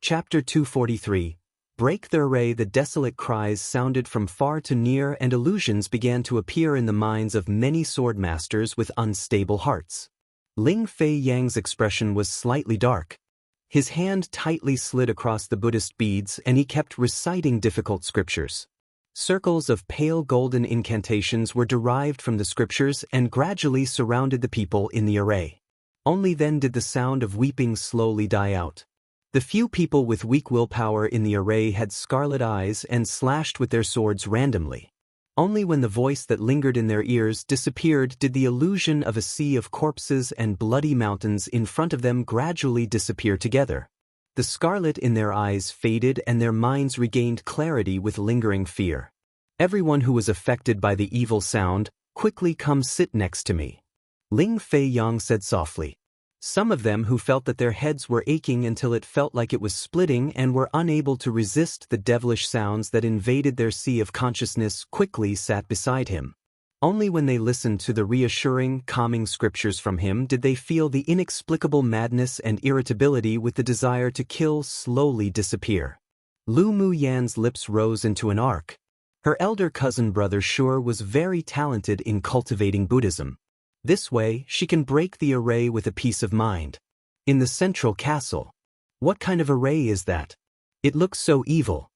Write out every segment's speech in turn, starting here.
Chapter 243. Break the array. The desolate cries sounded from far to near, and illusions began to appear in the minds of many swordmasters with unstable hearts. Ling Fei Yang's expression was slightly dark. His hand tightly slid across the Buddhist beads, and he kept reciting difficult scriptures. Circles of pale golden incantations were derived from the scriptures and gradually surrounded the people in the array. Only then did the sound of weeping slowly die out. The few people with weak willpower in the array had scarlet eyes and slashed with their swords randomly. Only when the voice that lingered in their ears disappeared did the illusion of a sea of corpses and bloody mountains in front of them gradually disappear together. The scarlet in their eyes faded and their minds regained clarity with lingering fear. Everyone who was affected by the evil sound, quickly come sit next to me, Ling Fei Yang said softly. Some of them who felt that their heads were aching until it felt like it was splitting and were unable to resist the devilish sounds that invaded their sea of consciousness quickly sat beside him. Only when they listened to the reassuring, calming scriptures from him did they feel the inexplicable madness and irritability with the desire to kill slowly disappear. Lu Mu Yan's lips rose into an arc. Her elder cousin brother Shure was very talented in cultivating Buddhism. This way, she can break the array with a peace of mind. In the central castle. What kind of array is that? It looks so evil.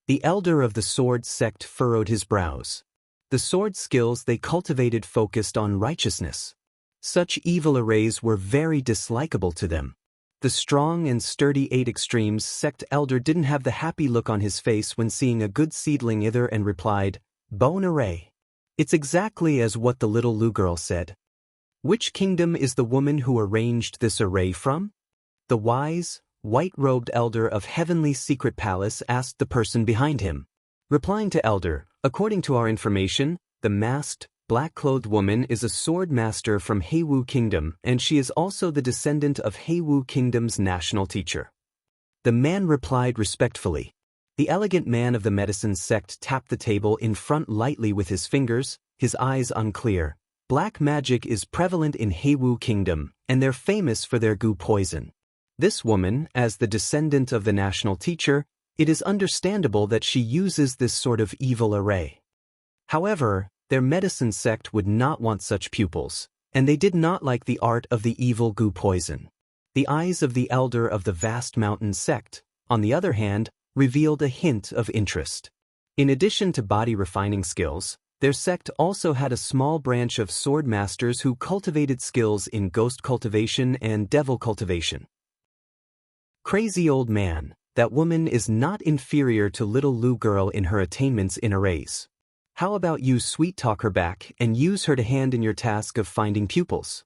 The elder of the sword sect furrowed his brows. The sword skills they cultivated focused on righteousness. Such evil arrays were very dislikable to them. The strong and sturdy 8 Extremes sect elder didn't have the happy look on his face when seeing a good seedling either and replied, "Bone array. It's exactly as what the little Lu girl said." Which kingdom is the woman who arranged this array from? The wise, white-robed elder of Heavenly Secret Palace asked the person behind him. Replying to elder, according to our information, the masked, black-clothed woman is a sword master from Heiwu Kingdom, and she is also the descendant of Heiwu Kingdom's national teacher. The man replied respectfully. The elegant man of the medicine sect tapped the table in front lightly with his fingers, his eyes unclear. Black magic is prevalent in Heiwu Kingdom, and they're famous for their goo poison. This woman, as the descendant of the national teacher, it is understandable that she uses this sort of evil array. However, their medicine sect would not want such pupils, and they did not like the art of the evil goo poison. The eyes of the elder of the vast mountain sect, on the other hand, revealed a hint of interest. In addition to body refining skills, their sect also had a small branch of sword masters who cultivated skills in ghost cultivation and devil cultivation. Crazy old man, that woman is not inferior to little Lu girl in her attainments in arrays. How about you sweet-talk her back and use her to hand in your task of finding pupils?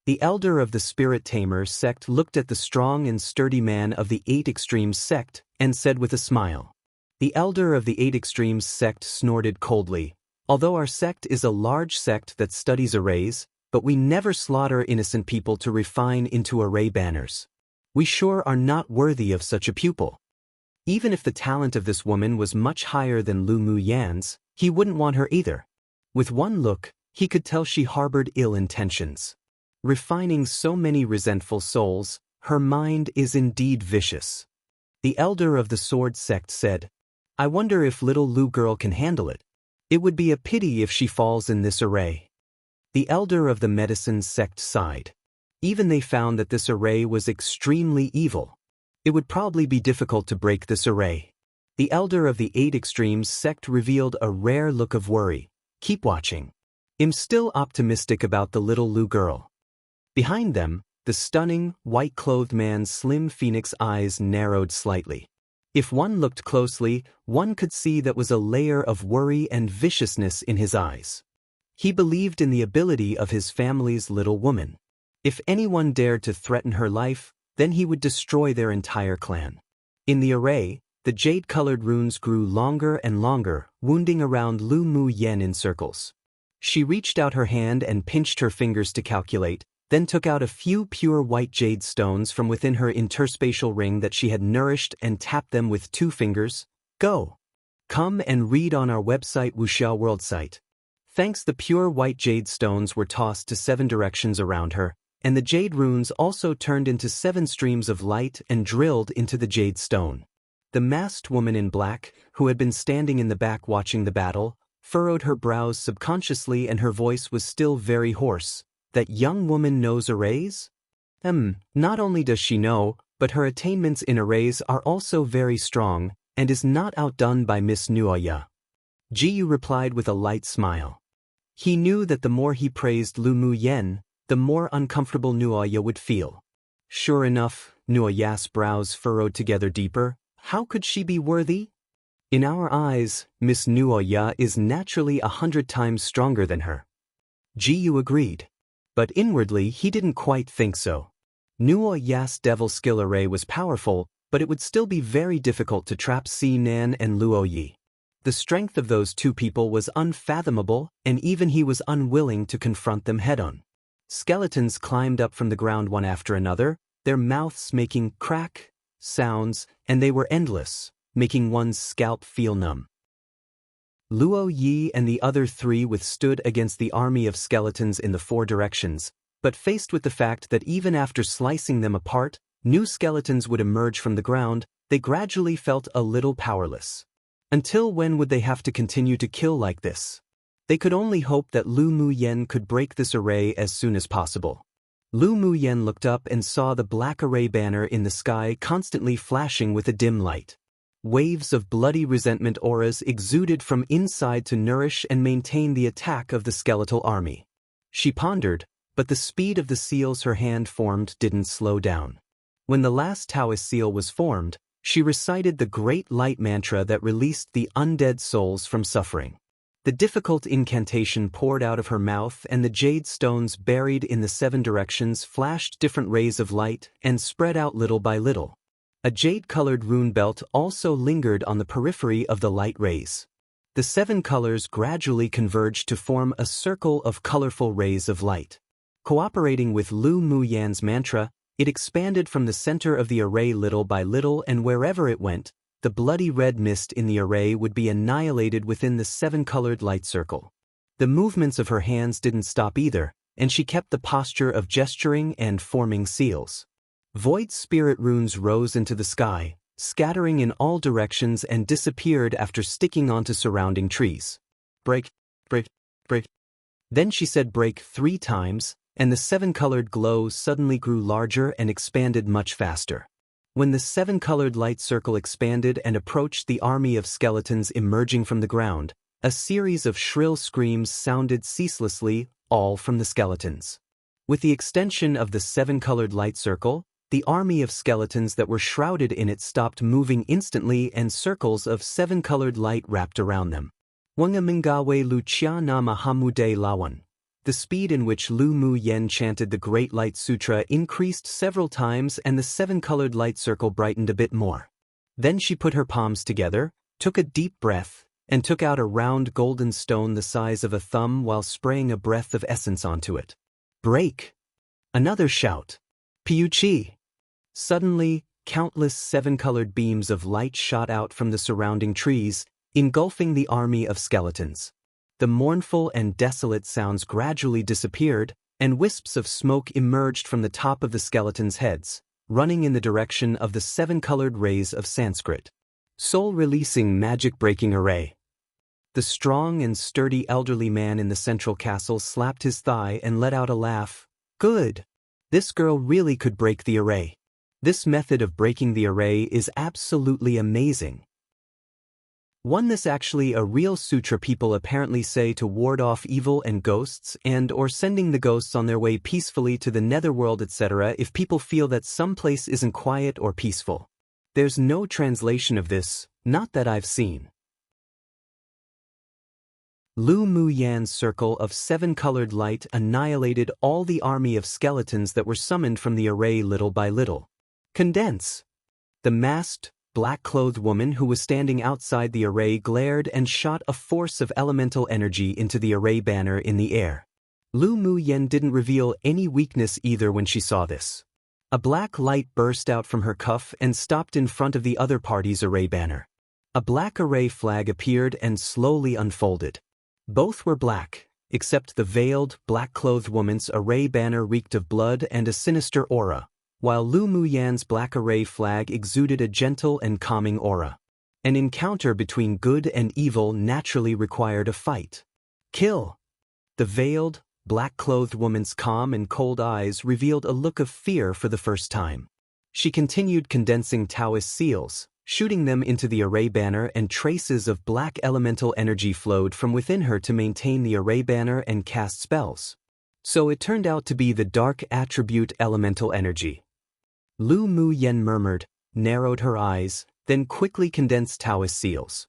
The elder of the Spirit Tamer sect looked at the strong and sturdy man of the 8 Extremes sect and said with a smile. The elder of the 8 Extremes sect snorted coldly. Although our sect is a large sect that studies arrays, but we never slaughter innocent people to refine into array banners. We sure are not worthy of such a pupil. Even if the talent of this woman was much higher than Lu Mu Yan's, he wouldn't want her either. With one look, he could tell she harbored ill intentions. Refining so many resentful souls, her mind is indeed vicious. The elder of the sword sect said, "I wonder if little Lu girl can handle it. It would be a pity if she falls in this array." The elder of the medicine sect sighed. Even they found that this array was extremely evil. It would probably be difficult to break this array. The elder of the 8 Extremes sect revealed a rare look of worry. "Keep watching. I'm still optimistic about the little Lu girl." Behind them, the stunning, white-clothed man's slim phoenix eyes narrowed slightly. If one looked closely, one could see that was a layer of worry and viciousness in his eyes. He believed in the ability of his family's little woman. If anyone dared to threaten her life, then he would destroy their entire clan. In the array, the jade-colored runes grew longer and longer, wounding around Lu Mu Yan in circles. She reached out her hand and pinched her fingers to calculate, then took out a few pure white jade stones from within her interspatial ring that she had nourished and tapped them with 2 fingers. "Go. Come and read on our website Wuxiao World site." Thanks, the pure white jade stones were tossed to 7 directions around her, and the jade runes also turned into 7 streams of light and drilled into the jade stone. The masked woman in black, who had been standing in the back watching the battle, furrowed her brows subconsciously and her voice was still very hoarse. That young woman knows arrays? Not only does she know, but her attainments in arrays are also very strong, and is not outdone by Miss Nuoya. Jiyu replied with a light smile. He knew that the more he praised Lu Muyen, the more uncomfortable Nuoya would feel. Sure enough, Nuoya's brows furrowed together deeper. How could she be worthy? In our eyes, Miss Nuoya is naturally 100 times stronger than her. Jiyu agreed. But inwardly he didn't quite think so. Nuoya's devil skill array was powerful, but it would still be very difficult to trap Si Nan and Luo Yi. The strength of those two people was unfathomable, and even he was unwilling to confront them head-on. Skeletons climbed up from the ground one after another, their mouths making crack sounds, and they were endless, making one's scalp feel numb. Luo Yi and the other 3 withstood against the army of skeletons in the 4 directions, but faced with the fact that even after slicing them apart, new skeletons would emerge from the ground, they gradually felt a little powerless. Until when would they have to continue to kill like this? They could only hope that Lu Muyen could break this array as soon as possible. Lu Muyen looked up and saw the black array banner in the sky constantly flashing with a dim light. Waves of bloody resentment auras exuded from inside to nourish and maintain the attack of the skeletal army. She pondered, but the speed of the seals her hand formed didn't slow down. When the last Taoist seal was formed, she recited the great light mantra that released the undead souls from suffering. The difficult incantation poured out of her mouth and the jade stones buried in the 7 directions flashed different rays of light and spread out little by little. A jade-colored rune belt also lingered on the periphery of the light rays. The 7 colors gradually converged to form a circle of colorful rays of light. Cooperating with Lu Muyan's mantra, it expanded from the center of the array little by little, and wherever it went, the bloody red mist in the array would be annihilated within the 7-colored light circle. The movements of her hands didn't stop either, and she kept the posture of gesturing and forming seals. Void spirit runes rose into the sky, scattering in all directions and disappeared after sticking onto surrounding trees. Break, break, break. Then she said break 3 times, and the 7-colored glow suddenly grew larger and expanded much faster. When the 7-colored light circle expanded and approached the army of skeletons emerging from the ground, a series of shrill screams sounded ceaselessly, all from the skeletons. With the extension of the 7-colored light circle, the army of skeletons that were shrouded in it stopped moving instantly and circles of 7-colored light wrapped around them. Wangamingawe Lu Chia Na Mahamude Lawan. The speed in which Lu Muyen chanted the Great Light Sutra increased several times and the 7-colored light circle brightened a bit more. Then she put her palms together, took a deep breath, and took out a round golden stone the size of a thumb while spraying a breath of essence onto it. Break! Another shout. Piuchi! Suddenly, countless 7-colored beams of light shot out from the surrounding trees, engulfing the army of skeletons. The mournful and desolate sounds gradually disappeared, and wisps of smoke emerged from the top of the skeletons' heads, running in the direction of the 7-colored rays of Sanskrit. Soul-releasing magic-breaking array. The strong and sturdy elderly man in the central castle slapped his thigh and let out a laugh. Good! This girl really could break the array. This method of breaking the array is absolutely amazing. This actually a real sutra people apparently say to ward off evil and ghosts or sending the ghosts on their way peacefully to the netherworld, etc. if people feel that some place isn't quiet or peaceful. There's no translation of this, not that I've seen. Lu Muyan's circle of 7-colored light annihilated all the army of skeletons that were summoned from the array little by little. Condense! The masked, black-clothed woman who was standing outside the array glared and shot a force of elemental energy into the array banner in the air. Lu Muyen didn't reveal any weakness either when she saw this. A black light burst out from her cuff and stopped in front of the other party's array banner. A black array flag appeared and slowly unfolded. Both were black, except the veiled, black-clothed woman's array banner reeked of blood and a sinister aura, while Lu Muyan's black array flag exuded a gentle and calming aura. An encounter between good and evil naturally required a fight. Kill! The veiled, black-clothed woman's calm and cold eyes revealed a look of fear for the first time. She continued condensing Taoist seals, shooting them into the array banner, and traces of black elemental energy flowed from within her to maintain the array banner and cast spells. So it turned out to be the dark attribute elemental energy. Lu Muyan murmured, narrowed her eyes, then quickly condensed Taoist seals.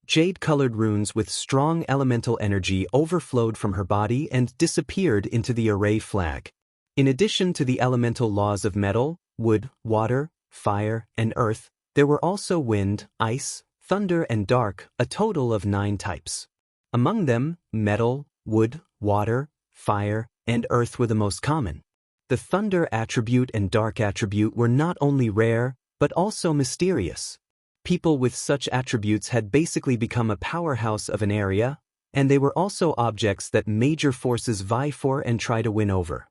Jade-colored runes with strong elemental energy overflowed from her body and disappeared into the array flag. In addition to the elemental laws of metal, wood, water, fire, and earth, there were also wind, ice, thunder, and dark, a total of 9 types. Among them, metal, wood, water, fire, and earth were the most common. The thunder attribute and dark attribute were not only rare, but also mysterious. People with such attributes had basically become a powerhouse of an area, and they were also objects that major forces vie for and try to win over.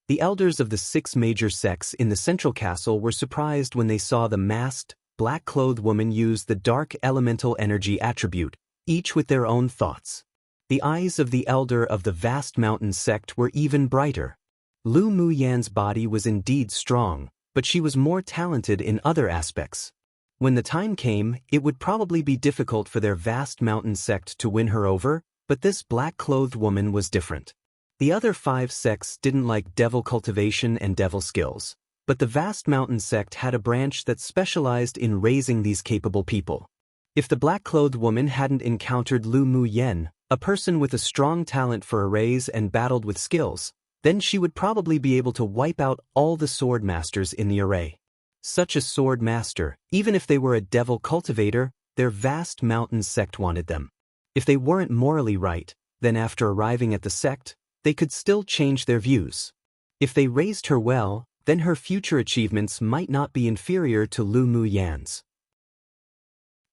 The elders of the 6 major sects in the central castle were surprised when they saw the masked, black-clothed woman use the dark elemental energy attribute, each with their own thoughts. The eyes of the elder of the vast mountain sect were even brighter. Lu Muyan's body was indeed strong, but she was more talented in other aspects. When the time came, it would probably be difficult for their vast mountain sect to win her over, but this black-clothed woman was different. The other 5 sects didn't like devil cultivation and devil skills, but the vast mountain sect had a branch that specialized in raising these capable people. If the black-clothed woman hadn't encountered Lu Muyan, a person with a strong talent for arrays and battled with skills, then she would probably be able to wipe out all the sword masters in the array. Such a sword master, even if they were a devil cultivator, their vast mountain sect wanted them. If they weren't morally right, then after arriving at the sect, they could still change their views. If they raised her well, then her future achievements might not be inferior to Lu Muyan's.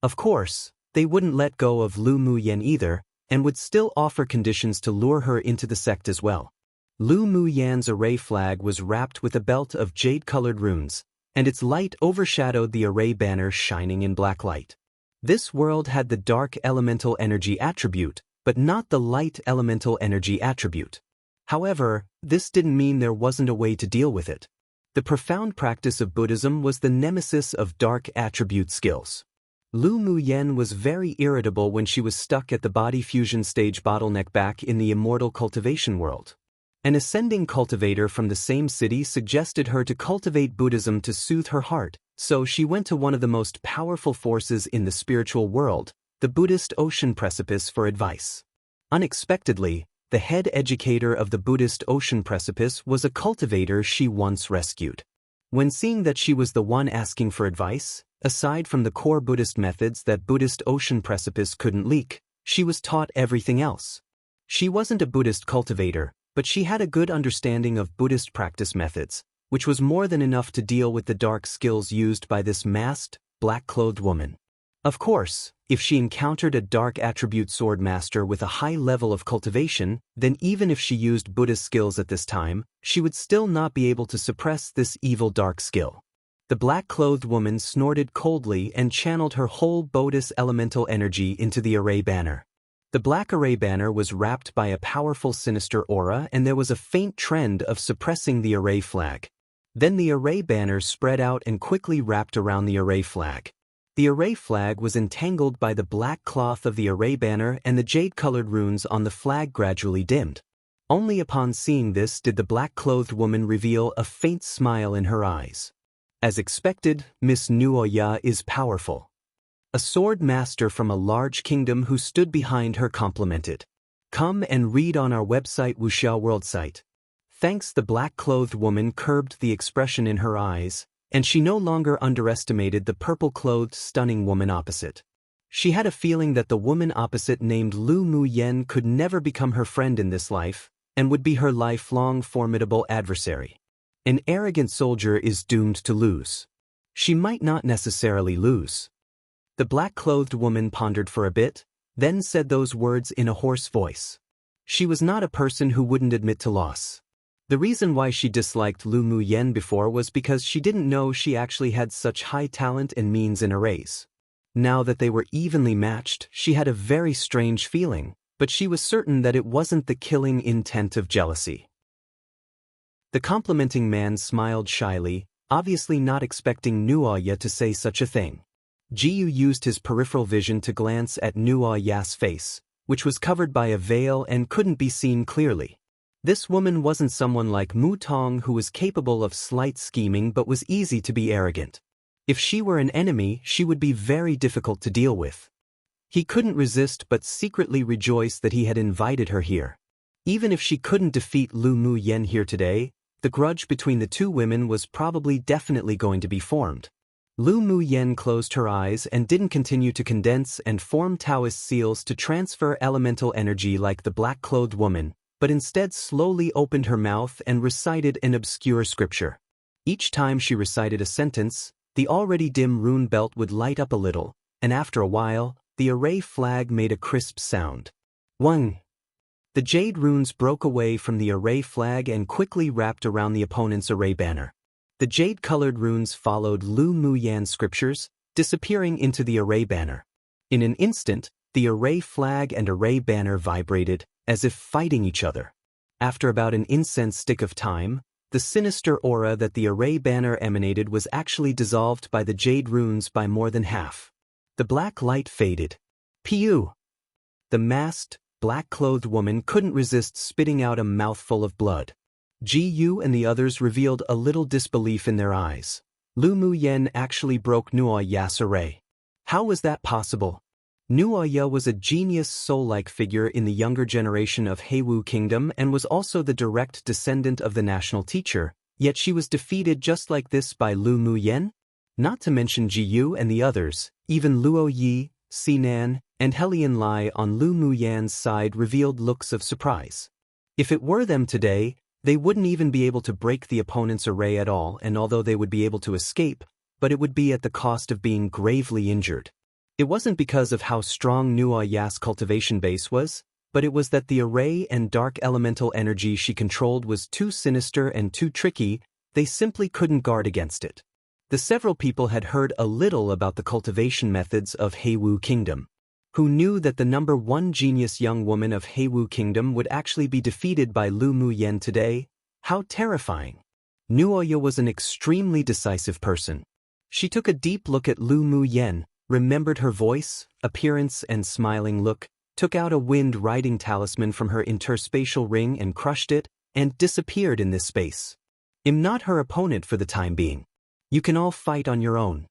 Of course, they wouldn't let go of Lu Muyan either, and would still offer conditions to lure her into the sect as well. Lu Muyan's array flag was wrapped with a belt of jade-colored runes, and its light overshadowed the array banner shining in black light. This world had the dark elemental energy attribute, but not the light elemental energy attribute. However, this didn't mean there wasn't a way to deal with it. The profound practice of Buddhism was the nemesis of dark attribute skills. Lu Muyan was very irritable when she was stuck at the body fusion stage bottleneck back in the immortal cultivation world. An ascending cultivator from the same city suggested her to cultivate Buddhism to soothe her heart, so she went to one of the most powerful forces in the spiritual world, the Buddhist Ocean Precipice, for advice. Unexpectedly, the head educator of the Buddhist Ocean Precipice was a cultivator she once rescued. When seeing that she was the one asking for advice, aside from the core Buddhist methods that Buddhist Ocean Precipice couldn't leak, she was taught everything else. She wasn't a Buddhist cultivator, but she had a good understanding of Buddhist practice methods, which was more than enough to deal with the dark skills used by this masked, black-clothed woman. Of course, if she encountered a dark attribute sword master with a high level of cultivation, then even if she used Buddhist skills at this time, she would still not be able to suppress this evil dark skill. The black-clothed woman snorted coldly and channeled her whole Buddhist elemental energy into the array banner. The black array banner was wrapped by a powerful sinister aura, and there was a faint trend of suppressing the array flag. Then the array banner spread out and quickly wrapped around the array flag. The array flag was entangled by the black cloth of the array banner, and the jade-colored runes on the flag gradually dimmed. Only upon seeing this did the black-clothed woman reveal a faint smile in her eyes. As expected, Miss Nuoya is powerful. A sword master from a large kingdom who stood behind her complimented. Come and read on our website Wuxia World site. Thanks. The black-clothed woman curbed the expression in her eyes, and she no longer underestimated the purple-clothed stunning woman opposite. She had a feeling that the woman opposite named Lu Muyan could never become her friend in this life, and would be her lifelong formidable adversary. An arrogant soldier is doomed to lose. She might not necessarily lose. The black-clothed woman pondered for a bit, then said those words in a hoarse voice. She was not a person who wouldn't admit to loss. The reason why she disliked Lu Muyen before was because she didn't know she actually had such high talent and means in arrays. Now that they were evenly matched, she had a very strange feeling, but she was certain that it wasn't the killing intent of jealousy. The complimenting man smiled shyly, obviously not expecting Nuoya to say such a thing. Jiyu used his peripheral vision to glance at Nuoya's face, which was covered by a veil and couldn't be seen clearly. This woman wasn't someone like Mu Tong who was capable of slight scheming but was easy to be arrogant. If she were an enemy, she would be very difficult to deal with. He couldn't resist but secretly rejoiced that he had invited her here. Even if she couldn't defeat Lu Muyen here today, the grudge between the two women was probably definitely going to be formed. Lu Muyen closed her eyes and didn't continue to condense and form Taoist seals to transfer elemental energy like the black-clothed woman, but instead slowly opened her mouth and recited an obscure scripture. Each time she recited a sentence, the already dim rune belt would light up a little, and after a while, the array flag made a crisp sound. One. The jade runes broke away from the array flag and quickly wrapped around the opponent's array banner. The jade-colored runes followed Lu Muyan's scriptures, disappearing into the array banner. In an instant, the array flag and array banner vibrated, as if fighting each other. After about an incense stick of time, the sinister aura that the array banner emanated was actually dissolved by the jade runes by more than half. The black light faded. Piu! The masked, black-clothed woman couldn't resist spitting out a mouthful of blood. Jiyu and the others revealed a little disbelief in their eyes. Lu Muyen actually broke Nuoya's array. How was that possible? Nuoya was a genius soul-like figure in the younger generation of Heiwu Kingdom and was also the direct descendant of the national teacher, yet she was defeated just like this by Lu Muyen? Not to mention Jiyu and the others, even Luo Yi, Sinan, and Helian Lai on Lu Muyan's side revealed looks of surprise. If it were them today, they wouldn't even be able to break the opponent's array at all, and although they would be able to escape, but it would be at the cost of being gravely injured. It wasn't because of how strong Nuoya's cultivation base was, but it was that the array and dark elemental energy she controlled was too sinister and too tricky, they simply couldn't guard against it. The several people had heard a little about the cultivation methods of Heiwu Kingdom. Who knew that the number one genius young woman of Heiwu Kingdom would actually be defeated by Lu Muyen today? How terrifying! Nuoya was an extremely decisive person. She took a deep look at Lu Muyen, remembered her voice, appearance and smiling look, took out a wind-riding talisman from her interspatial ring and crushed it, and disappeared in this space. I'm not her opponent for the time being. You can all fight on your own.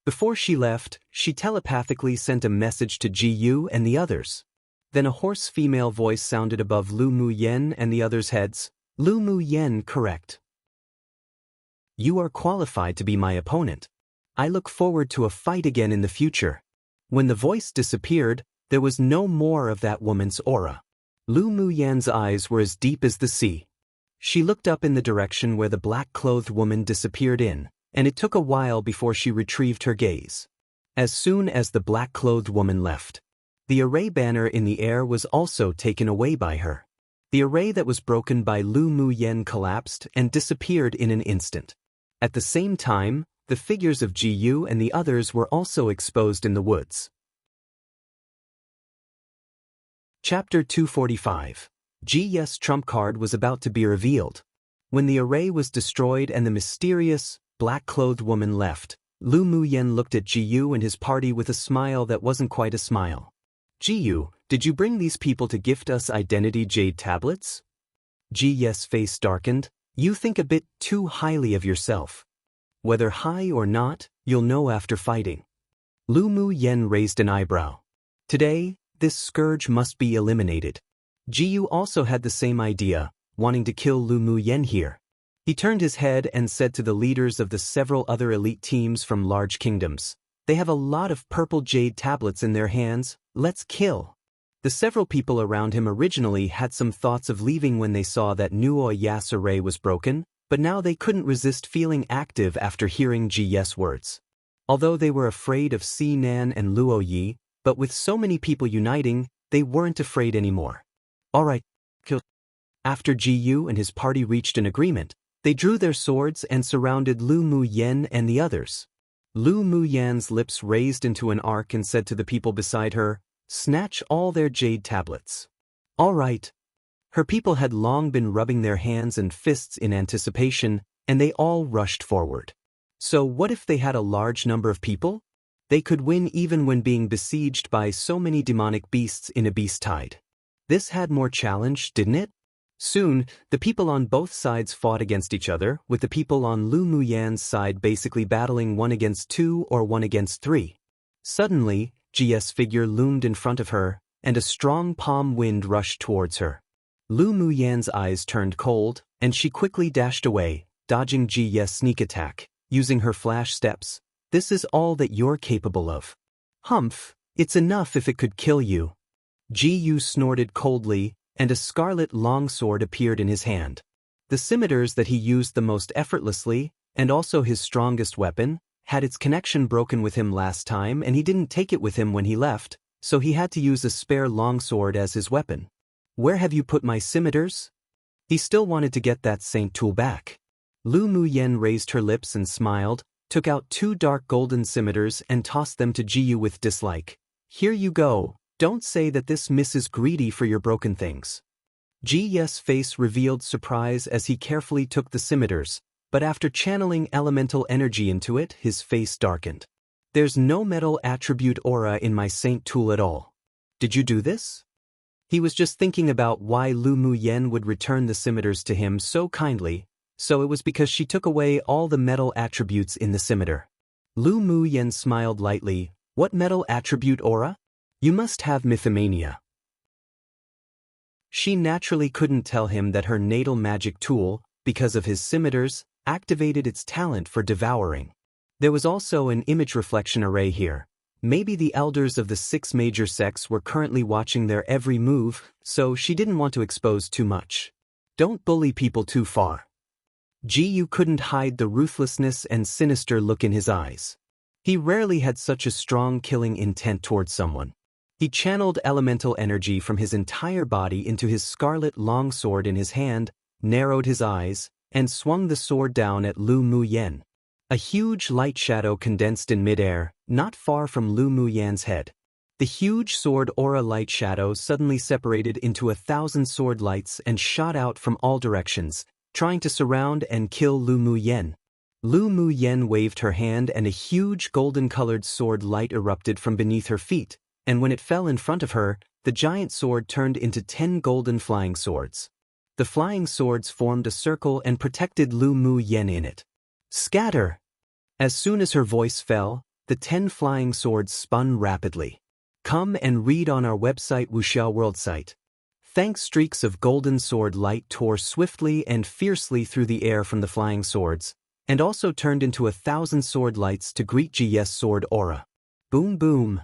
Before she left, she telepathically sent a message to Jiyu and the others. Then a hoarse female voice sounded above Lu Muyen and the others' heads. Lu Muyen, correct. You are qualified to be my opponent. I look forward to a fight again in the future. When the voice disappeared, there was no more of that woman's aura. Lu Muyen's eyes were as deep as the sea. She looked up in the direction where the black-clothed woman disappeared in, and it took a while before she retrieved her gaze. As soon as the black-clothed woman left, the array banner in the air was also taken away by her. The array that was broken by Lu Muyen collapsed and disappeared in an instant. At the same time, the figures of Jiyu and the others were also exposed in the woods. Chapter 245. Ji's trump card was about to be revealed. When the array was destroyed and the mysterious, black-clothed woman left, Lu Muyen looked at Jiyu and his party with a smile that wasn't quite a smile. Jiyu, did you bring these people to gift us identity jade tablets? Ji's face darkened. You think a bit too highly of yourself. Whether high or not, you'll know after fighting. Lu Muyen raised an eyebrow. Today, this scourge must be eliminated. Jiyu also had the same idea, wanting to kill Lu Muyen here. He turned his head and said to the leaders of the several other elite teams from large kingdoms, they have a lot of purple jade tablets in their hands, let's kill. The several people around him originally had some thoughts of leaving when they saw that Nuoya's array was broken, but now they couldn't resist feeling active after hearing Ji's words. Although they were afraid of Sinan and Luo Yi, but with so many people uniting, they weren't afraid anymore. Alright, kill. After Ji Yu and his party reached an agreement, they drew their swords and surrounded Lu Mu Yen and the others. Lu Mu Yan's lips raised into an arc and said to the people beside her, "Snatch all their jade tablets." All right. Her people had long been rubbing their hands and fists in anticipation, and they all rushed forward. So what if they had a large number of people? They could win even when being besieged by so many demonic beasts in a beast tide. This had more challenge, didn't it? Soon, the people on both sides fought against each other, with the people on Lu Mu Yan's side basically battling 1 against 2 or 1 against 3. Suddenly, Ji's figure loomed in front of her, and a strong palm wind rushed towards her. Lu Mu Yan's eyes turned cold, and she quickly dashed away, dodging Ji's sneak attack, using her flash steps. "This is all that you're capable of. Humph, it's enough if it could kill you." Ji Yu snorted coldly, and a scarlet longsword appeared in his hand. The scimitars that he used the most effortlessly, and also his strongest weapon, had its connection broken with him last time and he didn't take it with him when he left, so he had to use a spare longsword as his weapon. "Where have you put my scimitars?" He still wanted to get that saint tool back. Lu Mu Yen raised her lips and smiled, took out 2 dark golden scimitars and tossed them to Ji Yu with dislike. "Here you go. Don't say that this miss is greedy for your broken things." Ji's face revealed surprise as he carefully took the scimitars, but after channeling elemental energy into it, his face darkened. "There's no metal attribute aura in my saint tool at all. Did you do this?" He was just thinking about why Lu Mu Yen would return the scimitars to him so kindly, so it was because she took away all the metal attributes in the scimitar. Lu Mu Yen smiled lightly. "What metal attribute aura? You must have mythomania." She naturally couldn't tell him that her natal magic tool, because of his scimitars, activated its talent for devouring. There was also an image reflection array here. Maybe the elders of the 6 major sects were currently watching their every move, so she didn't want to expose too much. Don't bully people too far. Ji Yu couldn't hide the ruthlessness and sinister look in his eyes. He rarely had such a strong killing intent towards someone. He channeled elemental energy from his entire body into his scarlet longsword in his hand, narrowed his eyes, and swung the sword down at Lu Mu Yen. A huge light shadow condensed in midair, not far from Lu Mu Yan's head. The huge sword aura light shadow suddenly separated into 1,000 sword lights and shot out from all directions, trying to surround and kill Lu Mu Yen. Lu Mu Yen waved her hand and a huge golden-colored sword light erupted from beneath her feet, and when it fell in front of her, the giant sword turned into 10 golden flying swords. The flying swords formed a circle and protected Lu Mu Yen in it. "Scatter!" As soon as her voice fell, the 10 flying swords spun rapidly. Come and read on our website Wuxiao World site. Thanks, streaks of golden sword light tore swiftly and fiercely through the air from the flying swords, and also turned into 1,000 sword lights to greet Ji's sword aura. Boom boom.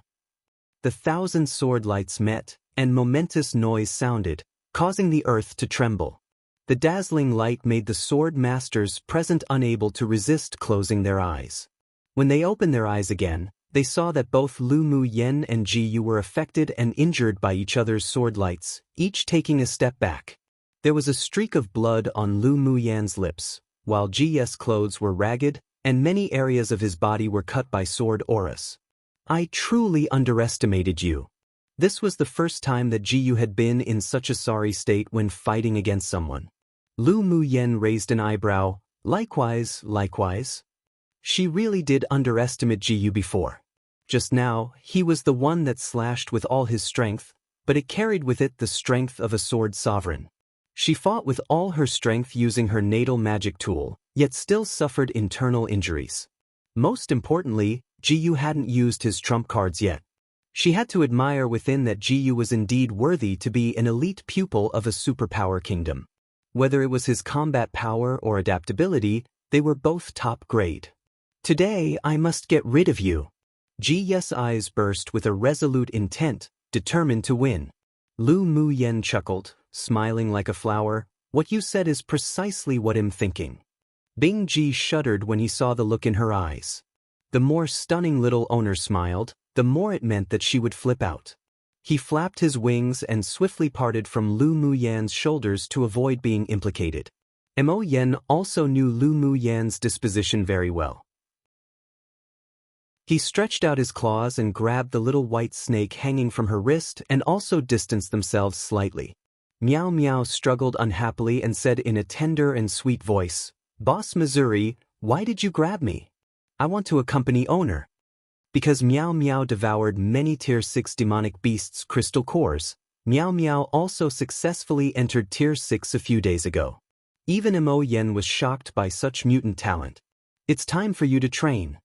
The 1,000 sword lights met, and momentous noise sounded, causing the earth to tremble. The dazzling light made the sword masters present unable to resist closing their eyes. When they opened their eyes again, they saw that both Lu Mu Yen and Ji Yu were affected and injured by each other's sword lights, each taking a step back. There was a streak of blood on Lu Mu Yan's lips, while Ji's clothes were ragged, and many areas of his body were cut by sword auras. "I truly underestimated you." This was the first time that Ji Yu had been in such a sorry state when fighting against someone. Lu Mu Yen raised an eyebrow. Likewise. She really did underestimate Ji Yu before. Just now, he was the one that slashed with all his strength, but it carried with it the strength of a sword sovereign. She fought with all her strength using her natal magic tool, yet still suffered internal injuries. Most importantly, Ji Yu hadn't used his trump cards yet. She had to admire within that Ji Yu was indeed worthy to be an elite pupil of a superpower kingdom. Whether it was his combat power or adaptability, they were both top grade. "Today I must get rid of you." Ji's eyes burst with a resolute intent, determined to win. Lu Mu Yen chuckled, smiling like a flower. "What you said is precisely what I'm thinking." Bing Ji shuddered when he saw the look in her eyes. The more stunning little owner smiled, the more it meant that she would flip out. He flapped his wings and swiftly parted from Lu Muyan's shoulders to avoid being implicated. Mo Yen also knew Lu Muyan's disposition very well. He stretched out his claws and grabbed the little white snake hanging from her wrist and also distanced themselves slightly. Meow Meow struggled unhappily and said in a tender and sweet voice, "Boss Missouri, why did you grab me? I want to accompany owner." Because Meow Meow devoured many Tier 6 demonic beasts' crystal cores, Meow Meow also successfully entered Tier 6 a few days ago. Even Mo Yen was shocked by such mutant talent. "It's time for you to train."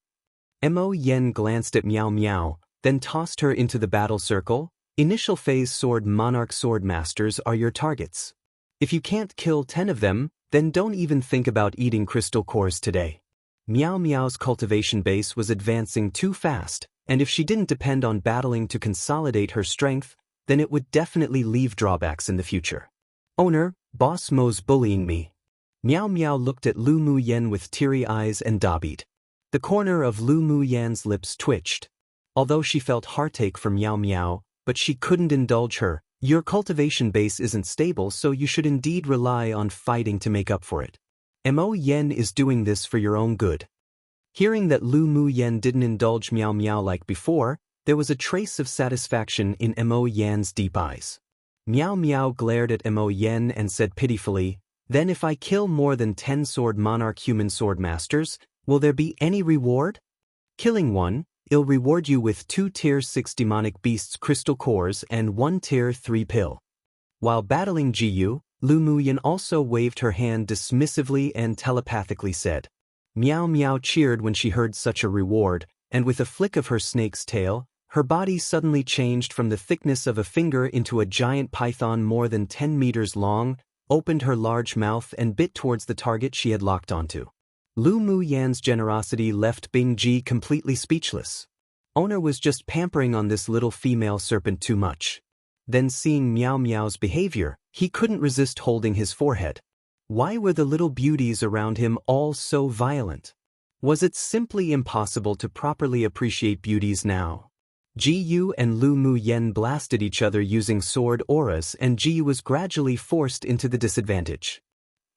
Mo Yen glanced at Meow Meow, then tossed her into the battle circle. "Initial phase Sword Monarch Sword Masters are your targets. If you can't kill 10 of them, then don't even think about eating crystal cores today." Meow Meow's cultivation base was advancing too fast, and if she didn't depend on battling to consolidate her strength, then it would definitely leave drawbacks in the future. "Owner, Boss Mo's bullying me." Meow Meow looked at Lu Muyan with teary eyes and dobbied. The corner of Lu Muyan's lips twitched. Although she felt heartache for Meow Meow, but she couldn't indulge her. "Your cultivation base isn't stable, so you should indeed rely on fighting to make up for it. Mo Yen is doing this for your own good." Hearing that Lu Muyan didn't indulge Meow Meow like before, there was a trace of satisfaction in Mo Yan's deep eyes. Meow Meow glared at Mo Yen and said pitifully, "Then if I kill more than 10 Sword Monarch human sword masters, will there be any reward? Killing one, it'll reward you with 2 Tier 6 demonic beasts crystal cores and 1 Tier 3 pill." While battling Jiyu, Lu Muyan also waved her hand dismissively and telepathically said. Meow Meow cheered when she heard such a reward, and with a flick of her snake's tail, her body suddenly changed from the thickness of a finger into a giant python more than 10 meters long, opened her large mouth and bit towards the target she had locked onto. Lu Muyan's generosity left Bing Ji completely speechless. Owner was just pampering on this little female serpent too much. Then seeing Meow Meow's behavior, he couldn't resist holding his forehead. Why were the little beauties around him all so violent? Was it simply impossible to properly appreciate beauties now? Jiyu and Lu Muyan blasted each other using sword auras, and Jiyu was gradually forced into the disadvantage.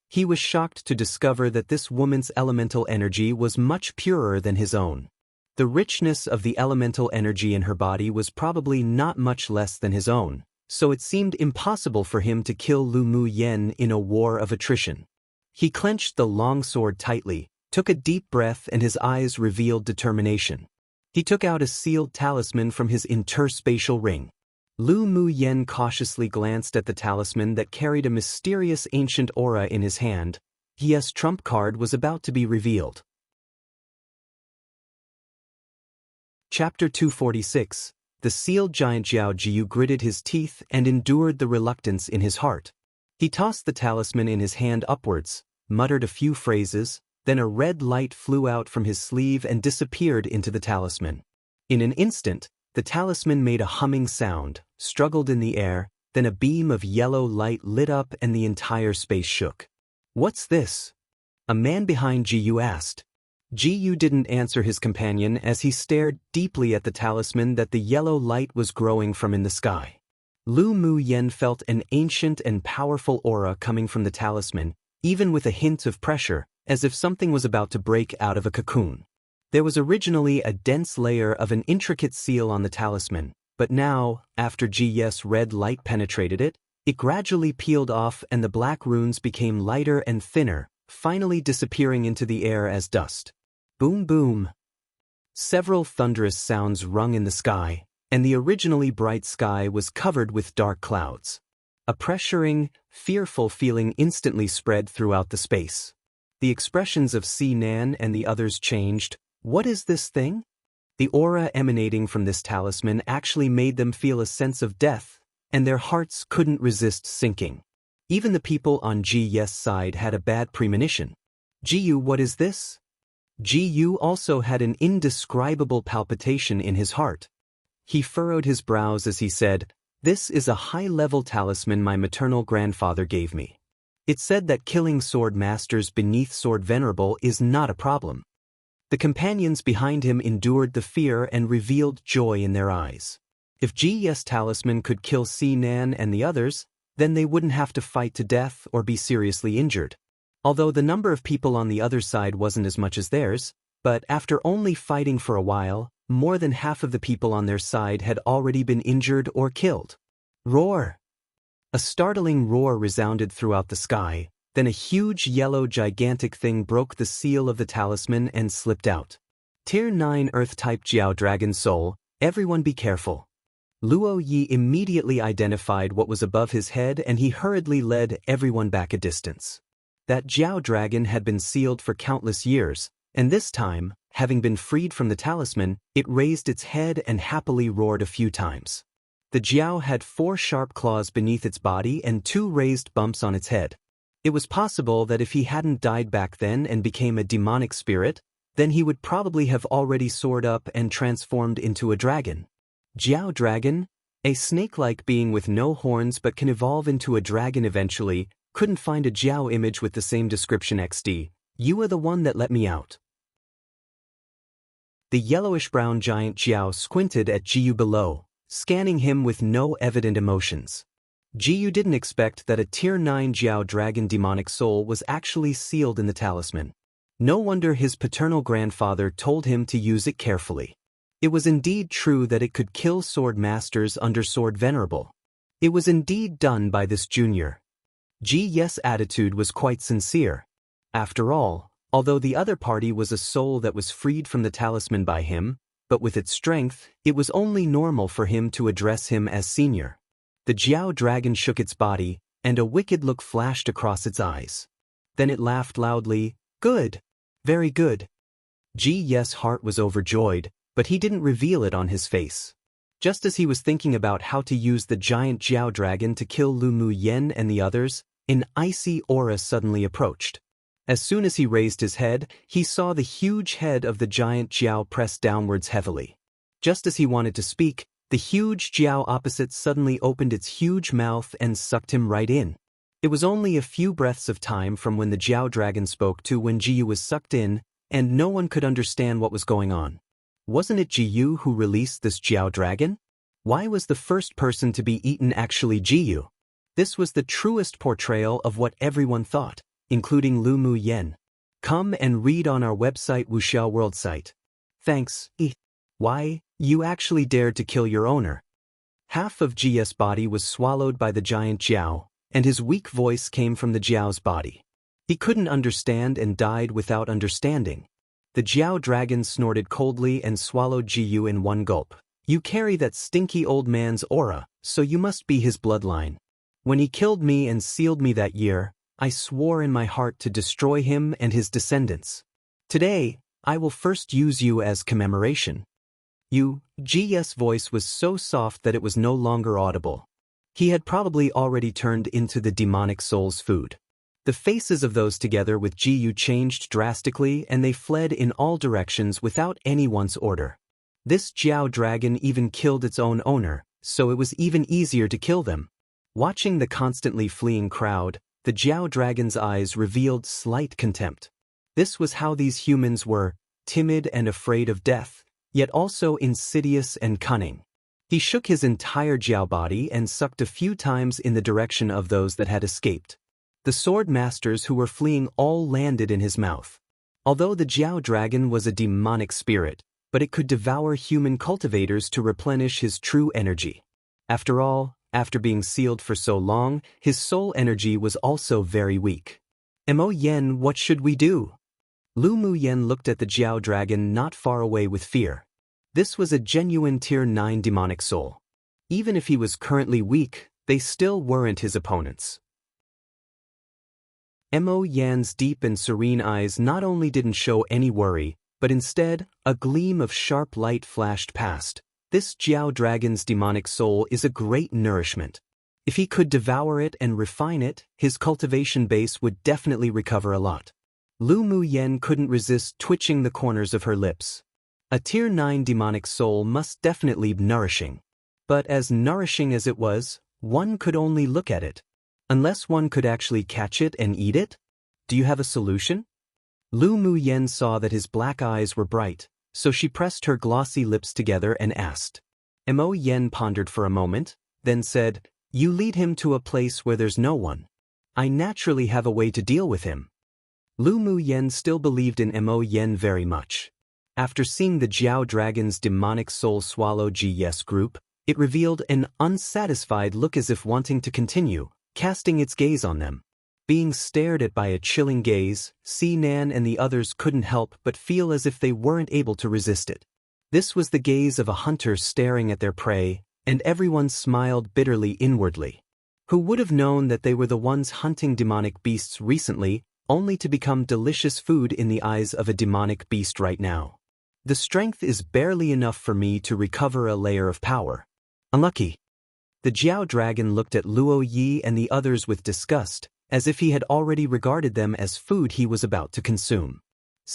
He was shocked to discover that this woman's elemental energy was much purer than his own. The richness of the elemental energy in her body was probably not much less than his own, so it seemed impossible for him to kill Lu Muyan in a war of attrition. He clenched the long sword tightly, took a deep breath, and his eyes revealed determination. He took out a sealed talisman from his interspatial ring. Lu Muyan cautiously glanced at the talisman that carried a mysterious ancient aura in his hand. His trump card was about to be revealed. Chapter 246. The sealed giant Jiao Jiu gritted his teeth and endured the reluctance in his heart. He tossed the talisman in his hand upwards, muttered a few phrases, then a red light flew out from his sleeve and disappeared into the talisman. In an instant, the talisman made a humming sound, struggled in the air, then a beam of yellow light lit up and the entire space shook. "What's this?" a man behind Jiyu asked. Jiyu didn't answer his companion as he stared deeply at the talisman that the yellow light was growing from in the sky. Lu Muyan felt an ancient and powerful aura coming from the talisman, even with a hint of pressure, as if something was about to break out of a cocoon. There was originally a dense layer of an intricate seal on the talisman, but now, after Ji's red light penetrated it, it gradually peeled off and the black runes became lighter and thinner, finally disappearing into the air as dust. Boom boom. Several thunderous sounds rung in the sky, and the originally bright sky was covered with dark clouds. A pressuring, fearful feeling instantly spread throughout the space. The expressions of Si Nan and the others changed. What is this thing? The aura emanating from this talisman actually made them feel a sense of death, and their hearts couldn't resist sinking. Even the people on Ji's side had a bad premonition. Jiyu, what is this? Jiyu also had an indescribable palpitation in his heart. He furrowed his brows as he said, "This is a high-level talisman my maternal grandfather gave me. It said that killing sword masters beneath Sword Venerable is not a problem." The companions behind him endured the fear and revealed joy in their eyes. If Ji's talisman could kill Nan and the others, then they wouldn't have to fight to death or be seriously injured. Although the number of people on the other side wasn't as much as theirs, but after only fighting for a while, more than half of the people on their side had already been injured or killed. Roar! A startling roar resounded throughout the sky, then a huge yellow gigantic thing broke the seal of the talisman and slipped out. Tier 9 Earth-type Jiao Dragon Soul, everyone be careful. Luo Yi immediately identified what was above his head and he hurriedly led everyone back a distance. That Jiao Dragon had been sealed for countless years, and this time, having been freed from the talisman, it raised its head and happily roared a few times. The Jiao had 4 sharp claws beneath its body and 2 raised bumps on its head. It was possible that if he hadn't died back then and became a demonic spirit, then he would probably have already soared up and transformed into a dragon. Jiao Dragon, a snake-like being with no horns but can evolve into a dragon eventually, couldn't find a Jiao image with the same description XD. You are the one that let me out. The yellowish-brown giant Jiao squinted at Jiyu below, scanning him with no evident emotions. Jiyu didn't expect that a Tier 9 Jiao Dragon demonic soul was actually sealed in the talisman. No wonder his paternal grandfather told him to use it carefully. It was indeed true that it could kill sword masters under Sword Venerable. It was indeed done by this junior. Ji's attitude was quite sincere. After all, although the other party was a soul that was freed from the talisman by him, but with its strength, it was only normal for him to address him as senior. The Jiao Dragon shook its body, and a wicked look flashed across its eyes. Then it laughed loudly. Good. Very good. Ji's heart was overjoyed, but he didn't reveal it on his face. Just as he was thinking about how to use the giant Jiao Dragon to kill Lu Mu Yen and the others, an icy aura suddenly approached. As soon as he raised his head, he saw the huge head of the giant Jiao press downwards heavily. Just as he wanted to speak, the huge Jiao opposite suddenly opened its huge mouth and sucked him right in. It was only a few breaths of time from when the Jiao Dragon spoke to when Jiyu was sucked in, and no one could understand what was going on. Wasn't it Jiyu who released this Jiao Dragon? Why was the first person to be eaten actually Jiyu? This was the truest portrayal of what everyone thought, including Lu Mu Yen. Come and read on our website Wuxiao World site. Thanks. Why, you actually dared to kill your owner. Half of Ji's body was swallowed by the giant Jiao, and his weak voice came from the Jiao's body. He couldn't understand and died without understanding. The Jiao Dragon snorted coldly and swallowed Jiyu in one gulp. You carry that stinky old man's aura, so you must be his bloodline. When he killed me and sealed me that year, I swore in my heart to destroy him and his descendants. Today, I will first use you as commemoration. Ji's voice was so soft that it was no longer audible. He had probably already turned into the demonic soul's food. The faces of those together with Jiyu changed drastically and they fled in all directions without anyone's order. This Jiao Dragon even killed its own owner, so it was even easier to kill them. Watching the constantly fleeing crowd, the Jiao Dragon's eyes revealed slight contempt. This was how these humans were, timid and afraid of death, yet also insidious and cunning. He shook his entire Jiao body and sucked a few times in the direction of those that had escaped. The sword masters who were fleeing all landed in his mouth. Although the Jiao Dragon was a demonic spirit, but it could devour human cultivators to replenish his true energy. After all, after being sealed for so long, his soul energy was also very weak. Mo Yen, what should we do? Lu Mu Yen looked at the Jiao Dragon not far away with fear. This was a genuine Tier 9 demonic soul. Even if he was currently weak, they still weren't his opponents. Mo Yan's deep and serene eyes not only didn't show any worry, but instead, a gleam of sharp light flashed past. This Jiao Dragon's demonic soul is a great nourishment. If he could devour it and refine it, his cultivation base would definitely recover a lot. Lu Mu Yen couldn't resist twitching the corners of her lips. A Tier 9 demonic soul must definitely be nourishing. But as nourishing as it was, one could only look at it. Unless one could actually catch it and eat it? Do you have a solution? Lu Mu Yen saw that his black eyes were bright, so she pressed her glossy lips together and asked. Mo Yen pondered for a moment, then said, "You lead him to a place where there's no one. I naturally have a way to deal with him." Lu Mu Yen still believed in Mo Yen very much. After seeing the Jiao Dragon's demonic soul swallow GS group, it revealed an unsatisfied look as if wanting to continue, casting its gaze on them. Being stared at by a chilling gaze, Nan and the others couldn't help but feel as if they weren't able to resist it. This was the gaze of a hunter staring at their prey, and everyone smiled bitterly inwardly. Who would have known that they were the ones hunting demonic beasts recently, only to become delicious food in the eyes of a demonic beast right now? The strength is barely enough for me to recover a layer of power. Unlucky. The Jiao Dragon looked at Luo Yi and the others with disgust, as if he had already regarded them as food he was about to consume.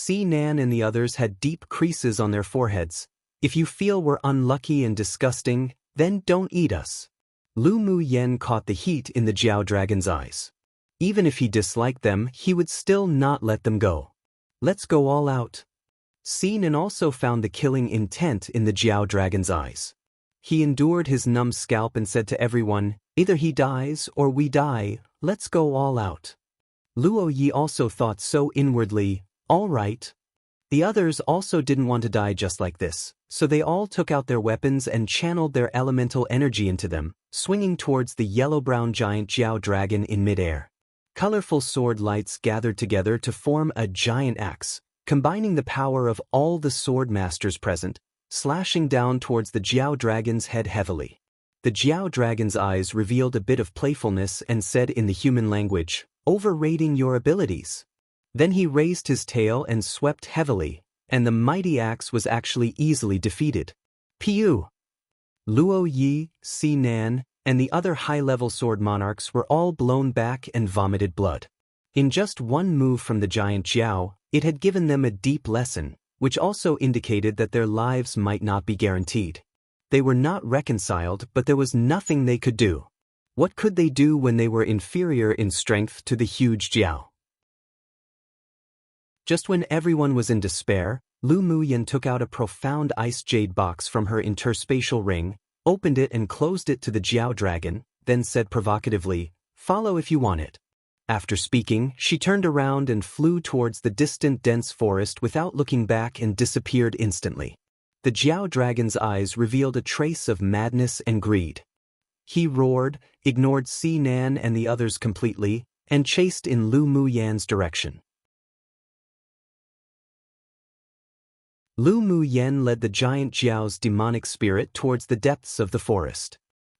Nan and the others had deep creases on their foreheads. If you feel we're unlucky and disgusting, then don't eat us. Lu Mu Yen caught the heat in the Jiao Dragon's eyes. Even if he disliked them, he would still not let them go. Let's go all out. Nan also found the killing intent in the Jiao Dragon's eyes. He endured his numb scalp and said to everyone, "Either he dies or we die, let's go all out." Luo Yi also thought so inwardly, "All right." The others also didn't want to die just like this, so they all took out their weapons and channeled their elemental energy into them, swinging towards the yellow-brown giant Jiao Dragon in midair. Colorful sword lights gathered together to form a giant axe, combining the power of all the sword masters present, slashing down towards the Jiao Dragon's head heavily. The Jiao Dragon's eyes revealed a bit of playfulness and said in the human language, "Overrating your abilities." Then he raised his tail and swept heavily, and the mighty axe was actually easily defeated. Piu! Luo Yi, Nan, and the other high-level sword monarchs were all blown back and vomited blood. In just one move from the giant Jiao, it had given them a deep lesson, which also indicated that their lives might not be guaranteed. They were not reconciled, but there was nothing they could do. What could they do when they were inferior in strength to the huge Jiao? Just when everyone was in despair, Lu Mu Yen took out a profound ice jade box from her interspatial ring, opened it and closed it to the Jiao Dragon, then said provocatively, "Follow if you want it." After speaking, she turned around and flew towards the distant dense forest without looking back and disappeared instantly. The Jiao Dragon's eyes revealed a trace of madness and greed. He roared, ignored Nan and the others completely, and chased in Lu Mu Yan's direction. Lu Mu Yen led the giant Jiao's demonic spirit towards the depths of the forest.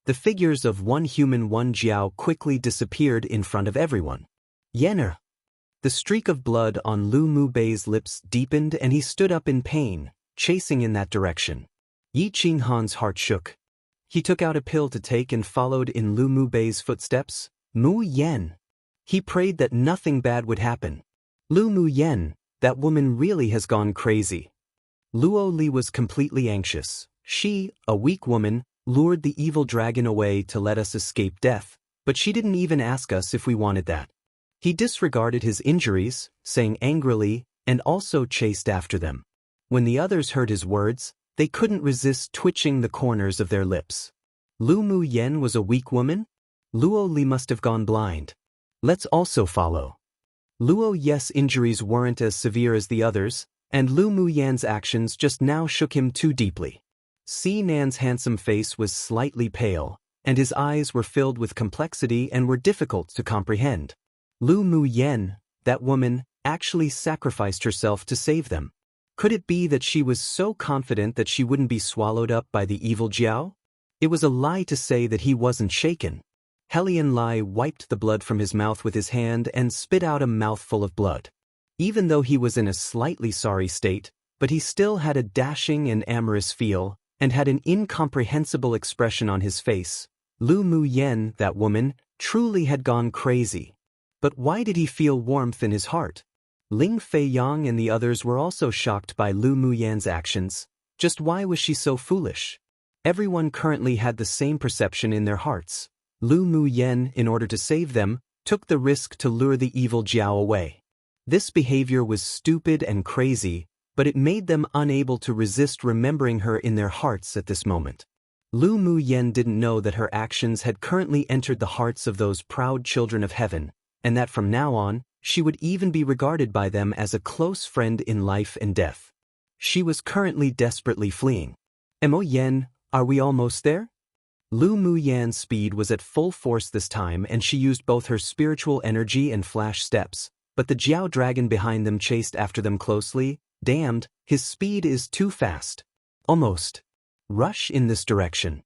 The figures of one human, one Jiao quickly disappeared in front of everyone. Yener! The streak of blood on Lu Mu Bei's lips deepened and he stood up in pain, chasing in that direction. Yi Qinghan's heart shook. He took out a pill to take and followed in Lu Mu Bei's footsteps. Mu Yen! He prayed that nothing bad would happen. Lu Mu Yen, that woman really has gone crazy. Luo Li was completely anxious. She, a weak woman, lured the evil dragon away to let us escape death, but she didn't even ask us if we wanted that. He disregarded his injuries, saying angrily, and also chased after them. When the others heard his words, they couldn't resist twitching the corners of their lips. Lu Mu Yen was a weak woman? Luo Li must have gone blind. Let's also follow. Luo Yes' injuries weren't as severe as the others, and Lu Mu Yan's actions just now shook him too deeply. Nan's handsome face was slightly pale, and his eyes were filled with complexity and were difficult to comprehend. Lu Mu Yen, that woman, actually sacrificed herself to save them. Could it be that she was so confident that she wouldn't be swallowed up by the evil Jiao? It was a lie to say that he wasn't shaken. Helian Lai wiped the blood from his mouth with his hand and spit out a mouthful of blood. Even though he was in a slightly sorry state, but he still had a dashing and amorous feel, and had an incomprehensible expression on his face. Lu Mu Yen, that woman, truly had gone crazy. But why did he feel warmth in his heart? Ling Feiyang and the others were also shocked by Lu Mu Yan's actions. Just why was she so foolish? Everyone currently had the same perception in their hearts. Lu Mu Yen, in order to save them, took the risk to lure the evil Jiao away. This behavior was stupid and crazy, but it made them unable to resist remembering her in their hearts at this moment. Lu Mu Yen didn't know that her actions had currently entered the hearts of those proud children of heaven, and that from now on, she would even be regarded by them as a close friend in life and death. She was currently desperately fleeing. Mo Yen, are we almost there? Lu Mu Yan's speed was at full force this time, and she used both her spiritual energy and flash steps, but the Jiao dragon behind them chased after them closely. Damned, his speed is too fast. Almost. Rush in this direction.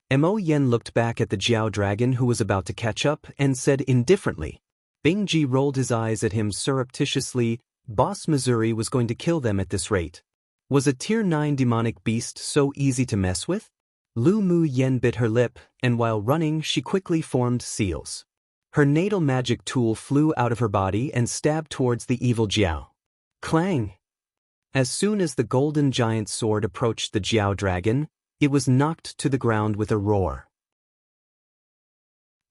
Mo Yen looked back at the Jiao dragon who was about to catch up and said indifferently. Bingji rolled his eyes at him surreptitiously. Boss Missouri was going to kill them at this rate. Was a Tier 9 demonic beast so easy to mess with? Lu Mu Yen bit her lip, and while running she quickly formed seals. Her natal magic tool flew out of her body and stabbed towards the evil Jiao. Clang! As soon as the golden giant sword approached the Jiao dragon, it was knocked to the ground with a roar.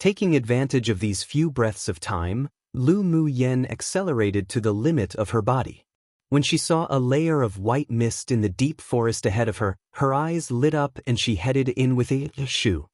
Taking advantage of these few breaths of time, Lu Mu Yen accelerated to the limit of her body. When she saw a layer of white mist in the deep forest ahead of her, her eyes lit up and she headed in with a shoo.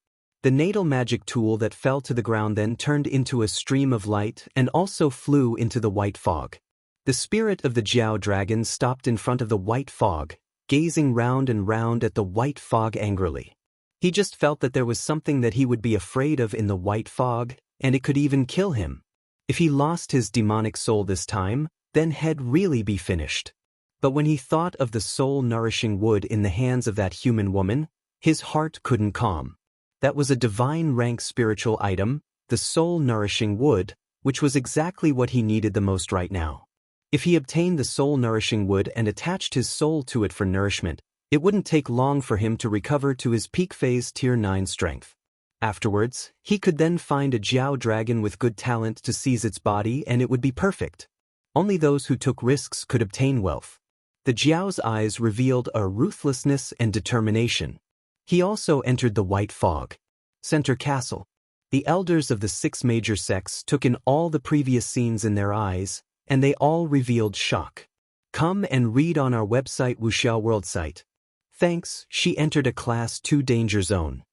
The natal magic tool that fell to the ground then turned into a stream of light and also flew into the white fog. The spirit of the Jiao dragon stopped in front of the white fog, gazing round and round at the white fog angrily. He just felt that there was something that he would be afraid of in the white fog, and it could even kill him. If he lost his demonic soul this time, then he'd really be finished. But when he thought of the soul-nourishing wood in the hands of that human woman, his heart couldn't calm. That was a divine-rank spiritual item, the soul-nourishing wood, which was exactly what he needed the most right now. If he obtained the soul-nourishing wood and attached his soul to it for nourishment, it wouldn't take long for him to recover to his peak phase Tier 9 strength. Afterwards, he could then find a Jiao dragon with good talent to seize its body and it would be perfect. Only those who took risks could obtain wealth. The Jiao's eyes revealed a ruthlessness and determination. He also entered the white fog. Center Castle. The elders of the 6 major sects took in all the previous scenes in their eyes, and they all revealed shock. Come and read on our website Wuxiao World site. Thanks, she entered a Class 2 danger zone.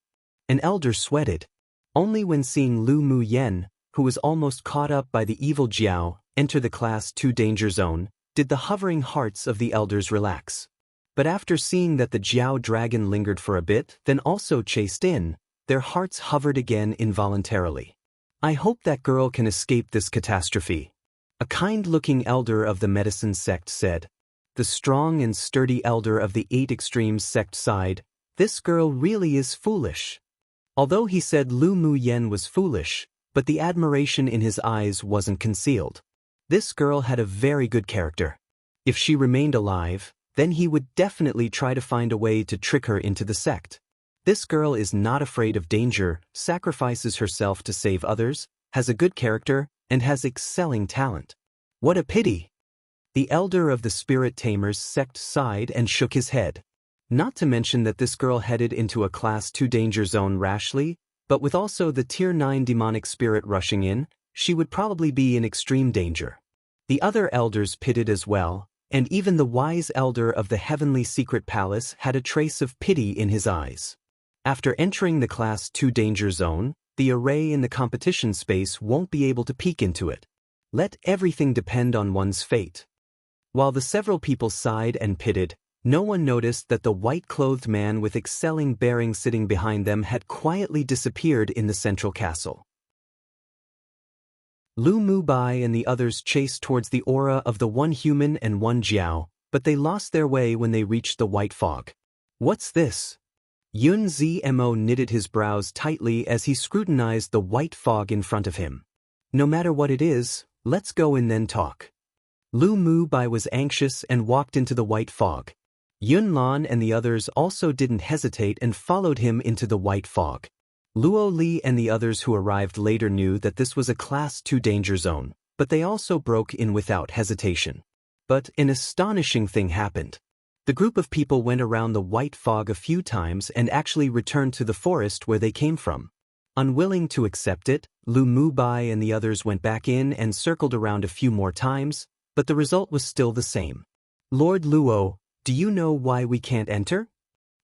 An elder sweated. Only when seeing Lu Mu Yen, who was almost caught up by the evil Jiao, enter the Class 2 danger zone, did the hovering hearts of the elders relax. But after seeing that the Jiao dragon lingered for a bit, then also chased in, their hearts hovered again involuntarily. I hope that girl can escape this catastrophe. A kind-looking elder of the medicine sect said. The strong and sturdy elder of the 8 extremes sect sighed, this girl really is foolish. Although he said Lu Mu Yen was foolish, but the admiration in his eyes wasn't concealed. This girl had a very good character. If she remained alive, then he would definitely try to find a way to trick her into the sect. This girl is not afraid of danger, sacrifices herself to save others, has a good character, and has excelling talent. What a pity! The elder of the Spirit Tamers sect sighed and shook his head. Not to mention that this girl headed into a Class 2 danger zone rashly, but with also the Tier 9 demonic spirit rushing in, she would probably be in extreme danger. The other elders pitted as well, and even the wise elder of the heavenly secret palace had a trace of pity in his eyes. After entering the Class 2 danger zone, the array in the competition space won't be able to peek into it. Let everything depend on one's fate. While the several people sighed and pitted, no one noticed that the white-clothed man with excelling bearing sitting behind them had quietly disappeared in the central castle. Lu Mu Bai and the others chased towards the aura of the one human and one Jiao, but they lost their way when they reached the white fog. What's this? Yun Zmo knitted his brows tightly as he scrutinized the white fog in front of him. No matter what it is, let's go and then talk. Lu Mu Bai was anxious and walked into the white fog. Yun Lan and the others also didn't hesitate and followed him into the white fog. Luo Li and the others who arrived later knew that this was a Class 2 danger zone, but they also broke in without hesitation. But an astonishing thing happened. The group of people went around the white fog a few times and actually returned to the forest where they came from. Unwilling to accept it, Lu Mu Bai and the others went back in and circled around a few more times, but the result was still the same. Lord Luo, do you know why we can't enter?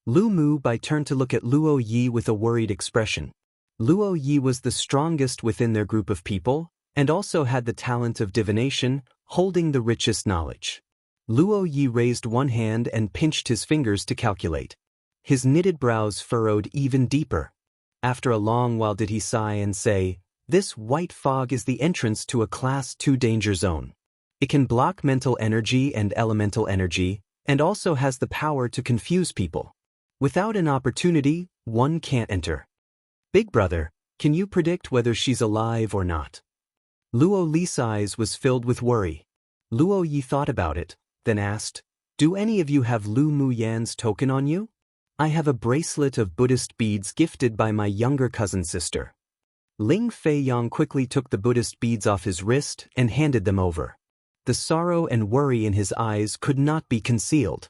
Lu Mu Bai turned to look at Luo Yi with a worried expression. Luo Yi was the strongest within their group of people, and also had the talent of divination, holding the richest knowledge. Luo Yi raised one hand and pinched his fingers to calculate. His knitted brows furrowed even deeper. After a long while did he sigh and say, "This white fog is the entrance to a Class 2 danger zone. It can block mental energy and elemental energy, and also has the power to confuse people. Without an opportunity, one can't enter. Big brother, can you predict whether she's alive or not?" Luo Li's eyes was filled with worry. Luo Yi thought about it, then asked, "Do any of you have Lu Mu Yan's token on you?" "I have a bracelet of Buddhist beads gifted by my younger cousin's sister." Ling Fei Yang quickly took the Buddhist beads off his wrist and handed them over. The sorrow and worry in his eyes could not be concealed.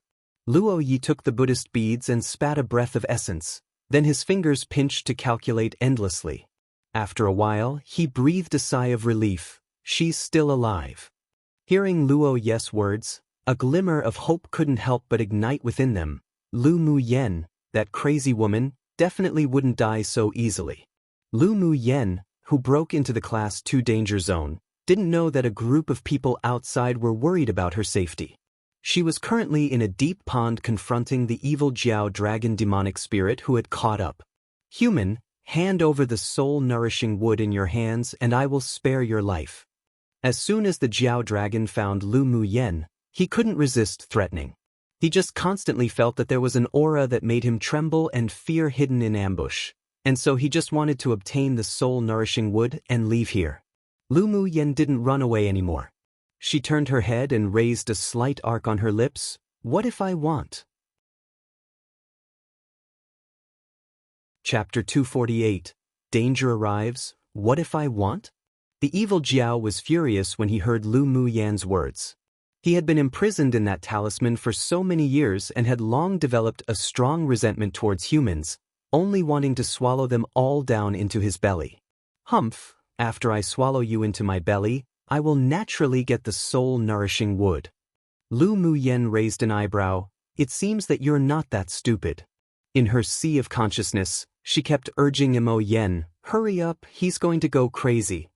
Luo Yi took the Buddhist beads and spat a breath of essence, then his fingers pinched to calculate endlessly. After a while, he breathed a sigh of relief. She's still alive. Hearing Luo Yi's words, a glimmer of hope couldn't help but ignite within them. Lu Mu Yan, that crazy woman, definitely wouldn't die so easily. Lu Mu Yan, who broke into the Class 2 danger zone, didn't know that a group of people outside were worried about her safety. She was currently in a deep pond confronting the evil Jiao dragon demonic spirit who had caught up. "Human, hand over the soul-nourishing wood in your hands and I will spare your life." As soon as the Jiao dragon found Lu Mu Yan, he couldn't resist threatening. He just constantly felt that there was an aura that made him tremble and fear hidden in ambush, and so he just wanted to obtain the soul-nourishing wood and leave here. Lu Mu Yan didn't run away anymore. She turned her head and raised a slight arc on her lips. "What if I want?" Chapter 248. Danger arrives. What if I want? The evil Jiao was furious when he heard Lu Mu Yan's words. He had been imprisoned in that talisman for so many years and had long developed a strong resentment towards humans, only wanting to swallow them all down into his belly. "Humph, after I swallow you into my belly, I will naturally get the soul-nourishing wood." Lu Mu Yan raised an eyebrow. "It seems that you're not that stupid." In her sea of consciousness, she kept urging Mo Yan, "Hurry up, he's going to go crazy."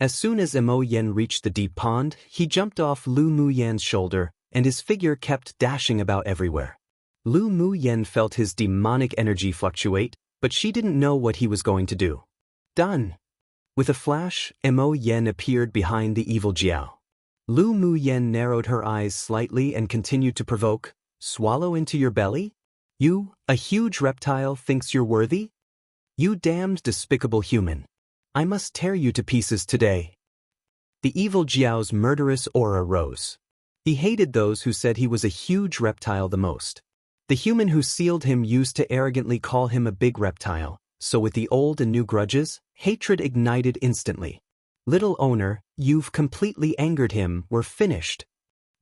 As soon as Mo Yan reached the deep pond, he jumped off Lu Mu Yan's shoulder, and his figure kept dashing about everywhere. Lu Mu Yan felt his demonic energy fluctuate, but she didn't know what he was going to do. "Done." With a flash, Mo Yan appeared behind the evil Jiao. Lu Mu Yan narrowed her eyes slightly and continued to provoke, "Swallow into your belly? You, a huge reptile, thinks you're worthy? You damned despicable human. I must tear you to pieces today." The evil Jiao's murderous aura rose. He hated those who said he was a huge reptile the most. The human who sealed him used to arrogantly call him a big reptile, so with the old and new grudges, hatred ignited instantly. "Little owner, you've completely angered him, we're finished."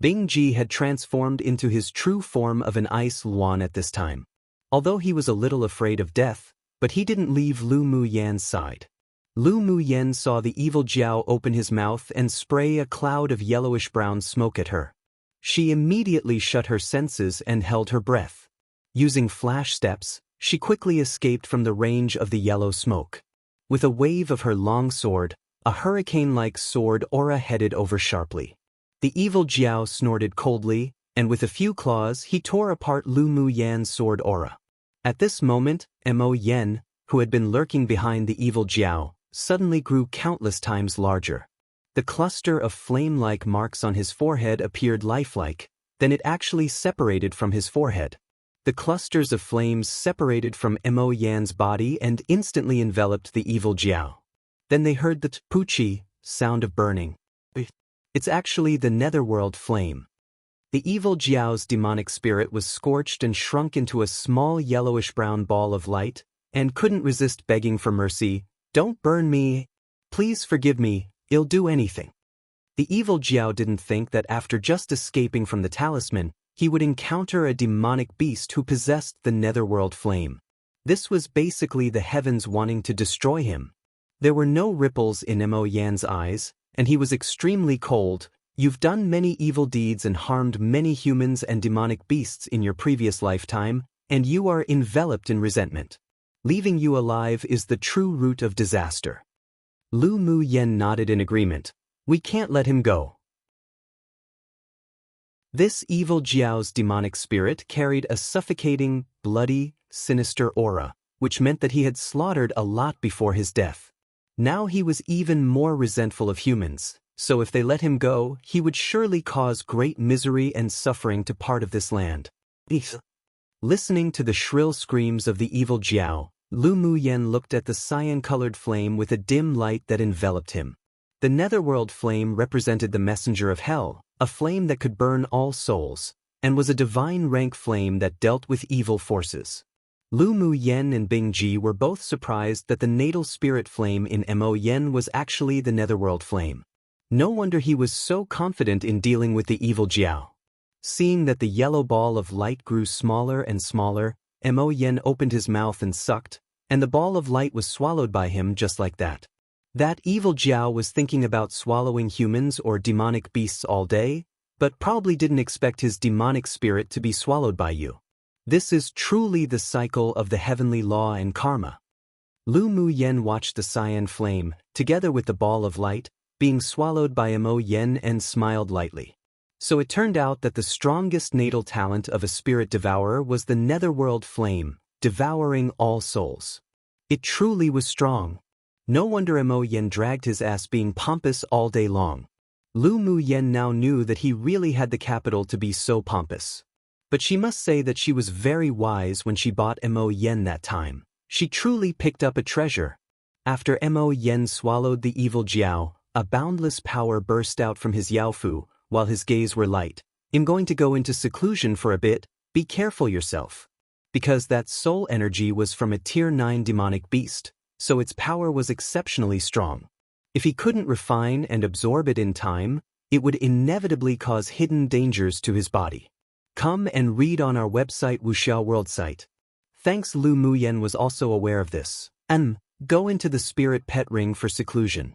Bing Ji had transformed into his true form of an ice luan at this time. Although he was a little afraid of death, but he didn't leave Lu Mu Yan's side. Lu Mu Yan saw the evil Jiao open his mouth and spray a cloud of yellowish-brown smoke at her. She immediately shut her senses and held her breath. Using flash steps, she quickly escaped from the range of the yellow smoke. With a wave of her long sword, a hurricane-like sword aura headed over sharply. The evil Jiao snorted coldly, and with a few claws he tore apart Lu Mu Yan's sword aura. At this moment, Mo Yan, who had been lurking behind the evil Jiao, suddenly grew countless times larger. The cluster of flame-like marks on his forehead appeared lifelike, then it actually separated from his forehead. The clusters of flames separated from Mo Yan's body and instantly enveloped the evil Jiao. Then they heard the puchi sound of burning. It's actually the netherworld flame. The evil Jiao's demonic spirit was scorched and shrunk into a small yellowish-brown ball of light, and couldn't resist begging for mercy. "Don't burn me. Please forgive me, I'll do anything." The evil Jiao didn't think that after just escaping from the talisman, he would encounter a demonic beast who possessed the netherworld flame. This was basically the heavens wanting to destroy him. There were no ripples in Mo Yan's eyes, and he was extremely cold. "You've done many evil deeds and harmed many humans and demonic beasts in your previous lifetime. and you are enveloped in resentment. Leaving you alive is the true root of disaster. Lu Mu Yen nodded in agreement. We can't let him go. This evil Jiao's demonic spirit carried a suffocating, bloody, sinister aura, which meant that he had slaughtered a lot before his death. Now he was even more resentful of humans, so if they let him go, he would surely cause great misery and suffering to part of this land. Listening to the shrill screams of the evil Jiao, Lu Mu Yen looked at the cyan-colored flame with a dim light that enveloped him. The netherworld flame represented the messenger of hell, a flame that could burn all souls, and was a divine rank flame that dealt with evil forces. Lu Mu Yen and Bing Ji were both surprised that the natal spirit flame in Mo Yen was actually the netherworld flame. No wonder he was so confident in dealing with the evil Jiao. Seeing that the yellow ball of light grew smaller and smaller, Mo Yen opened his mouth and sucked, and the ball of light was swallowed by him just like that. That evil Jiao was thinking about swallowing humans or demonic beasts all day, but probably didn't expect his demonic spirit to be swallowed by you. This is truly the cycle of the heavenly law and karma. Lu Mu Yen watched the cyan flame, together with the ball of light, being swallowed by Mo Yen and smiled lightly. So it turned out that the strongest natal talent of a spirit devourer was the netherworld flame, devouring all souls. It truly was strong. No wonder Mo Yen dragged his ass being pompous all day long. Lu Mu Yen now knew that he really had the capital to be so pompous. But she must say that she was very wise when she bought Mo Yen that time. She truly picked up a treasure. After Mo Yen swallowed the evil Jiao, a boundless power burst out from his Yaofu, while his gaze were light. I'm going to go into seclusion for a bit, be careful yourself. Because that soul energy was from a tier 9 demonic beast, so its power was exceptionally strong. If he couldn't refine and absorb it in time, it would inevitably cause hidden dangers to his body. Come and read on our website Wuxiao World site. Thanks. Lu Mu Yen was also aware of this. Go into the spirit pet ring for seclusion.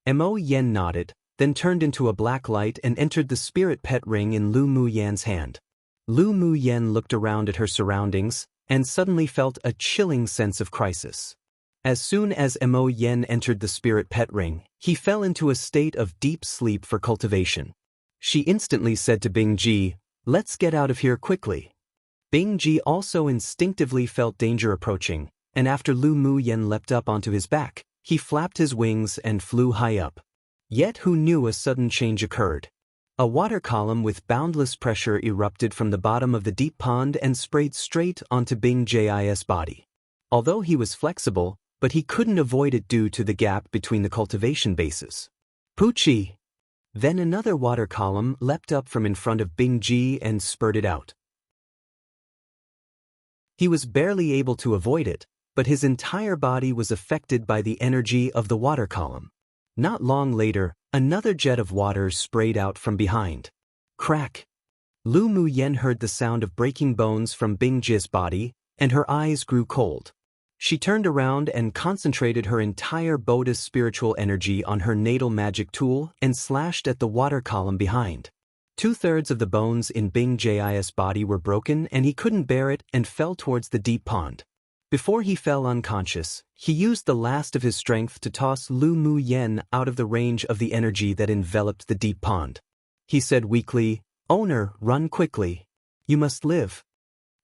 Mo Yen nodded, then turned into a black light and entered the spirit pet ring in Lu Mu Yen's hand. Lu Mu Yen looked around at her surroundings, and suddenly felt a chilling sense of crisis. As soon as Mo Yen entered the spirit pet ring, he fell into a state of deep sleep for cultivation. She instantly said to Bing Ji, "Let's get out of here quickly." Bing Ji also instinctively felt danger approaching, and after Lu Mu Yen leapt up onto his back, he flapped his wings and flew high up. Yet who knew a sudden change occurred? A water column with boundless pressure erupted from the bottom of the deep pond and sprayed straight onto Bing Ji's body. Although he was flexible, but he couldn't avoid it due to the gap between the cultivation bases. Poochie! Then another water column leapt up from in front of Bing Ji and spurted out. He was barely able to avoid it, but his entire body was affected by the energy of the water column. Not long later, another jet of water sprayed out from behind. Crack! Lu Mu Yen heard the sound of breaking bones from Bing Ji's body, and her eyes grew cold. She turned around and concentrated her entire Buddha's spiritual energy on her natal magic tool and slashed at the water column behind. 2/3 of the bones in Bing Ji's body were broken and he couldn't bear it and fell towards the deep pond. Before he fell unconscious, he used the last of his strength to toss Lu Mu Yen out of the range of the energy that enveloped the deep pond. He said weakly, "Owner, run quickly. You must live."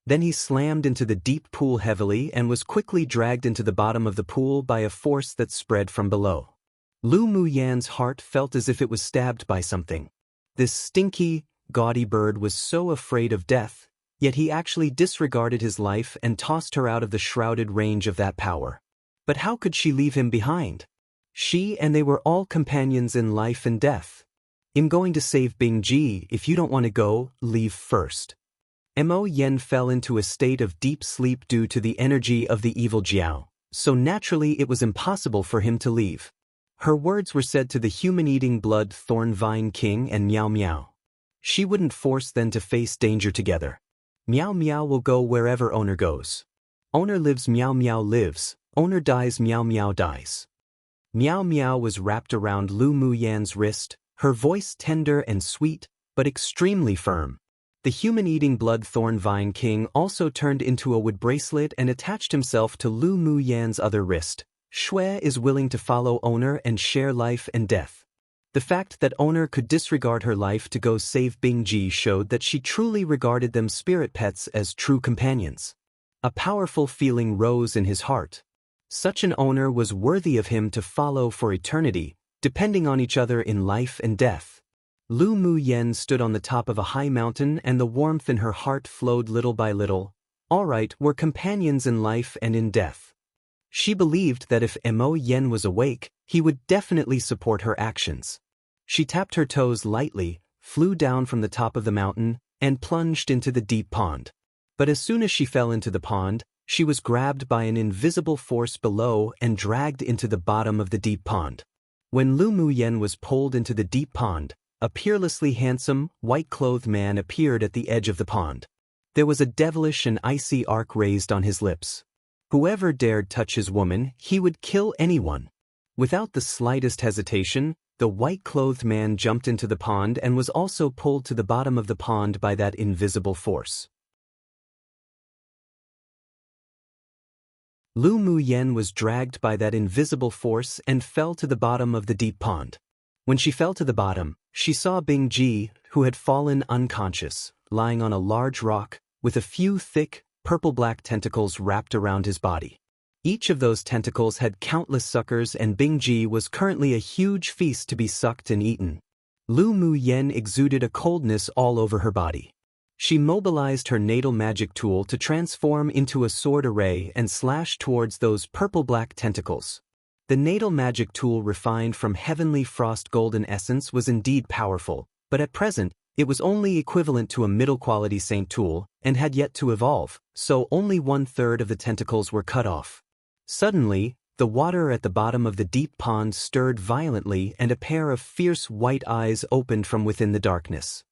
Then he slammed into the deep pool heavily and was quickly dragged into the bottom of the pool by a force that spread from below. Lu Mu Yan's heart felt as if it was stabbed by something. This stinky, gaudy bird was so afraid of death, yet he actually disregarded his life and tossed her out of the shrouded range of that power. But how could she leave him behind? She and they were all companions in life and death. "I'm going to save Bing Ji. If you don't want to go, leave first." Mo Yen fell into a state of deep sleep due to the energy of the evil Jiao, so naturally it was impossible for him to leave. Her words were said to the human-eating blood thorn vine king and Miao Miao. She wouldn't force them to face danger together. Miao Miao will go wherever Owner goes. Owner lives, Miao Miao lives. Owner dies, Miao Miao dies. Miao Miao was wrapped around Lu Mu Yan's wrist, her voice tender and sweet, but extremely firm. The human-eating blood thorn vine king also turned into a wood bracelet and attached himself to Lu Mu Yan's other wrist. Shui is willing to follow owner and share life and death. The fact that owner could disregard her life to go save Bingji showed that she truly regarded them spirit pets as true companions. A powerful feeling rose in his heart. Such an owner was worthy of him to follow for eternity, depending on each other in life and death. Lu Mu Yen stood on the top of a high mountain and the warmth in her heart flowed little by little. All right, we're companions in life and in death. She believed that if Mo Yen was awake, he would definitely support her actions. She tapped her toes lightly, flew down from the top of the mountain, and plunged into the deep pond. But as soon as she fell into the pond, she was grabbed by an invisible force below and dragged into the bottom of the deep pond. When Lu Mu Yen was pulled into the deep pond, a peerlessly handsome, white-clothed man appeared at the edge of the pond. There was a devilish and icy arc raised on his lips. Whoever dared touch his woman, he would kill anyone. Without the slightest hesitation, the white-clothed man jumped into the pond and was also pulled to the bottom of the pond by that invisible force. Lu Mu Yen was dragged by that invisible force and fell to the bottom of the deep pond. When she fell to the bottom, she saw Bingji, who had fallen unconscious, lying on a large rock, with a few thick, purple-black tentacles wrapped around his body. Each of those tentacles had countless suckers and Bingji was currently a huge feast to be sucked and eaten. Lu Mu Yen exuded a coldness all over her body. She mobilized her natal magic tool to transform into a sword array and slash towards those purple-black tentacles. The natal magic tool refined from heavenly frost golden essence was indeed powerful, but at present, it was only equivalent to a middle-quality saint tool and had yet to evolve, so only 1/3 of the tentacles were cut off. Suddenly, the water at the bottom of the deep pond stirred violently and a pair of fierce white eyes opened from within the darkness.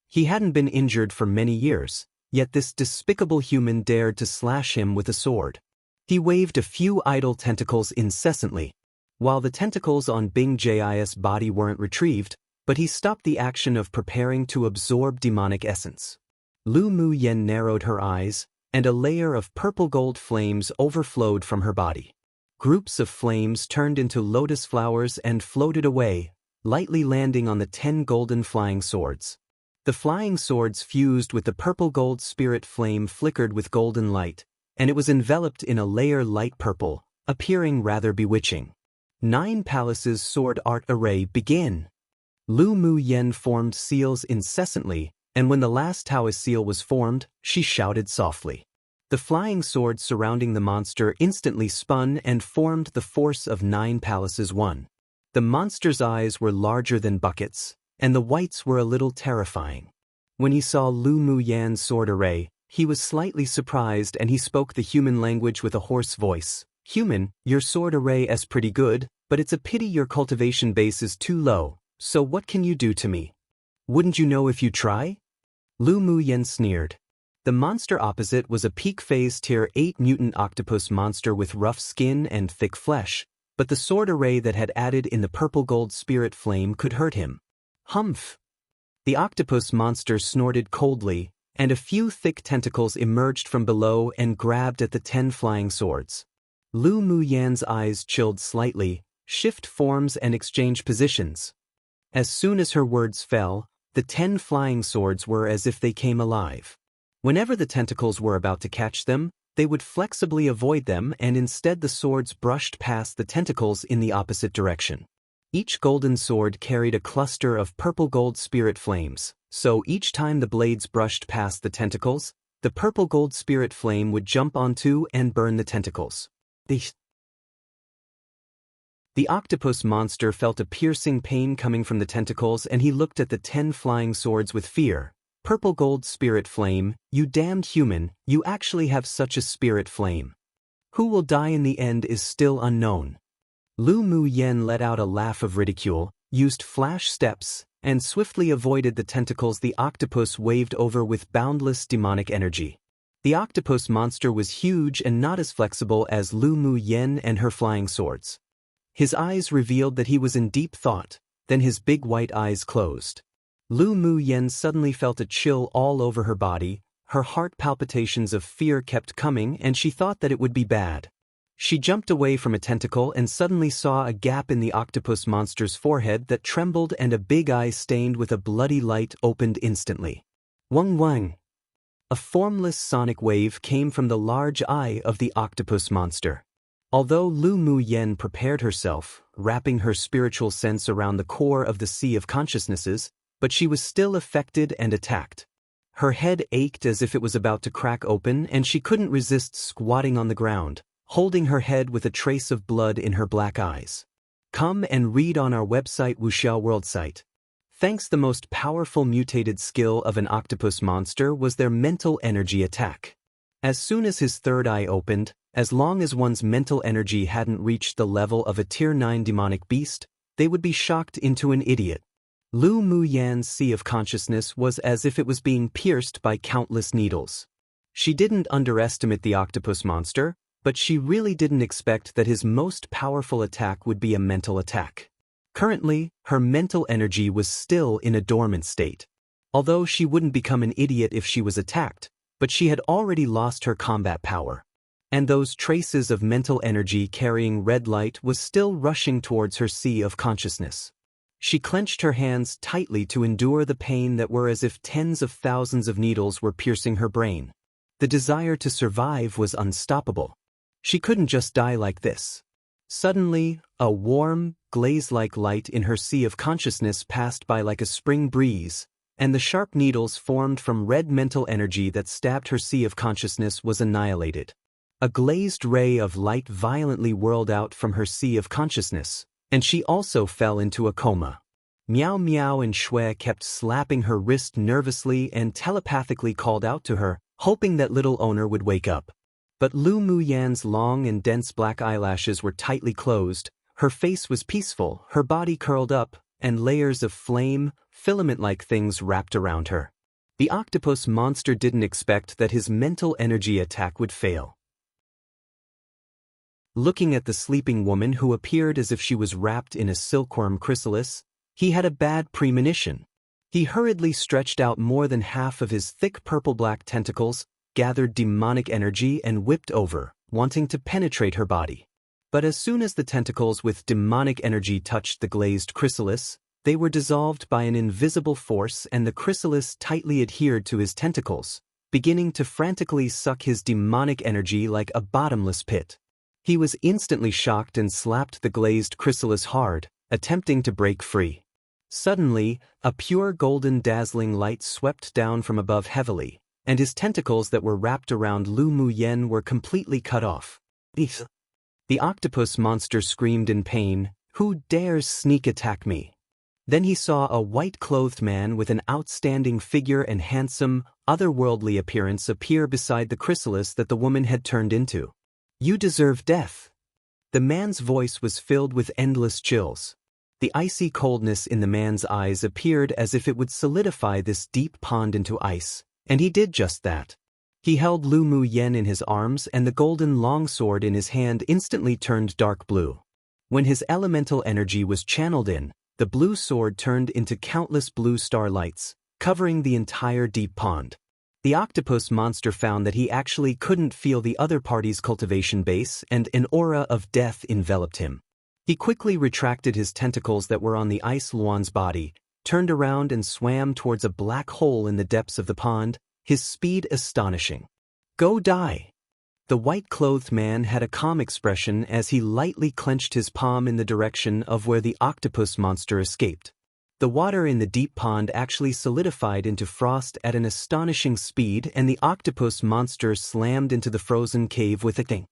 He hadn't been injured for many years, yet this despicable human dared to slash him with a sword. He waved a few idle tentacles incessantly, while the tentacles on Bingji's body weren't retrieved, but he stopped the action of preparing to absorb demonic essence. Lu Mu Yen narrowed her eyes, and a layer of purple-gold flames overflowed from her body. Groups of flames turned into lotus flowers and floated away, lightly landing on the 10 golden flying swords. The flying swords fused with the purple-gold spirit flame flickered with golden light, and it was enveloped in a layer light purple, appearing rather bewitching. 9 palaces sword art array begin. Lu Mu Yen formed seals incessantly, and when the last Taoist seal was formed, she shouted softly. The flying swords surrounding the monster instantly spun and formed the force of 9 palaces 1. The monster's eyes were larger than buckets, and the whites were a little terrifying. When he saw Lu Mu Yan's sword array, he was slightly surprised and he spoke the human language with a hoarse voice. Human, your sword array is pretty good, but it's a pity your cultivation base is too low, so what can you do to me? Wouldn't you know if you try? Lu Mu Yen sneered. The monster opposite was a peak phase tier 8 mutant octopus monster with rough skin and thick flesh, but the sword array that had added in the purple gold spirit flame could hurt him. Humph! The octopus monster snorted coldly, and a few thick tentacles emerged from below and grabbed at the 10 flying swords. Lu Mu Yan's eyes chilled slightly, shift forms and exchange positions. As soon as her words fell, the 10 flying swords were as if they came alive. Whenever the tentacles were about to catch them, they would flexibly avoid them and instead the swords brushed past the tentacles in the opposite direction. Each golden sword carried a cluster of purple-gold spirit flames, so each time the blades brushed past the tentacles, the purple-gold spirit flame would jump onto and burn the tentacles. The octopus monster felt a piercing pain coming from the tentacles and he looked at the 10 flying swords with fear. Purple-gold spirit flame, you damned human, you actually have such a spirit flame. Who will die in the end is still unknown. Lu Mu Yen let out a laugh of ridicule, used flash steps, and swiftly avoided the tentacles the octopus waved over with boundless demonic energy. The octopus monster was huge and not as flexible as Lu Mu Yen and her flying swords. His eyes revealed that he was in deep thought, then his big white eyes closed. Lu Mu Yen suddenly felt a chill all over her body, her heart palpitations of fear kept coming and she thought that it would be bad. She jumped away from a tentacle and suddenly saw a gap in the octopus monster's forehead that trembled and a big eye stained with a bloody light opened instantly. Wang wang! A formless sonic wave came from the large eye of the octopus monster. Although Lu Mu Yen prepared herself, wrapping her spiritual sense around the core of the Sea of Consciousnesses, but she was still affected and attacked. Her head ached as if it was about to crack open and she couldn't resist squatting on the ground, holding her head with a trace of blood in her black eyes. Come and read on our website Wuxiao World site. Thanks, the most powerful mutated skill of an octopus monster was their mental energy attack. As soon as his third eye opened, as long as one's mental energy hadn't reached the level of a Tier 9 demonic beast, they would be shocked into an idiot. Lu Mu Yan's Sea of Consciousness was as if it was being pierced by countless needles. She didn't underestimate the octopus monster, but she really didn't expect that his most powerful attack would be a mental attack. Currently, her mental energy was still in a dormant state. Although she wouldn't become an idiot if she was attacked, but she had already lost her combat power. And those traces of mental energy carrying red light was still rushing towards her Sea of Consciousness. She clenched her hands tightly to endure the pain that were as if tens of thousands of needles were piercing her brain. The desire to survive was unstoppable. She couldn't just die like this. Suddenly, a warm, glaze-like light in her Sea of Consciousness passed by like a spring breeze, and the sharp needles formed from red mental energy that stabbed her Sea of Consciousness was annihilated. A glazed ray of light violently whirled out from her Sea of Consciousness, and she also fell into a coma. Miao Miao and Shui kept slapping her wrist nervously and telepathically called out to her, hoping that little owner would wake up. But Lu Mu Yan's long and dense black eyelashes were tightly closed, her face was peaceful, her body curled up, and layers of flame, filament-like things wrapped around her. The octopus monster didn't expect that his mental energy attack would fail. Looking at the sleeping woman who appeared as if she was wrapped in a silkworm chrysalis, he had a bad premonition. He hurriedly stretched out more than half of his thick purple-black tentacles, gathered demonic energy and whipped over, wanting to penetrate her body. But as soon as the tentacles with demonic energy touched the glazed chrysalis, they were dissolved by an invisible force and the chrysalis tightly adhered to his tentacles, beginning to frantically suck his demonic energy like a bottomless pit. He was instantly shocked and slapped the glazed chrysalis hard, attempting to break free. Suddenly, a pure golden dazzling light swept down from above heavily, and his tentacles that were wrapped around Lu Mu Yen were completely cut off. The octopus monster screamed in pain, "Who dares sneak attack me?" Then he saw a white-clothed man with an outstanding figure and handsome, otherworldly appearance appear beside the chrysalis that the woman had turned into. "You deserve death." The man's voice was filled with endless chills. The icy coldness in the man's eyes appeared as if it would solidify this deep pond into ice, and he did just that. He held Lu Mu Yen in his arms and the golden longsword in his hand instantly turned dark blue. When his elemental energy was channeled in, the blue sword turned into countless blue starlights, covering the entire deep pond. The octopus monster found that he actually couldn't feel the other party's cultivation base and an aura of death enveloped him. He quickly retracted his tentacles that were on the ice Luan's body, turned around and swam towards a black hole in the depths of the pond, his speed astonishing. "Go die!" The white-clothed man had a calm expression as he lightly clenched his palm in the direction of where the octopus monster escaped. The water in the deep pond actually solidified into frost at an astonishing speed and the octopus monster slammed into the frozen cave with a thing.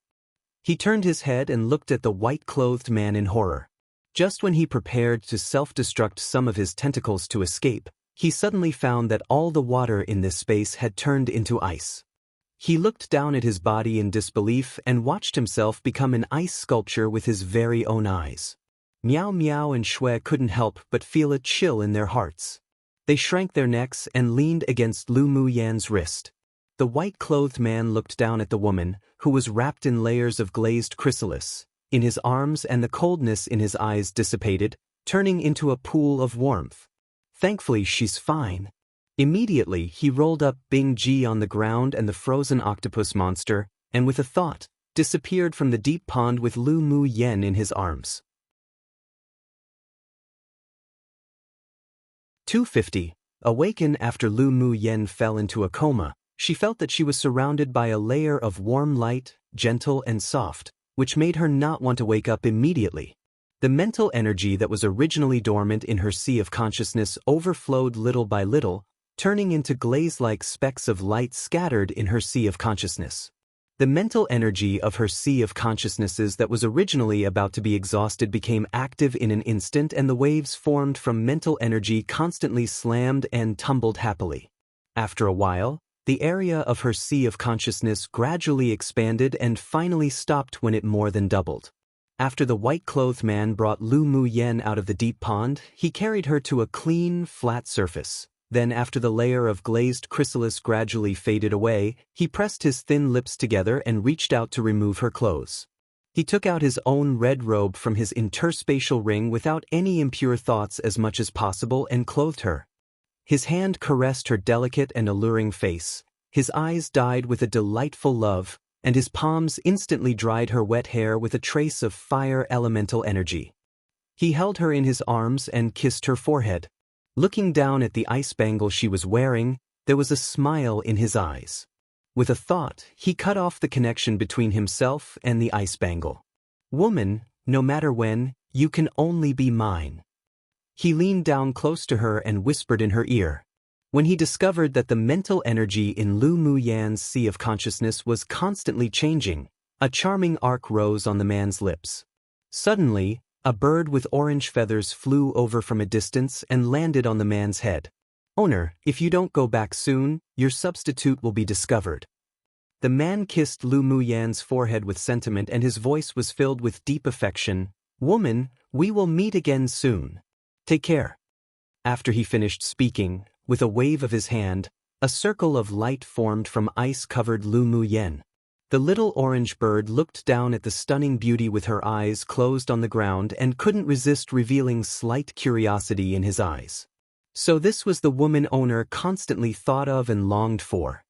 He turned his head and looked at the white-clothed man in horror. Just when he prepared to self-destruct some of his tentacles to escape, he suddenly found that all the water in this space had turned into ice. He looked down at his body in disbelief and watched himself become an ice sculpture with his very own eyes. Miao Miao and Shui couldn't help but feel a chill in their hearts. They shrank their necks and leaned against Lu Mu Yan's wrist. The white-clothed man looked down at the woman, who was wrapped in layers of glazed chrysalis, in his arms, and the coldness in his eyes dissipated, turning into a pool of warmth. Thankfully she's fine. Immediately he rolled up Bing Ji on the ground and the frozen octopus monster, and with a thought, disappeared from the deep pond with Lu Mu Yen in his arms. 250. Awaken after Lu Mu Yen fell into a coma, she felt that she was surrounded by a layer of warm light, gentle and soft, which made her not want to wake up immediately. The mental energy that was originally dormant in her sea of consciousness overflowed little by little, turning into glaze-like specks of light scattered in her sea of consciousness. The mental energy of her sea of consciousnesses that was originally about to be exhausted became active in an instant, and the waves formed from mental energy constantly slammed and tumbled happily. After a while, the area of her sea of consciousness gradually expanded and finally stopped when it more than doubled. After the white-clothed man brought Lu Mu Yen out of the deep pond, he carried her to a clean, flat surface. Then, after the layer of glazed chrysalis gradually faded away, he pressed his thin lips together and reached out to remove her clothes. He took out his own red robe from his interspatial ring without any impure thoughts as much as possible and clothed her. His hand caressed her delicate and alluring face, his eyes dyed with a delightful love, and his palms instantly dried her wet hair with a trace of fire elemental energy. He held her in his arms and kissed her forehead. Looking down at the ice bangle she was wearing, there was a smile in his eyes. With a thought, he cut off the connection between himself and the ice bangle. Woman, no matter when, you can only be mine. He leaned down close to her and whispered in her ear. When he discovered that the mental energy in Lu Mu Yan's sea of consciousness was constantly changing, a charming arc rose on the man's lips. Suddenly, a bird with orange feathers flew over from a distance and landed on the man's head. Owner, if you don't go back soon, your substitute will be discovered. The man kissed Lu Mu Yan's forehead with sentiment, and his voice was filled with deep affection. Woman, we will meet again soon. Take care. After he finished speaking, with a wave of his hand, a circle of light formed from ice-covered Lu Mu Yen. The little orange bird looked down at the stunning beauty with her eyes closed on the ground and couldn't resist revealing slight curiosity in his eyes. So this was the woman owner constantly thought of and longed for.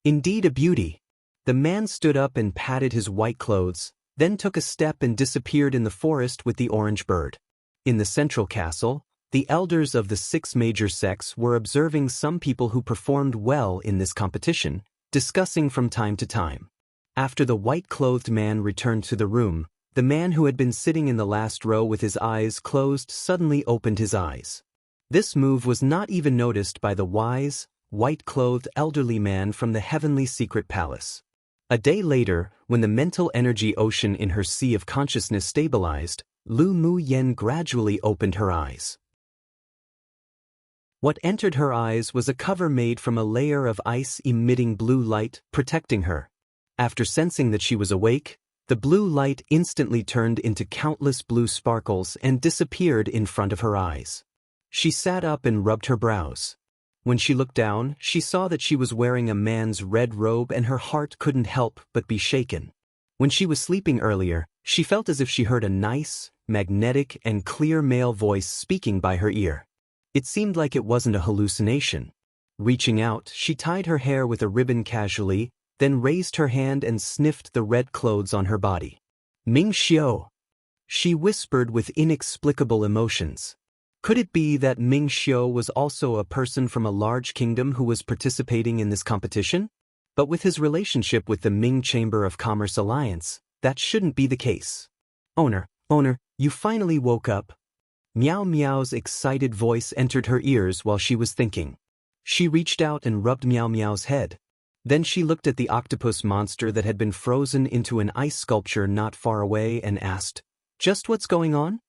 Indeed a beauty. The man stood up and patted his white clothes, then took a step and disappeared in the forest with the orange bird. In the central castle, the elders of the 6 major sects were observing some people who performed well in this competition, discussing from time to time. After the white-clothed man returned to the room, the man who had been sitting in the last row with his eyes closed suddenly opened his eyes. This move was not even noticed by the wise, white-clothed elderly man from the heavenly secret palace. A day later, when the mental energy ocean in her sea of consciousness stabilized, Lu Mu Yen gradually opened her eyes. What entered her eyes was a cover made from a layer of ice emitting blue light, protecting her. After sensing that she was awake, the blue light instantly turned into countless blue sparkles and disappeared in front of her eyes. She sat up and rubbed her brows. When she looked down, she saw that she was wearing a man's red robe, and her heart couldn't help but be shaken. When she was sleeping earlier, she felt as if she heard a nice, magnetic, and clear male voice speaking by her ear. It seemed like it wasn't a hallucination. Reaching out, she tied her hair with a ribbon casually, then raised her hand and sniffed the red clothes on her body. Ming Xiao. She whispered with inexplicable emotions. Could it be that Ming Xiao was also a person from a large kingdom who was participating in this competition? But with his relationship with the Ming Chamber of Commerce Alliance, that shouldn't be the case. Owner, you finally woke up. Meow Meow's excited voice entered her ears while she was thinking. She reached out and rubbed Meow Meow's head. Then she looked at the octopus monster that had been frozen into an ice sculpture not far away and asked, "Just what's going on?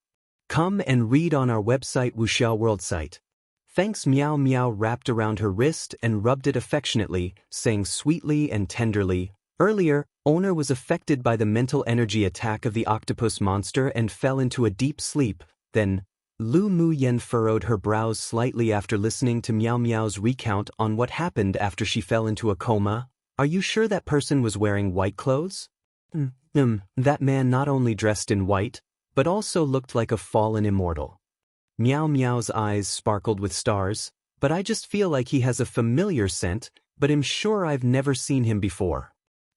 Come and read on our website Wuxiao World site." Thanks. Meow Meow wrapped around her wrist and rubbed it affectionately, saying sweetly and tenderly, "Earlier, Owner was affected by the mental energy attack of the octopus monster and fell into a deep sleep." Then, Lu Mu Yen furrowed her brows slightly after listening to Meow Meow's recount on what happened after she fell into a coma. "Are you sure that person was wearing white clothes?" That man not only dressed in white, but also looked like a fallen immortal. Meow Meow's eyes sparkled with stars, but I just feel like he has a familiar scent, but I'm sure I've never seen him before.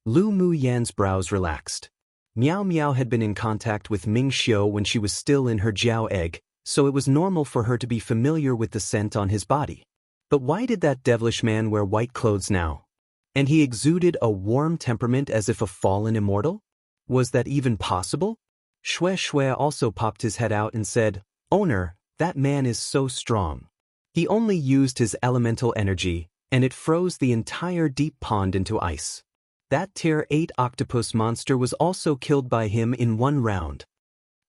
Lu Mu Yan's brows relaxed. Meow Meow had been in contact with Ming Xiu when she was still in her Jiao egg, so it was normal for her to be familiar with the scent on his body. But why did that devilish man wear white clothes now? And he exuded a warm temperament as if a fallen immortal? Was that even possible? Shui Shui also popped his head out and said, "Owner, that man is so strong. He only used his elemental energy, and it froze the entire deep pond into ice. That Tier 8 octopus monster was also killed by him in one round."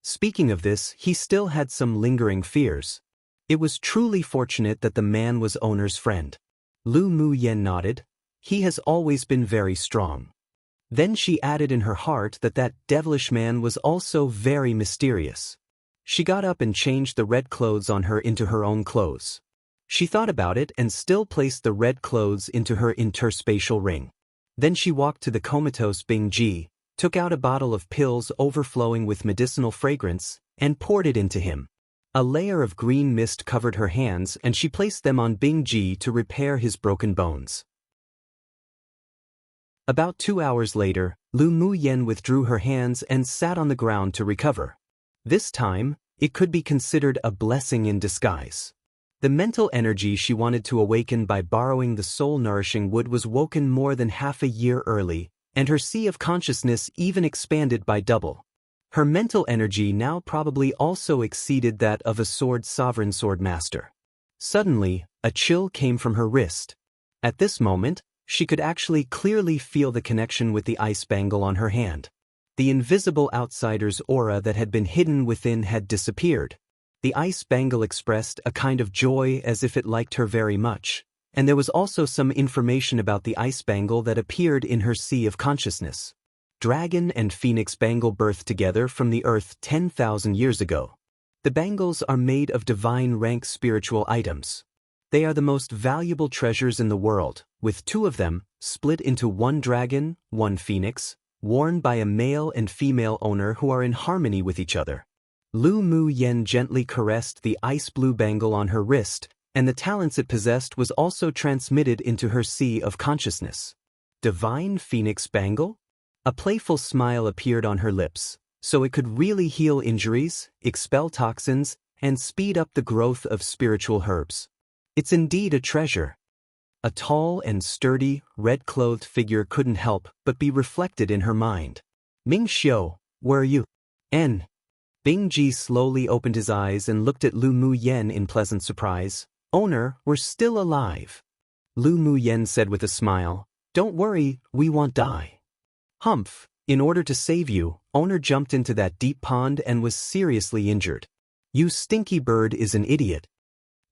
Speaking of this, he still had some lingering fears. It was truly fortunate that the man was Owner's friend. Lu Mu Yen nodded. He has always been very strong. Then she added in her heart that that devilish man was also very mysterious. She got up and changed the red clothes on her into her own clothes. She thought about it and still placed the red clothes into her interspatial ring. Then she walked to the comatose Bing Ji, took out a bottle of pills overflowing with medicinal fragrance, and poured it into him. A layer of green mist covered her hands and she placed them on Bing Ji to repair his broken bones. About 2 hours later, Lu Mu Yen withdrew her hands and sat on the ground to recover. This time, it could be considered a blessing in disguise. The mental energy she wanted to awaken by borrowing the soul-nourishing wood was woken more than half a year early, and her sea of consciousness even expanded by double. Her mental energy now probably also exceeded that of a sovereign sword master. Suddenly, a chill came from her wrist. At this moment, she could actually clearly feel the connection with the ice bangle on her hand. The invisible outsider's aura that had been hidden within had disappeared. The ice bangle expressed a kind of joy as if it liked her very much, and there was also some information about the ice bangle that appeared in her sea of consciousness. Dragon and Phoenix bangle birthed together from the earth 10,000 years ago. The bangles are made of divine rank spiritual items. They are the most valuable treasures in the world, with 2 of them, split into 1 dragon, 1 phoenix, worn by a male and female owner who are in harmony with each other. Lu Mu Yen gently caressed the ice blue bangle on her wrist, and the talents it possessed was also transmitted into her sea of consciousness. Divine Phoenix bangle? A playful smile appeared on her lips, so it could really heal injuries, expel toxins, and speed up the growth of spiritual herbs. It's indeed a treasure. A tall and sturdy, red-clothed figure couldn't help but be reflected in her mind. "Ming Xiu, where are you?" "N." Bing Ji slowly opened his eyes and looked at Lu Mu Yen in pleasant surprise. "Owner, we're still alive." Lu Mu Yen said with a smile, "Don't worry, we won't die." "Humph, in order to save you, Owner jumped into that deep pond and was seriously injured. You stinky bird is an idiot."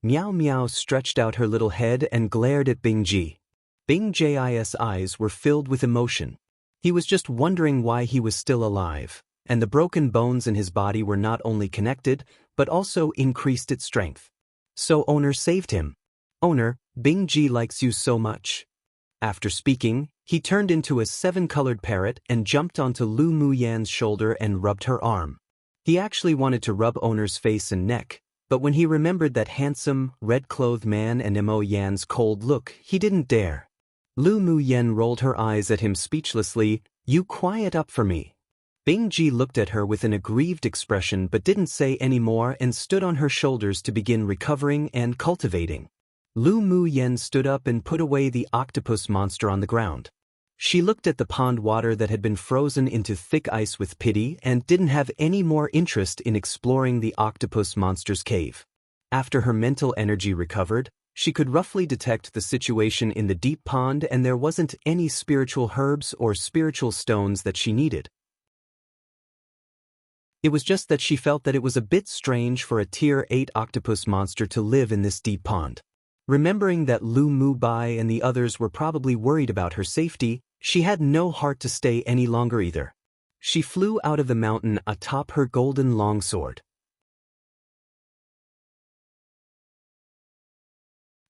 Meow Meow stretched out her little head and glared at Bing Ji. Bing Ji's eyes were filled with emotion. He was just wondering why he was still alive, and the broken bones in his body were not only connected, but also increased its strength. So Owner saved him. "Owner, Bing Ji likes you so much." After speaking, he turned into a 7-colored parrot and jumped onto Lu Mu Yan's shoulder and rubbed her arm. He actually wanted to rub Owner's face and neck, but when he remembered that handsome, red-clothed man and Mo Yan's cold look, he didn't dare. Lu Mu Yen rolled her eyes at him speechlessly. "You quiet up for me." Bing Ji looked at her with an aggrieved expression but didn't say any more and stood on her shoulders to begin recovering and cultivating. Lu Mu Yen stood up and put away the octopus monster on the ground. She looked at the pond water that had been frozen into thick ice with pity and didn't have any more interest in exploring the octopus monster's cave. After her mental energy recovered, she could roughly detect the situation in the deep pond and there wasn't any spiritual herbs or spiritual stones that she needed. It was just that she felt that it was a bit strange for a Tier 8 octopus monster to live in this deep pond. Remembering that Lu Mu Bai and the others were probably worried about her safety, she had no heart to stay any longer either. She flew out of the mountain atop her golden longsword.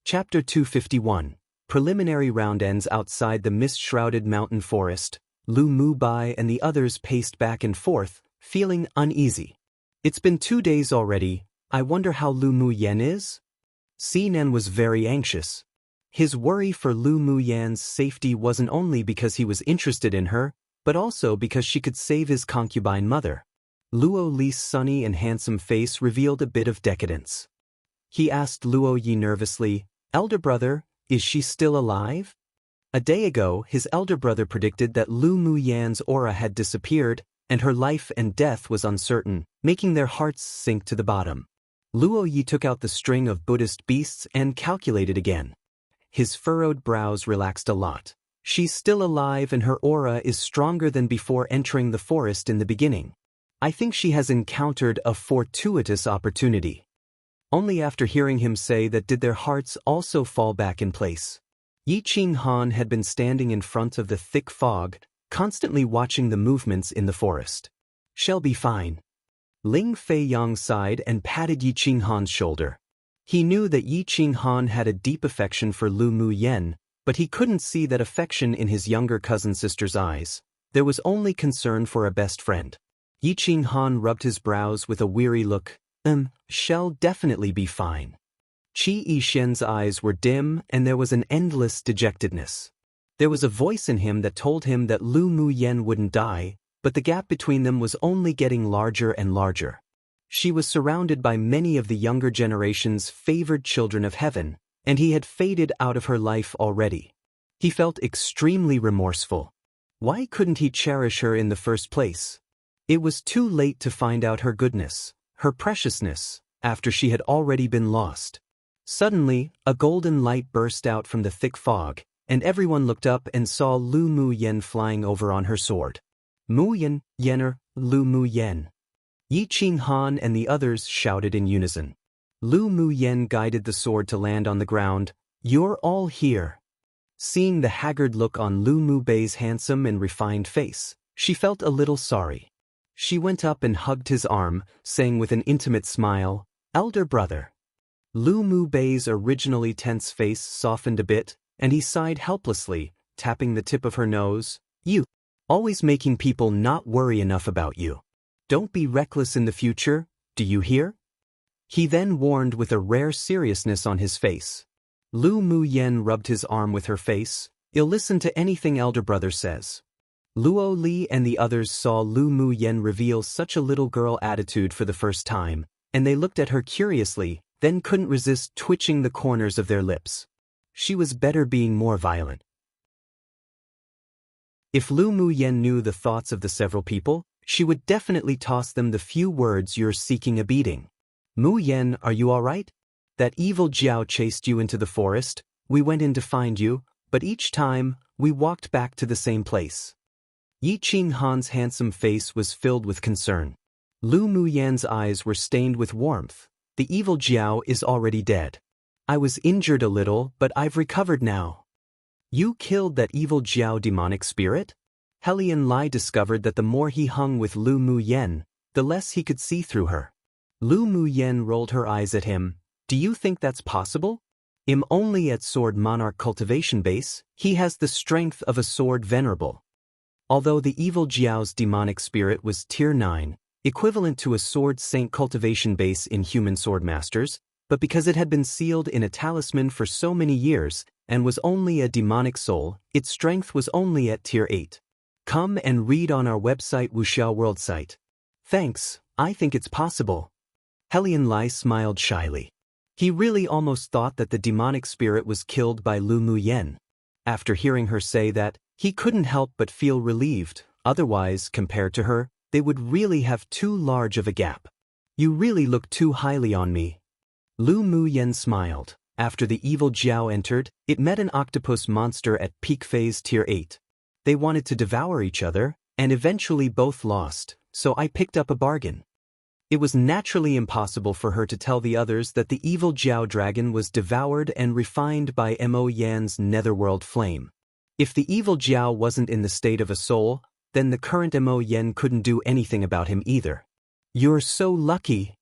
Chapter 251. Preliminary round ends outside the mist-shrouded mountain forest. Lu Mu Bai and the others paced back and forth, feeling uneasy. It's been 2 days already. I wonder how Lu Mu Yen is? Nen was very anxious. His worry for Lu Mu Yan's safety wasn't only because he was interested in her, but also because she could save his concubine mother. Luo Li's sunny and handsome face revealed a bit of decadence. He asked Luo Yi nervously, "Elder brother, is she still alive?" A day ago, his elder brother predicted that Lu Mu Yan's aura had disappeared, and her life and death was uncertain, making their hearts sink to the bottom. Luo Yi took out the string of Buddhist beasts and calculated again. His furrowed brows relaxed a lot. She's still alive and her aura is stronger than before entering the forest in the beginning. I think she has encountered a fortuitous opportunity. Only after hearing him say that did their hearts also fall back in place. Yi Qing Han had been standing in front of the thick fog, constantly watching the movements in the forest. "She'll be fine." Ling Fei Yang sighed and patted Yi Qing Han's shoulder. He knew that Yi Qing Han had a deep affection for Lu Mu Yen, but he couldn't see that affection in his younger cousin sister's eyes. There was only concern for a best friend. Yi Qing Han rubbed his brows with a weary look. She'll definitely be fine." Qi Yishen's eyes were dim and there was an endless dejectedness. There was a voice in him that told him that Lu Mu Yen wouldn't die, but the gap between them was only getting larger and larger. She was surrounded by many of the younger generation's favored children of heaven, and he had faded out of her life already. He felt extremely remorseful. Why couldn't he cherish her in the first place? It was too late to find out her goodness, her preciousness, after she had already been lost. Suddenly, a golden light burst out from the thick fog, and everyone looked up and saw Lu Mu Yen flying over on her sword. "Mu Yen, Yener, Lu Mu Yen." Yi Qing Han and the others shouted in unison. Lu Mu Yen guided the sword to land on the ground. "You're all here." Seeing the haggard look on Lu Mu Bei's handsome and refined face, she felt a little sorry. She went up and hugged his arm, saying with an intimate smile, "Elder brother." Lu Mu Bei's originally tense face softened a bit, and he sighed helplessly, tapping the tip of her nose. "You, always making people not worry enough about you. Don't be reckless in the future, do you hear?" He then warned with a rare seriousness on his face. Lu Mu Yen rubbed his arm with her face. "You'll listen to anything elder brother says." Luo Li and the others saw Lu Mu Yen reveal such a little girl attitude for the first time, and they looked at her curiously, then couldn't resist twitching the corners of their lips. She was better being more violent. If Lu Mu Yen knew the thoughts of the several people, she would definitely toss them the few words, "You're seeking a beating." "Mu Yen, are you all right? That evil Jiao chased you into the forest, we went in to find you, but each time, we walked back to the same place." Yi Qing Han's handsome face was filled with concern. Lu Mu Yan's eyes were stained with warmth. "The evil Jiao is already dead. I was injured a little, but I've recovered now." "You killed that evil Jiao demonic spirit?" Helian Lai discovered that the more he hung with Lu Mu Yen, the less he could see through her. Lu Mu Yen rolled her eyes at him. "Do you think that's possible? I'm only at Sword Monarch Cultivation Base, he has the strength of a Sword Venerable." Although the evil Jiao's demonic spirit was Tier 9, equivalent to a Sword Saint Cultivation Base in human sword masters, but because it had been sealed in a talisman for so many years, and was only a demonic soul, its strength was only at Tier 8. Come and read on our website Wuxiao World site. Thanks, I think it's possible. Helian Lai smiled shyly. He really almost thought that the demonic spirit was killed by Lu Mu Yen. After hearing her say that, he couldn't help but feel relieved, otherwise, compared to her, they would really have too large of a gap. "You really look too highly on me." Lu Mu Yen smiled. After the evil Jiao entered, it met an octopus monster at peak phase Tier 8. They wanted to devour each other, and eventually both lost, so I picked up a bargain. It was naturally impossible for her to tell the others that the evil Jiao dragon was devoured and refined by Mo Yan's netherworld flame. If the evil Jiao wasn't in the state of a soul, then the current Mo Yan couldn't do anything about him either. "You're so lucky."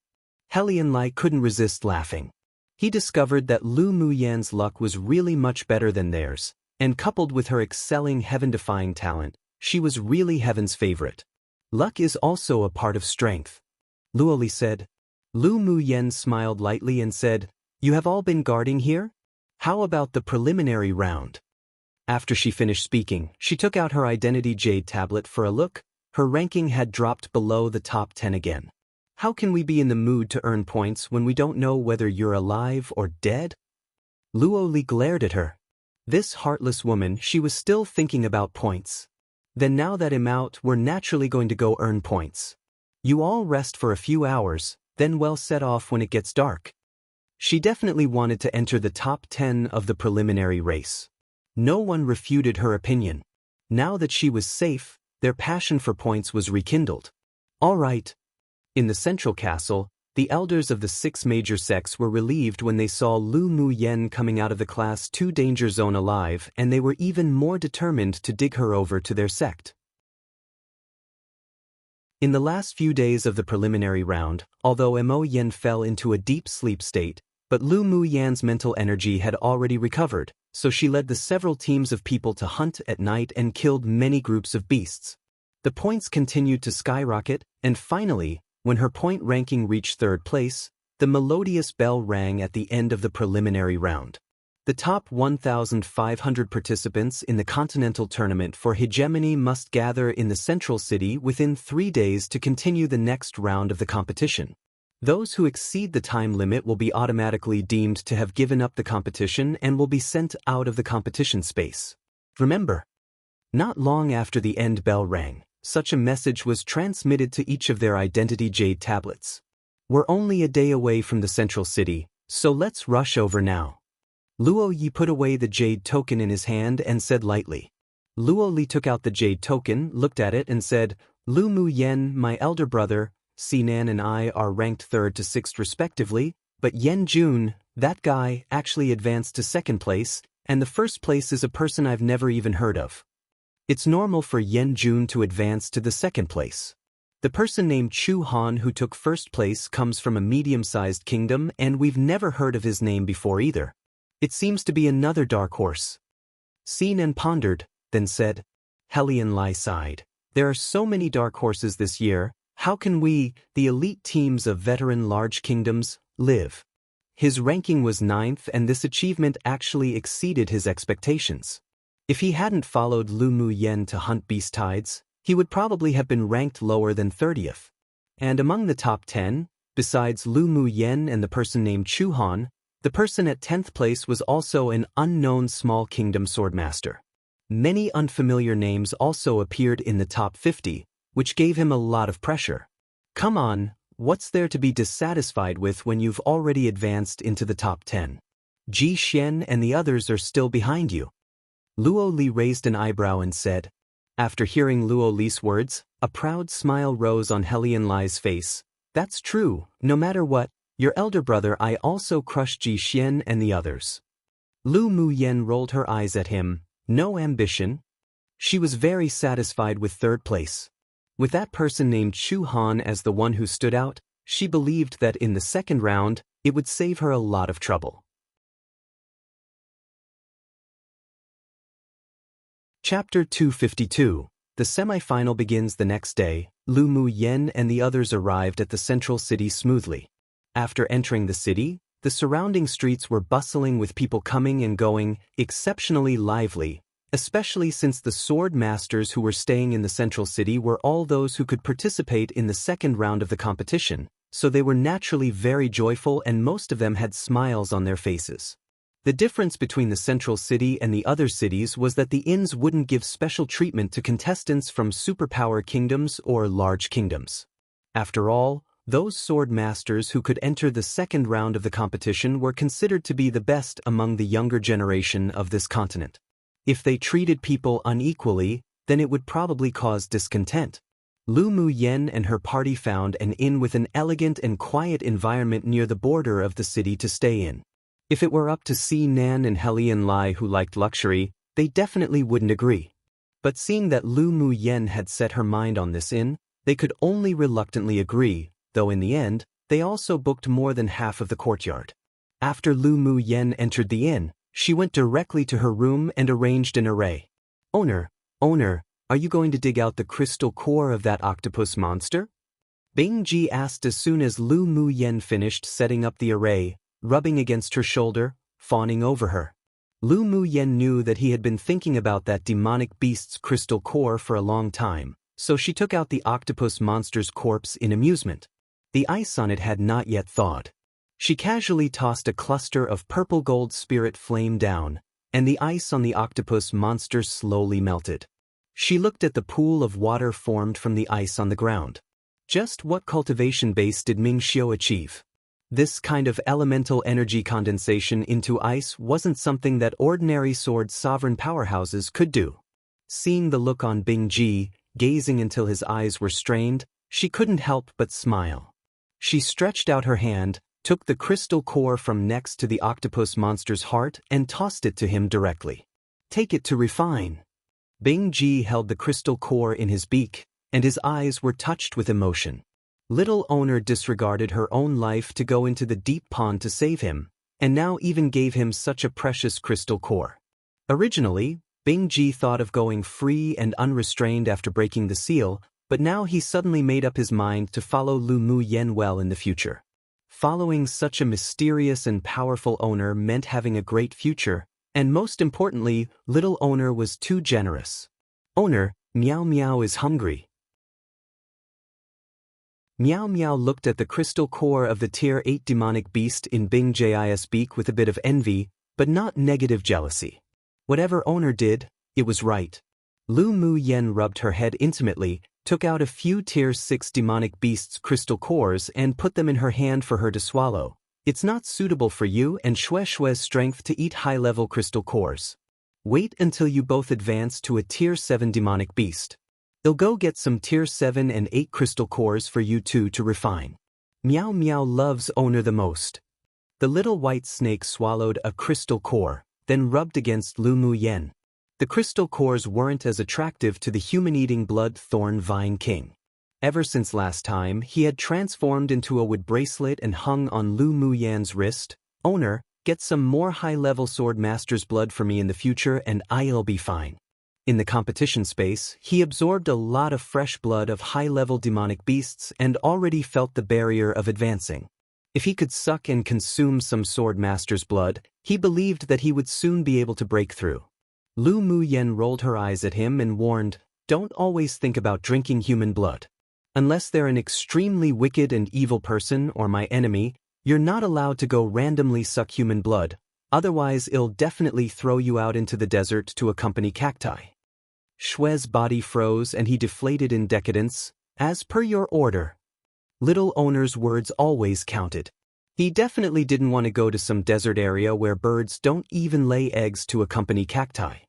Helian Lai couldn't resist laughing. He discovered that Lu Mu Yan's luck was really much better than theirs, and coupled with her excelling heaven-defying talent, she was really heaven's favorite. "Luck is also a part of strength," Luoli said. Lu Muyen smiled lightly and said, "You have all been guarding here? How about the preliminary round?" After she finished speaking, she took out her identity jade tablet for a look. Her ranking had dropped below the top 10 again. How can we be in the mood to earn points when we don't know whether you're alive or dead? Luo Li glared at her. This heartless woman, she was still thinking about points. Then now that I'm out, we're naturally going to go earn points. You all rest for a few hours, then we'll set off when it gets dark. She definitely wanted to enter the top 10 of the preliminary race. No one refuted her opinion. Now that she was safe, their passion for points was rekindled. All right. In the central castle, the elders of the 6 major sects were relieved when they saw Lu Muyen coming out of the Class 2 danger zone alive, and they were even more determined to dig her over to their sect. In the last few days of the preliminary round, although Mo Yen fell into a deep sleep state, but Lu Muyen's mental energy had already recovered, so she led the several teams of people to hunt at night and killed many groups of beasts. The points continued to skyrocket, and finally, when her point ranking reached 3rd place, the melodious bell rang at the end of the preliminary round. The top 1,500 participants in the continental tournament for hegemony must gather in the central city within 3 days to continue the next round of the competition. Those who exceed the time limit will be automatically deemed to have given up the competition and will be sent out of the competition space. Remember, not long after the end bell rang, such a message was transmitted to each of their identity jade tablets. We're only a day away from the central city, so let's rush over now. Luo Yi put away the jade token in his hand and said lightly. Luo Li took out the jade token, looked at it and said, "Lu Muyen, my elder brother, Sinan and I are ranked 3rd to 6th respectively, but Yen Jun, that guy, actually advanced to 2nd place, and the 1st place is a person I've never even heard of. It's normal for Yen Jun to advance to the 2nd place. The person named Chu Han who took 1st place comes from a medium-sized kingdom and we've never heard of his name before either. It seems to be another dark horse." Sinan pondered, then said. Helian Lai sighed. "There are so many dark horses this year. How can we, the elite teams of veteran large kingdoms, live?" His ranking was 9th and this achievement actually exceeded his expectations. If he hadn't followed Lu Muyen to hunt beast tides, he would probably have been ranked lower than 30th. And among the top 10, besides Lu Muyen and the person named Chu Han, the person at 10th place was also an unknown small kingdom swordmaster. Many unfamiliar names also appeared in the top 50, which gave him a lot of pressure. Come on, what's there to be dissatisfied with when you've already advanced into the top 10? Ji Xian and the others are still behind you. Luo Li raised an eyebrow and said. After hearing Luo Li's words, a proud smile rose on Helian Lai's face. "That's true, no matter what, your elder brother I also crushed Ji Xian and the others." Lu Muyen rolled her eyes at him. No ambition. She was very satisfied with 3rd place. With that person named Chu Han as the one who stood out, she believed that in the 2nd round, it would save her a lot of trouble. Chapter 252. The semi-final begins the next day. Lu Muyen and the others arrived at the central city smoothly. After entering the city, the surrounding streets were bustling with people coming and going, exceptionally lively, especially since the sword masters who were staying in the central city were all those who could participate in the 2nd round of the competition, so they were naturally very joyful and most of them had smiles on their faces. The difference between the central city and the other cities was that the inns wouldn't give special treatment to contestants from superpower kingdoms or large kingdoms. After all, those sword masters who could enter the 2nd round of the competition were considered to be the best among the younger generation of this continent. If they treated people unequally, then it would probably cause discontent. Lu Muyen and her party found an inn with an elegant and quiet environment near the border of the city to stay in. If it were up to Sinan and Helian Lai who liked luxury, they definitely wouldn't agree. But seeing that Lu Muyen had set her mind on this inn, they could only reluctantly agree, though in the end, they also booked more than half of the courtyard. After Lu Muyen entered the inn, she went directly to her room and arranged an array. Owner, are you going to dig out the crystal core of that octopus monster?" Bing Ji asked as soon as Lu Mu Yen finished setting up the array, rubbing against her shoulder, fawning over her. Lu Mu Yen knew that he had been thinking about that demonic beast's crystal core for a long time, so she took out the octopus monster's corpse in amusement. The ice on it had not yet thawed. She casually tossed a cluster of purple gold spirit flame down, and the ice on the octopus monster slowly melted. She looked at the pool of water formed from the ice on the ground. Just what cultivation base did Ming Xiu achieve? This kind of elemental energy condensation into ice wasn't something that ordinary sword sovereign powerhouses could do. Seeing the look on Bing Ji, gazing until his eyes were strained, she couldn't help but smile. She stretched out her hand, took the crystal core from next to the octopus monster's heart and tossed it to him directly. Take it to refine. Bing Ji held the crystal core in his beak, and his eyes were touched with emotion. Little owner disregarded her own life to go into the deep pond to save him, and now even gave him such a precious crystal core. Originally, Bing Ji thought of going free and unrestrained after breaking the seal, but now he suddenly made up his mind to follow Lu Mu Yen well in the future. Following such a mysterious and powerful owner meant having a great future, and most importantly, little owner was too generous. Owner, Meow Meow is hungry. Meow Meow looked at the crystal core of the Tier 8 demonic beast in Bing Ji's beak with a bit of envy, but not negative jealousy. Whatever owner did, it was right. Lu Mu Yen rubbed her head intimately, took out a few Tier 6 demonic beasts' crystal cores and put them in her hand for her to swallow. It's not suitable for you and Xue Xue's strength to eat high-level crystal cores. Wait until you both advance to a Tier 7 demonic beast. I'll go get some Tier 7 and 8 crystal cores for you two to refine. Meow Meow loves owner the most. The little white snake swallowed a crystal core, then rubbed against Lu Mu Yen. The crystal cores weren't as attractive to the human-eating blood thorn vine king. Ever since last time, he had transformed into a wood bracelet and hung on Lu Mu Yan's wrist. Owner, get some more high-level sword master's blood for me in the future and I'll be fine. In the competition space, he absorbed a lot of fresh blood of high-level demonic beasts and already felt the barrier of advancing. If he could suck and consume some sword master's blood, he believed that he would soon be able to break through. Lu Mu Yen rolled her eyes at him and warned, "Don't always think about drinking human blood. Unless they're an extremely wicked and evil person or my enemy, you're not allowed to go randomly suck human blood, otherwise it'll definitely throw you out into the desert to accompany cacti." Xue's body froze and he deflated in decadence. As per your order. Little owner's words always counted. He definitely didn't want to go to some desert area where birds don't even lay eggs to accompany cacti.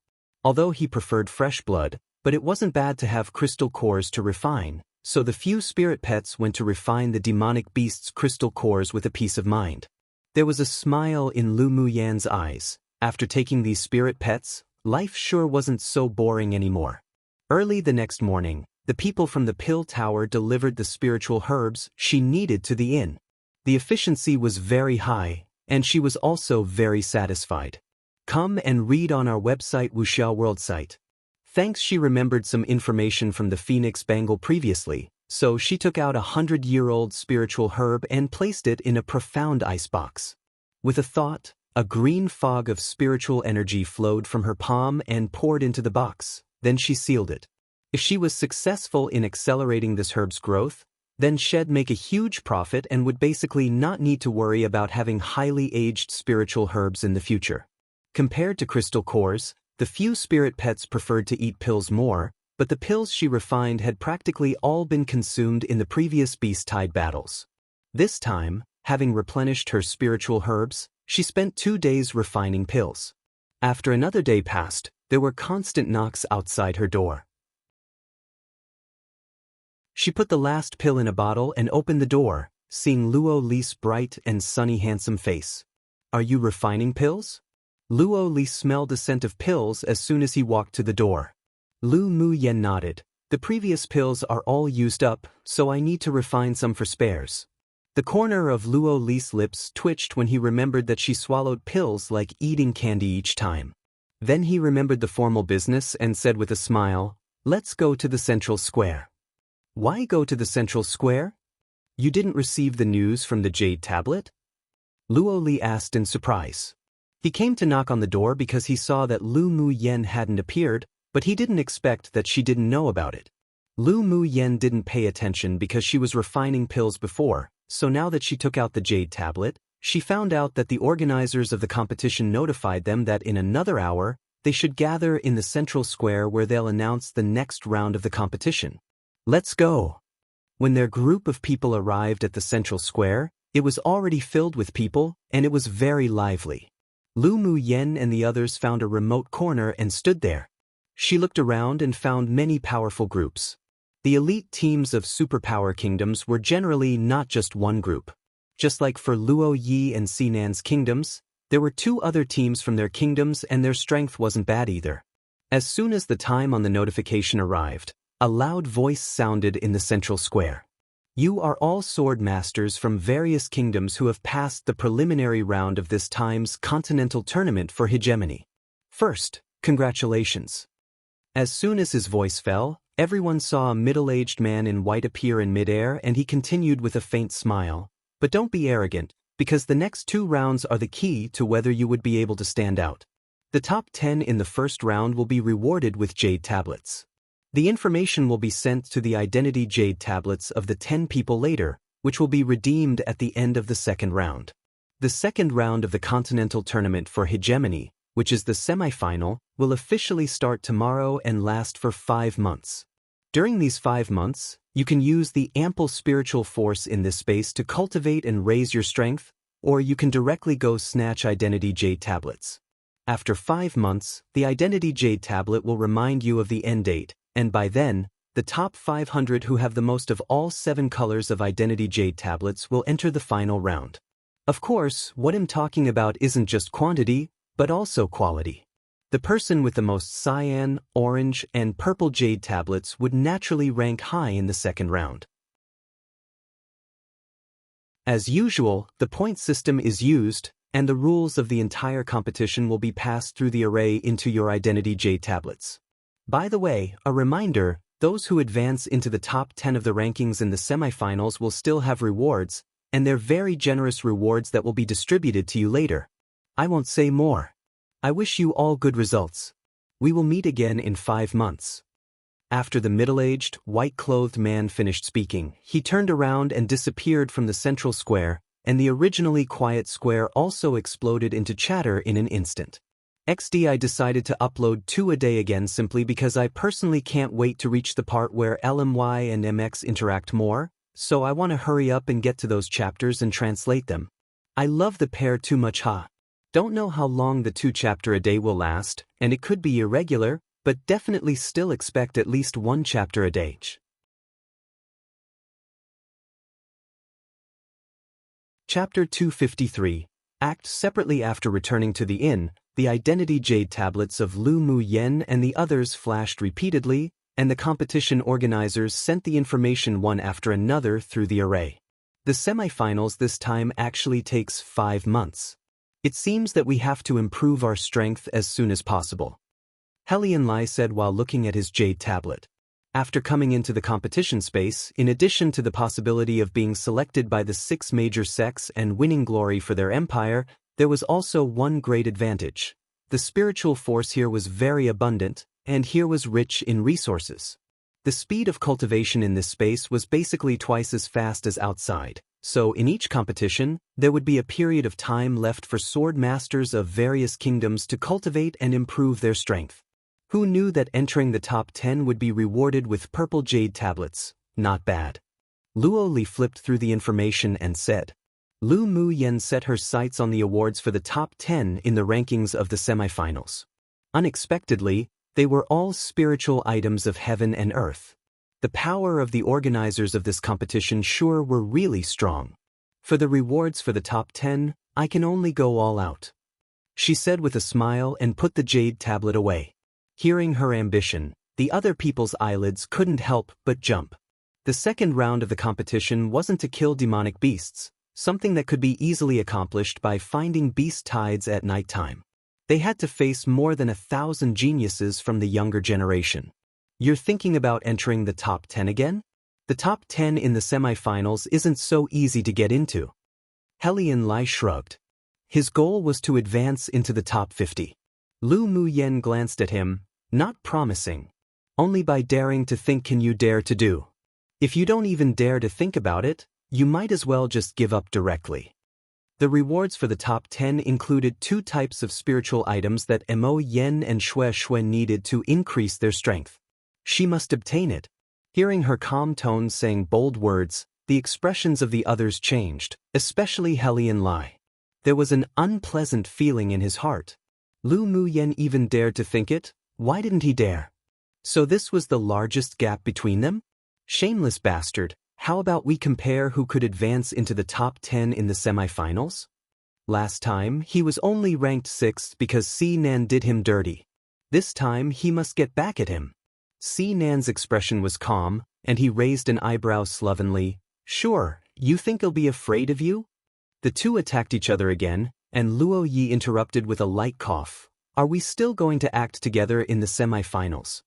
Although he preferred fresh blood, but it wasn't bad to have crystal cores to refine, so the few spirit pets went to refine the demonic beast's crystal cores with a peace of mind. There was a smile in Lu Mu Yan's eyes. After taking these spirit pets, life sure wasn't so boring anymore. Early the next morning, the people from the Pill Tower delivered the spiritual herbs she needed to the inn. The efficiency was very high, and she was also very satisfied. Come and read on our website Wuxiao World site. Thanks, she remembered some information from the Phoenix Bangle previously, so she took out a 100-year-old spiritual herb and placed it in a profound icebox. With a thought, a green fog of spiritual energy flowed from her palm and poured into the box, then she sealed it. If she was successful in accelerating this herb's growth, then she'd make a huge profit and would basically not need to worry about having highly aged spiritual herbs in the future. Compared to crystal cores, the few spirit pets preferred to eat pills more, but the pills she refined had practically all been consumed in the previous beast-tide battles. This time, having replenished her spiritual herbs, she spent 2 days refining pills. After another day passed, there were constant knocks outside her door. She put the last pill in a bottle and opened the door, seeing Luo Li's bright and sunny handsome face. "Are you refining pills?" Luo Li smelled the scent of pills as soon as he walked to the door. Lu Mu Yen nodded. "The previous pills are all used up, so I need to refine some for spares." The corner of Luo Li's lips twitched when he remembered that she swallowed pills like eating candy each time. Then he remembered the formal business and said with a smile, "Let's go to the central square." "Why go to the central square?" You didn't receive the news from the Jade Tablet? Luo Li asked in surprise. He came to knock on the door because he saw that Lu Mu Yen hadn't appeared, but he didn't expect that she didn't know about it. Lu Mu Yen didn't pay attention because she was refining pills before, so now that she took out the Jade Tablet, she found out that the organizers of the competition notified them that in another hour, they should gather in the central square where they'll announce the next round of the competition. Let's go! When their group of people arrived at the central square, it was already filled with people, and it was very lively. Lu Mu Yen and the others found a remote corner and stood there. She looked around and found many powerful groups. The elite teams of superpower kingdoms were generally not just one group. Just like for Luo Yi and Sinan's kingdoms, there were two other teams from their kingdoms and their strength wasn't bad either. As soon as the time on the notification arrived, a loud voice sounded in the central square. You are all sword masters from various kingdoms who have passed the preliminary round of this time's continental tournament for hegemony. First, congratulations. As soon as his voice fell, everyone saw a middle-aged man in white appear in midair and he continued with a faint smile. But don't be arrogant, because the next 2 rounds are the key to whether you would be able to stand out. The top 10 in the first round will be rewarded with Jade Tablets. The information will be sent to the identity Jade Tablets of the 10 people later, which will be redeemed at the end of the second round. The second round of the Continental Tournament for Hegemony, which is the semifinal, will officially start tomorrow and last for 5 months. During these 5 months, you can use the ample spiritual force in this space to cultivate and raise your strength, or you can directly go snatch Identity Jade Tablets. After 5 months, the Identity Jade Tablet will remind you of the end date, and by then, the top 500 who have the most of all 7 colors of Identity Jade Tablets will enter the final round. Of course, what I'm talking about isn't just quantity, but also quality. The person with the most cyan, orange, and purple Jade Tablets would naturally rank high in the second round. As usual, the point system is used, and the rules of the entire competition will be passed through the array into your Identity Jade Tablets. By the way, a reminder, those who advance into the top 10 of the rankings in the semifinals will still have rewards, and they're very generous rewards that will be distributed to you later. I won't say more. I wish you all good results. We will meet again in 5 months. After the middle-aged, white-clothed man finished speaking, he turned around and disappeared from the central square, and the originally quiet square also exploded into chatter in an instant. I decided to upload 2 a day again simply because I personally can't wait to reach the part where LMY and MX interact more, so I want to hurry up and get to those chapters and translate them. I love the pair too much, huh? Don't know how long the 2 chapter a day will last, and it could be irregular, but definitely still expect at least 1 chapter a day. Chapter 253. Act separately. After returning to the inn, the Identity Jade Tablets of Lu Mu Yen and the others flashed repeatedly, and the competition organizers sent the information one after another through the array. The semifinals this time actually takes 5 months. It seems that we have to improve our strength as soon as possible. Helian Lai said while looking at his Jade Tablet. After coming into the competition space, in addition to the possibility of being selected by the 6 major sects and winning glory for their empire, there was also one great advantage. The spiritual force here was very abundant, and here was rich in resources. The speed of cultivation in this space was basically twice as fast as outside. So in each competition, there would be a period of time left for sword masters of various kingdoms to cultivate and improve their strength. Who knew that entering the top 10 would be rewarded with purple Jade Tablets? Not bad. Luo Li flipped through the information and said. Lu Mu Yen set her sights on the awards for the top 10 in the rankings of the semifinals. Unexpectedly, they were all spiritual items of heaven and earth. The power of the organizers of this competition sure were really strong. For the rewards for the top 10, I can only go all out. She said with a smile and put the Jade Tablet away. Hearing her ambition, the other people's eyelids couldn't help but jump. The second round of the competition wasn't to kill demonic beasts, something that could be easily accomplished by finding beast tides at nighttime. They had to face more than 1,000 geniuses from the younger generation. You're thinking about entering the top 10 again? The top 10 in the semifinals isn't so easy to get into. Helian Lai shrugged. His goal was to advance into the top 50. Lu Muyen glanced at him, not promising. Only by daring to think can you dare to do. If you don't even dare to think about it, you might as well just give up directly. The rewards for the top 10 included 2 types of spiritual items that Mo Yen and Xue Xue needed to increase their strength. She must obtain it. Hearing her calm tones saying bold words, the expressions of the others changed, especially Helian Lai. There was an unpleasant feeling in his heart. Lu Muyen even dared to think it? Why didn't he dare? So this was the largest gap between them? Shameless bastard, how about we compare who could advance into the top 10 in the semifinals? Last time, he was only ranked 6th because Si Nan did him dirty. This time, he must get back at him. Si Nan's expression was calm, and he raised an eyebrow slovenly. Sure, you think he'll be afraid of you? The two attacked each other again, and Luo Yi interrupted with a light cough. Are we still going to act together in the semifinals?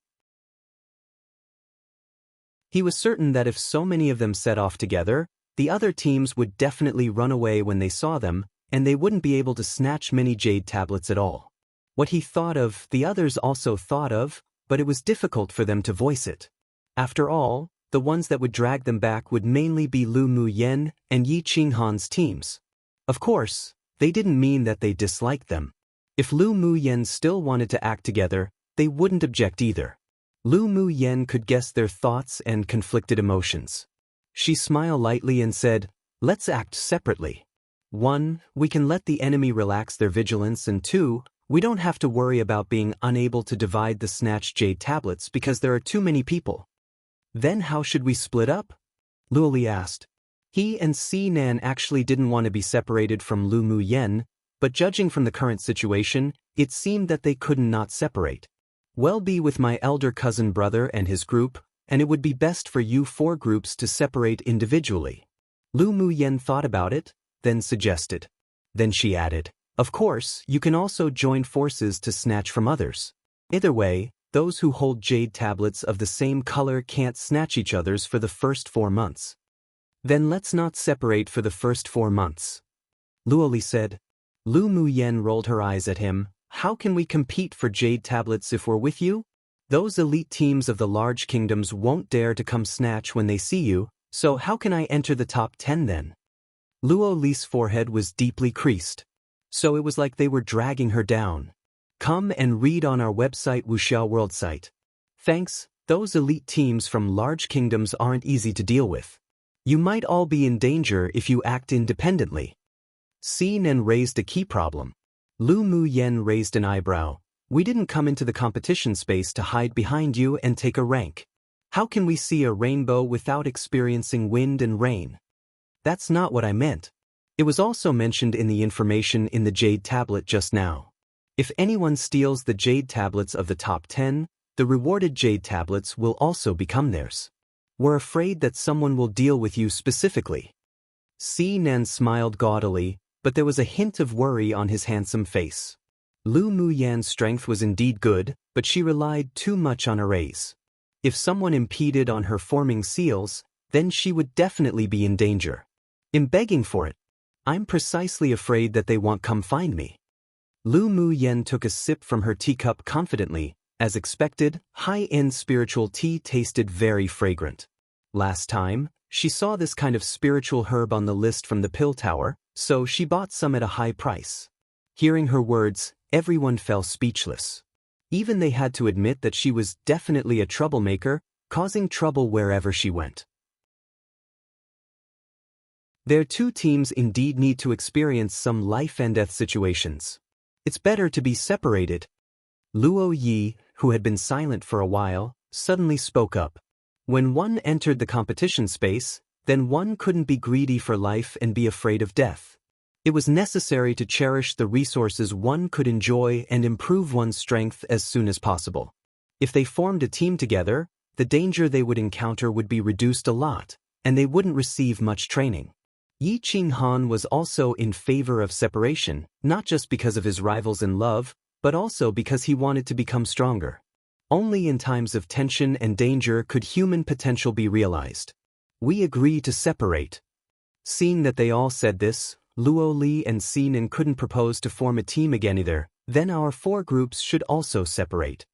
He was certain that if so many of them set off together, the other teams would definitely run away when they saw them, and they wouldn't be able to snatch many jade tablets at all. What he thought of, the others also thought of, but it was difficult for them to voice it. After all, the ones that would drag them back would mainly be Lu Muyen and Yi Qinghan's teams. Of course, they didn't mean that they disliked them. If Lu Muyen still wanted to act together, they wouldn't object either. Lu Muyen could guess their thoughts and conflicted emotions. She smiled lightly and said, "Let's act separately. 1, we can let the enemy relax their vigilance, and 2, we don't have to worry about being unable to divide the snatched jade tablets because there are too many people." Then how should we split up? Luoli asked. He and Si Nan actually didn't want to be separated from Lu Muyen, but judging from the current situation, it seemed that they couldn't not separate. Well, be with my elder cousin brother and his group, and it would be best for you 4 groups to separate individually. Lu Muyen thought about it, then suggested. Then she added, of course, you can also join forces to snatch from others. Either way, those who hold jade tablets of the same color can't snatch each other's for the first 4 months. Then let's not separate for the first 4 months. Luoli said. Lu Muyen rolled her eyes at him. How can we compete for jade tablets if we're with you? Those elite teams of the large kingdoms won't dare to come snatch when they see you, so how can I enter the top 10 then? Luo Li's forehead was deeply creased. So it was like they were dragging her down. Come and read on our website Wuxiao World site. Thanks, those elite teams from large kingdoms aren't easy to deal with. You might all be in danger if you act independently. Si Nan raised a key problem. Lu Muyen raised an eyebrow. We didn't come into the competition space to hide behind you and take a rank. How can we see a rainbow without experiencing wind and rain? That's not what I meant. It was also mentioned in the information in the jade tablet just now. If anyone steals the jade tablets of the top 10, the rewarded jade tablets will also become theirs. We're afraid that someone will deal with you specifically. Si Nan smiled gaudily, but there was a hint of worry on his handsome face. Lu Muyen's strength was indeed good, but she relied too much on arrays. If someone impeded on her forming seals, then she would definitely be in danger. I'm begging for it. I'm precisely afraid that they won't come find me. Lu Muyen took a sip from her teacup confidently. As expected, high-end spiritual tea tasted very fragrant. Last time, she saw this kind of spiritual herb on the list from the pill tower, so she bought some at a high price. Hearing her words, everyone fell speechless. Even they had to admit that she was definitely a troublemaker, causing trouble wherever she went. Their 2 teams indeed need to experience some life and death situations. It's better to be separated. Luo Yi, who had been silent for a while, suddenly spoke up. When one entered the competition space, then one couldn't be greedy for life and be afraid of death. It was necessary to cherish the resources one could enjoy and improve one's strength as soon as possible. If they formed a team together, the danger they would encounter would be reduced a lot, and they wouldn't receive much training. Yi Qinghan was also in favor of separation, not just because of his rivals in love, but also because he wanted to become stronger. Only in times of tension and danger could human potential be realized. We agree to separate. Seeing that they all said this, Luo Li and Xinan couldn't propose to form a team again either, then our 4 groups should also separate.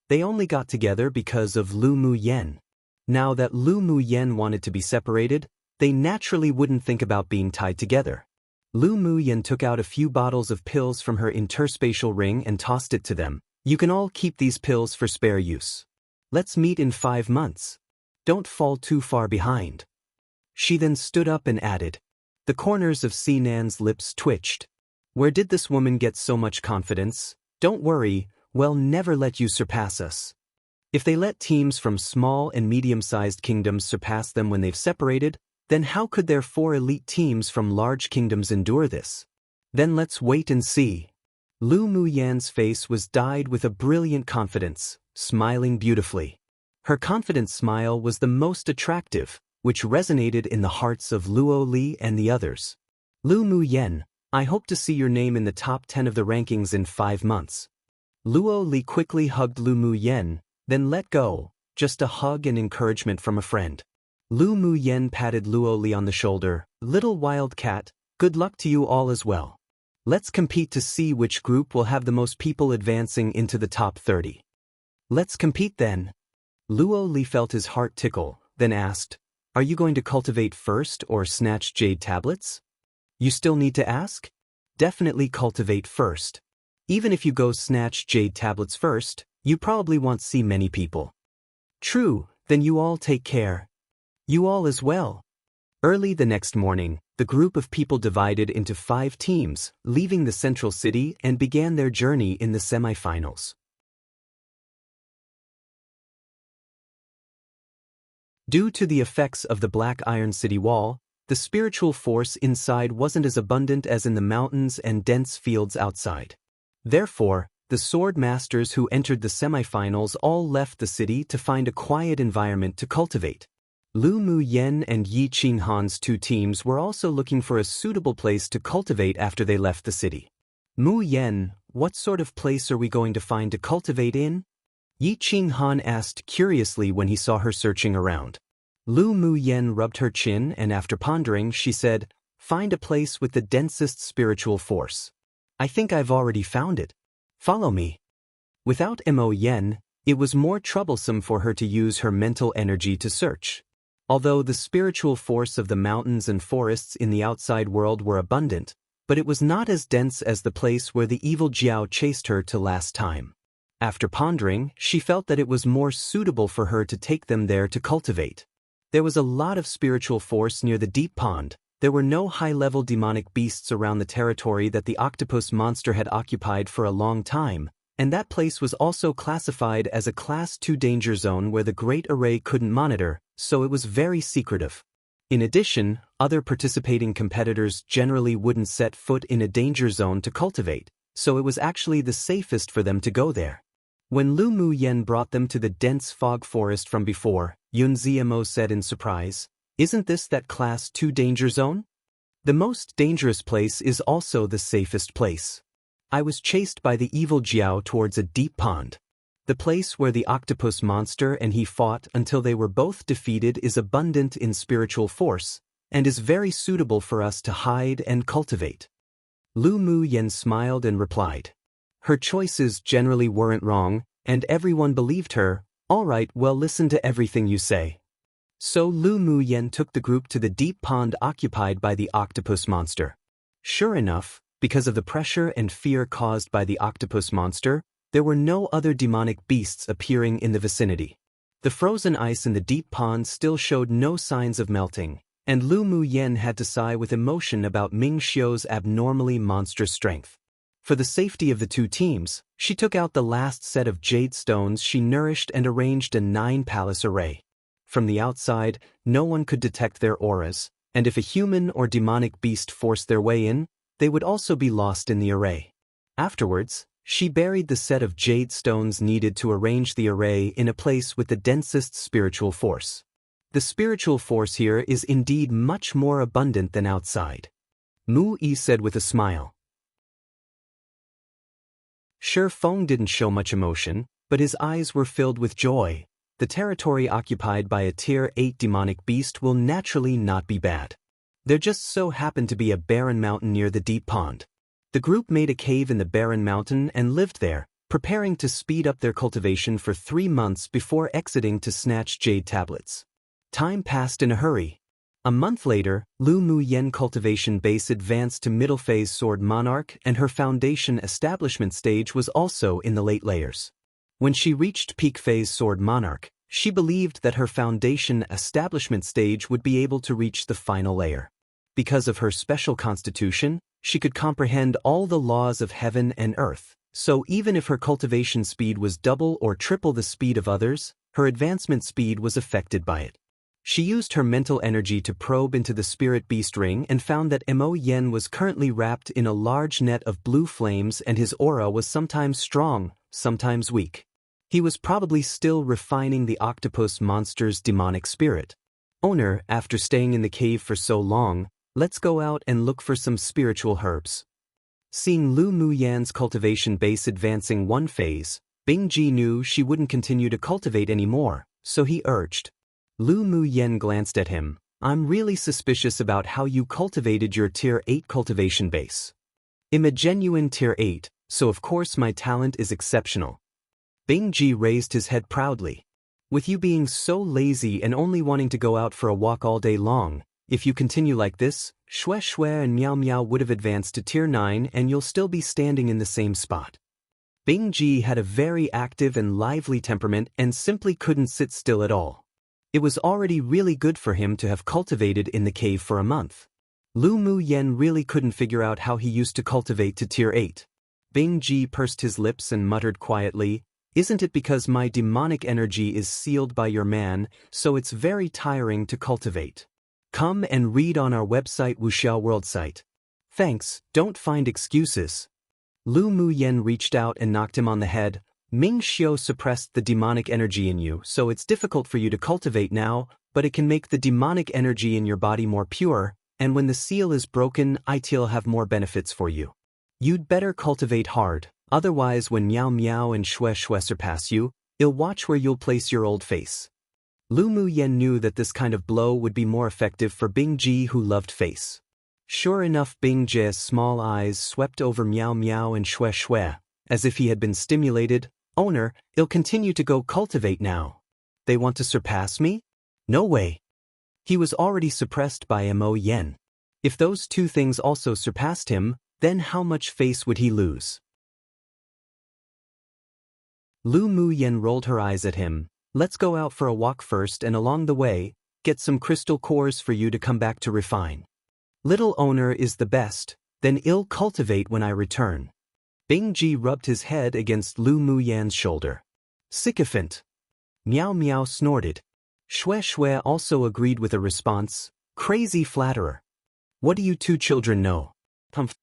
They only got together because of Lu Mu Yen. Now that Lu Mu Yen wanted to be separated, they naturally wouldn't think about being tied together. Lu Mu Yen took out a few bottles of pills from her interspatial ring and tossed it to them. You can all keep these pills for spare use. Let's meet in 5 months. Don't fall too far behind. She then stood up and added. The corners of Sinan's lips twitched. Where did this woman get so much confidence? Don't worry, we'll never let you surpass us. If they let teams from small and medium-sized kingdoms surpass them when they've separated, then how could their 4 elite teams from large kingdoms endure this? Then let's wait and see. Lu Mu Yan's face was dyed with a brilliant confidence, smiling beautifully. Her confident smile was the most attractive, which resonated in the hearts of Luo Li and the others. Lu Mu Yen, I hope to see your name in the top 10 of the rankings in 5 months. Luo Li quickly hugged Lu Mu Yen, then let go, just a hug and encouragement from a friend. Lu Mu Yen patted Luo Li on the shoulder. Little wild cat, good luck to you all as well. Let's compete to see which group will have the most people advancing into the top 30. Let's compete then. Luo Li felt his heart tickle, then asked, are you going to cultivate first or snatch jade tablets? You still need to ask? Definitely cultivate first. Even if you go snatch jade tablets first, you probably won't see many people. True, then you all take care. You all as well. Early the next morning, the group of people divided into 5 teams, leaving the central city and began their journey in the semifinals. Due to the effects of the Black Iron City wall, the spiritual force inside wasn't as abundant as in the mountains and dense fields outside. Therefore, the sword masters who entered the semifinals all left the city to find a quiet environment to cultivate. Lu Mu Yen and Yi Qinghan's 2 teams were also looking for a suitable place to cultivate after they left the city. Mu Yen, what sort of place are we going to find to cultivate in? Yi Qinghan asked curiously when he saw her searching around. Lu Mu Yen rubbed her chin and after pondering she said, find a place with the densest spiritual force. I think I've already found it. Follow me. Without Mo Yen, it was more troublesome for her to use her mental energy to search. Although the spiritual force of the mountains and forests in the outside world were abundant, but it was not as dense as the place where the evil Jiao chased her to last time. After pondering, she felt that it was more suitable for her to take them there to cultivate. There was a lot of spiritual force near the deep pond. There were no high-level demonic beasts around the territory that the octopus monster had occupied for a long time, and that place was also classified as a Class 2 danger zone where the Great Array couldn't monitor, so it was very secretive. In addition, other participating competitors generally wouldn't set foot in a danger zone to cultivate, so it was actually the safest for them to go there. When Lu Mu Yen brought them to the dense fog forest from before, Yun Ziemo said in surprise, isn't this that Class 2 danger zone? The most dangerous place is also the safest place. I was chased by the evil Jiao towards a deep pond. The place where the octopus monster and he fought until they were both defeated is abundant in spiritual force, and is very suitable for us to hide and cultivate. Lu Mu Yen smiled and replied. Her choices generally weren't wrong, and everyone believed her. All right, well, listen to everything you say. So Lu Mu Yen took the group to the deep pond occupied by the octopus monster. Sure enough, because of the pressure and fear caused by the octopus monster, there were no other demonic beasts appearing in the vicinity. The frozen ice in the deep pond still showed no signs of melting, and Lu Mu Yen had to sigh with emotion about Ming Xiu's abnormally monstrous strength. For the safety of the 2 teams, she took out the last set of jade stones she nourished and arranged a 9-palace array. From the outside, no one could detect their auras, and if a human or demonic beast forced their way in, they would also be lost in the array. Afterwards, she buried the set of jade stones needed to arrange the array in a place with the densest spiritual force. The spiritual force here is indeed much more abundant than outside. Mu Yi said with a smile. Shi Feng didn't show much emotion, but his eyes were filled with joy. the territory occupied by a Tier 8 demonic beast will naturally not be bad. There just so happened to be a barren mountain near the deep pond. The group made a cave in the barren mountain and lived there, preparing to speed up their cultivation for 3 months before exiting to snatch jade tablets. Time passed in a hurry. A month later, Lu Mu Yen cultivation base advanced to middle phase Sword Monarch, and her foundation establishment stage was also in the late layers. When she reached peak phase Sword Monarch, she believed that her foundation establishment stage would be able to reach the final layer. Because of her special constitution, she could comprehend all the laws of heaven and earth, so even if her cultivation speed was double or triple the speed of others, her advancement speed was affected by it. She used her mental energy to probe into the spirit beast ring and found that Mo Yen was currently wrapped in a large net of blue flames, and his aura was sometimes strong, sometimes weak. He was probably still refining the octopus monster's demonic spirit. Owner, after staying in the cave for so long, let's go out and look for some spiritual herbs. Seeing Lu Mu Yan's cultivation base advancing one phase, Bing Ji knew she wouldn't continue to cultivate anymore, so he urged. Lu Mu Yen glanced at him. I'm really suspicious about how you cultivated your Tier 8 cultivation base. I'm a genuine Tier 8, so of course my talent is exceptional. Bing Ji raised his head proudly. With you being so lazy and only wanting to go out for a walk all day long, if you continue like this, Shue Shue and Miao Miao would have advanced to Tier 9 and you'll still be standing in the same spot. Bing Ji had a very active and lively temperament and simply couldn't sit still at all. It was already really good for him to have cultivated in the cave for a month. Lu Mu Yen really couldn't figure out how he used to cultivate to Tier 8. Bing Ji pursed his lips and muttered quietly, "Isn't it because my demonic energy is sealed by your man, so it's very tiring to cultivate? Come and read on our website Wuxiao World site. Thanks, don't find excuses." Lu Mu Yen reached out and knocked him on the head. Ming Xiu suppressed the demonic energy in you, so it's difficult for you to cultivate now, but it can make the demonic energy in your body more pure, and when the seal is broken, it'll have more benefits for you. You'd better cultivate hard, otherwise when Miao Miao and Shue Shue surpass you, you'll watch where you'll place your old face. Lu Mu Yen knew that this kind of blow would be more effective for Bing Ji, who loved face. Sure enough, Bing Ji's small eyes swept over Miao Miao and Shue Shue, as if he had been stimulated. Owner, I'll continue to go cultivate now. They want to surpass me? No way. He was already suppressed by Mo Yen. If those two things also surpassed him, then how much face would he lose? Lu Mu Yen rolled her eyes at him. Let's go out for a walk first and along the way, get some crystal cores for you to come back to refine. Little owner is the best, then I'll cultivate when I return. Bing Ji rubbed his head against Lu Mu Yan's shoulder. Sycophant. Miao Miao snorted. Shue Shue also agreed with a response. Crazy flatterer. What do you two children know? Humph.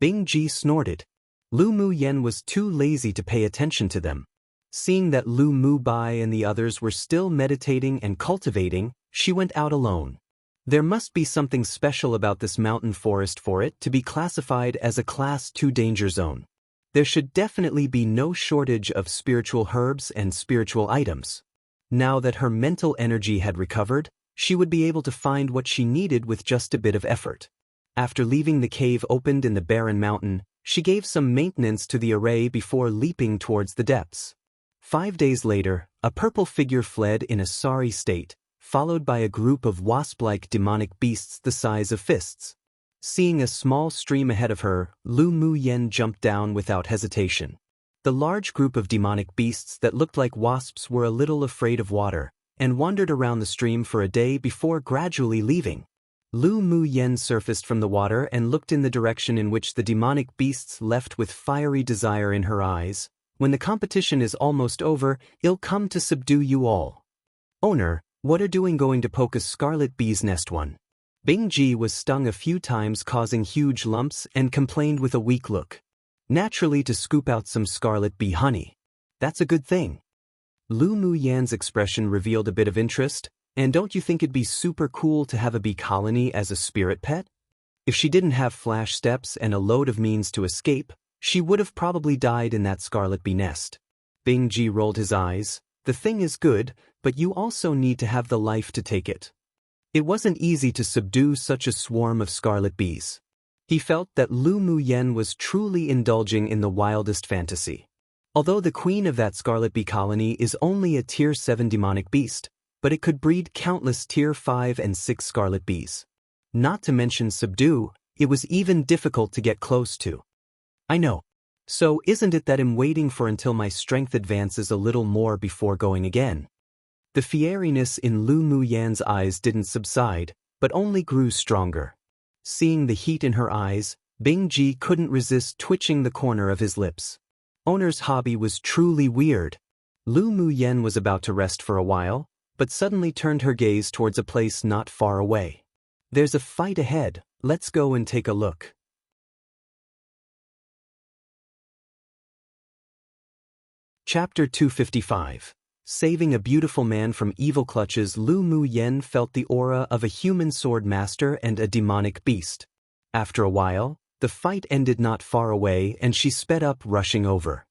Bing Ji snorted. Lu Mu Yen was too lazy to pay attention to them. Seeing that Lu Mu Bai and the others were still meditating and cultivating, she went out alone. There must be something special about this mountain forest for it to be classified as a Class 2 danger zone. There should definitely be no shortage of spiritual herbs and spiritual items. Now that her mental energy had recovered, she would be able to find what she needed with just a bit of effort. After leaving the cave opened in the barren mountain, she gave some maintenance to the array before leaping towards the depths. 5 days later, a purple figure fled in a sorry state, followed by a group of wasp-like demonic beasts the size of fists. Seeing a small stream ahead of her, Lu Mu Yen jumped down without hesitation. The large group of demonic beasts that looked like wasps were a little afraid of water, and wandered around the stream for a day before gradually leaving. Lu Mu Yen surfaced from the water and looked in the direction in which the demonic beasts left with fiery desire in her eyes. When the competition is almost over, I'll come to subdue you all. Owner, what are doing going to poke a scarlet bee's nest one? Bing Ji was stung a few times, causing huge lumps, and complained with a weak look. Naturally, to scoop out some scarlet bee honey. That's a good thing. Lu Mu Yan's expression revealed a bit of interest. And don't you think it'd be super cool to have a bee colony as a spirit pet? If she didn't have flash steps and a load of means to escape, she would have probably died in that scarlet bee nest. Bing Ji rolled his eyes. The thing is good, but you also need to have the life to take it. It wasn't easy to subdue such a swarm of scarlet bees. He felt that Lu Muyen was truly indulging in the wildest fantasy. Although the queen of that scarlet bee colony is only a tier 7 demonic beast, but it could breed countless tier 5 and 6 scarlet bees. Not to mention subdue, it was even difficult to get close to. I know. So isn't it that I'm waiting for until my strength advances a little more before going again? The fieriness in Lu Muyan's eyes didn't subside, but only grew stronger. Seeing the heat in her eyes, Bing Ji couldn't resist twitching the corner of his lips. Owner's hobby was truly weird. Lu Muyen was about to rest for a while, but suddenly turned her gaze towards a place not far away. There's a fight ahead, let's go and take a look. Chapter 255. Saving a beautiful man from evil clutches. Lu Muyen felt the aura of a human sword master and a demonic beast. After a while, the fight ended not far away and she sped up, rushing over.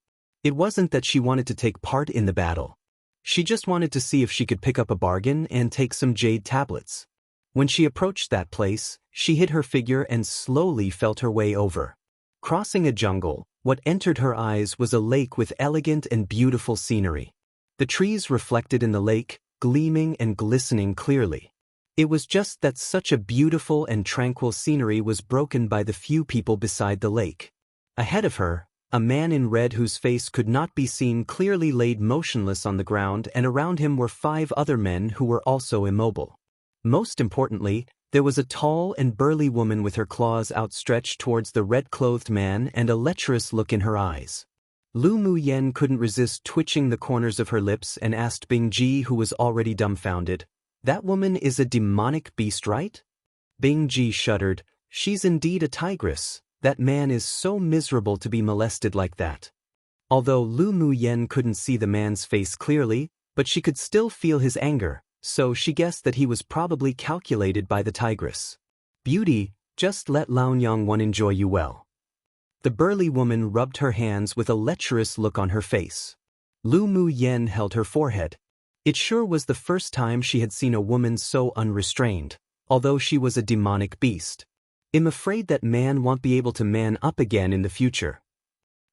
It wasn't that she wanted to take part in the battle. She just wanted to see if she could pick up a bargain and take some jade tablets. When she approached that place, she hid her figure and slowly felt her way over. Crossing a jungle, what entered her eyes was a lake with elegant and beautiful scenery. The trees reflected in the lake, gleaming and glistening clearly. It was just that such a beautiful and tranquil scenery was broken by the few people beside the lake. Ahead of her, a man in red whose face could not be seen clearly laid motionless on the ground, and around him were 5 other men who were also immobile. Most importantly, there was a tall and burly woman with her claws outstretched towards the red-clothed man and a lecherous look in her eyes. Lu Muyen couldn't resist twitching the corners of her lips and asked Bing Ji, who was already dumbfounded, "That woman is a demonic beast, right?" Bing Ji shuddered. "She's indeed a tigress. That man is so miserable to be molested like that." Although Lu Muyen couldn't see the man's face clearly, but she could still feel his anger, so she guessed that he was probably calculated by the tigress. "Beauty, just let Laonyang one enjoy you well." The burly woman rubbed her hands with a lecherous look on her face. Lu Muyen held her forehead. It sure was the first time she had seen a woman so unrestrained, although she was a demonic beast. "I'm afraid that man won't be able to man up again in the future."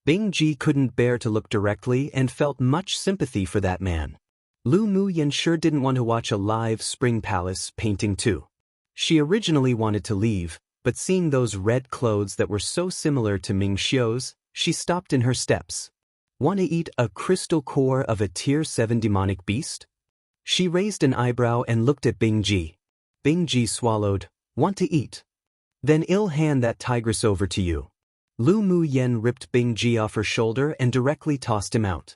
Bing Ji couldn't bear to look directly and felt much sympathy for that man. Lu Muyen sure didn't want to watch a live spring palace painting too. She originally wanted to leave, but seeing those red clothes that were so similar to Ming Xiu's, she stopped in her steps. "Want to eat a crystal core of a tier 7 demonic beast?" She raised an eyebrow and looked at Bing Ji. Bing Ji swallowed. "Want to eat? Then I'll hand that tigress over to you." Lu Muyen ripped Bing Ji off her shoulder and directly tossed him out.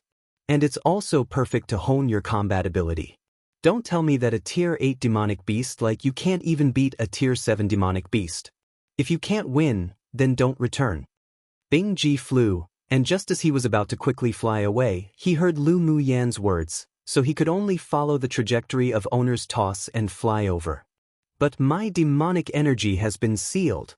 "And it's also perfect to hone your combat ability. Don't tell me that a tier 8 demonic beast like you can't even beat a tier 7 demonic beast. If you can't win, then don't return." Bing Ji flew, and just as he was about to quickly fly away, he heard Lu Muyen's words, so he could only follow the trajectory of owner's toss and fly over. "But my demonic energy has been sealed."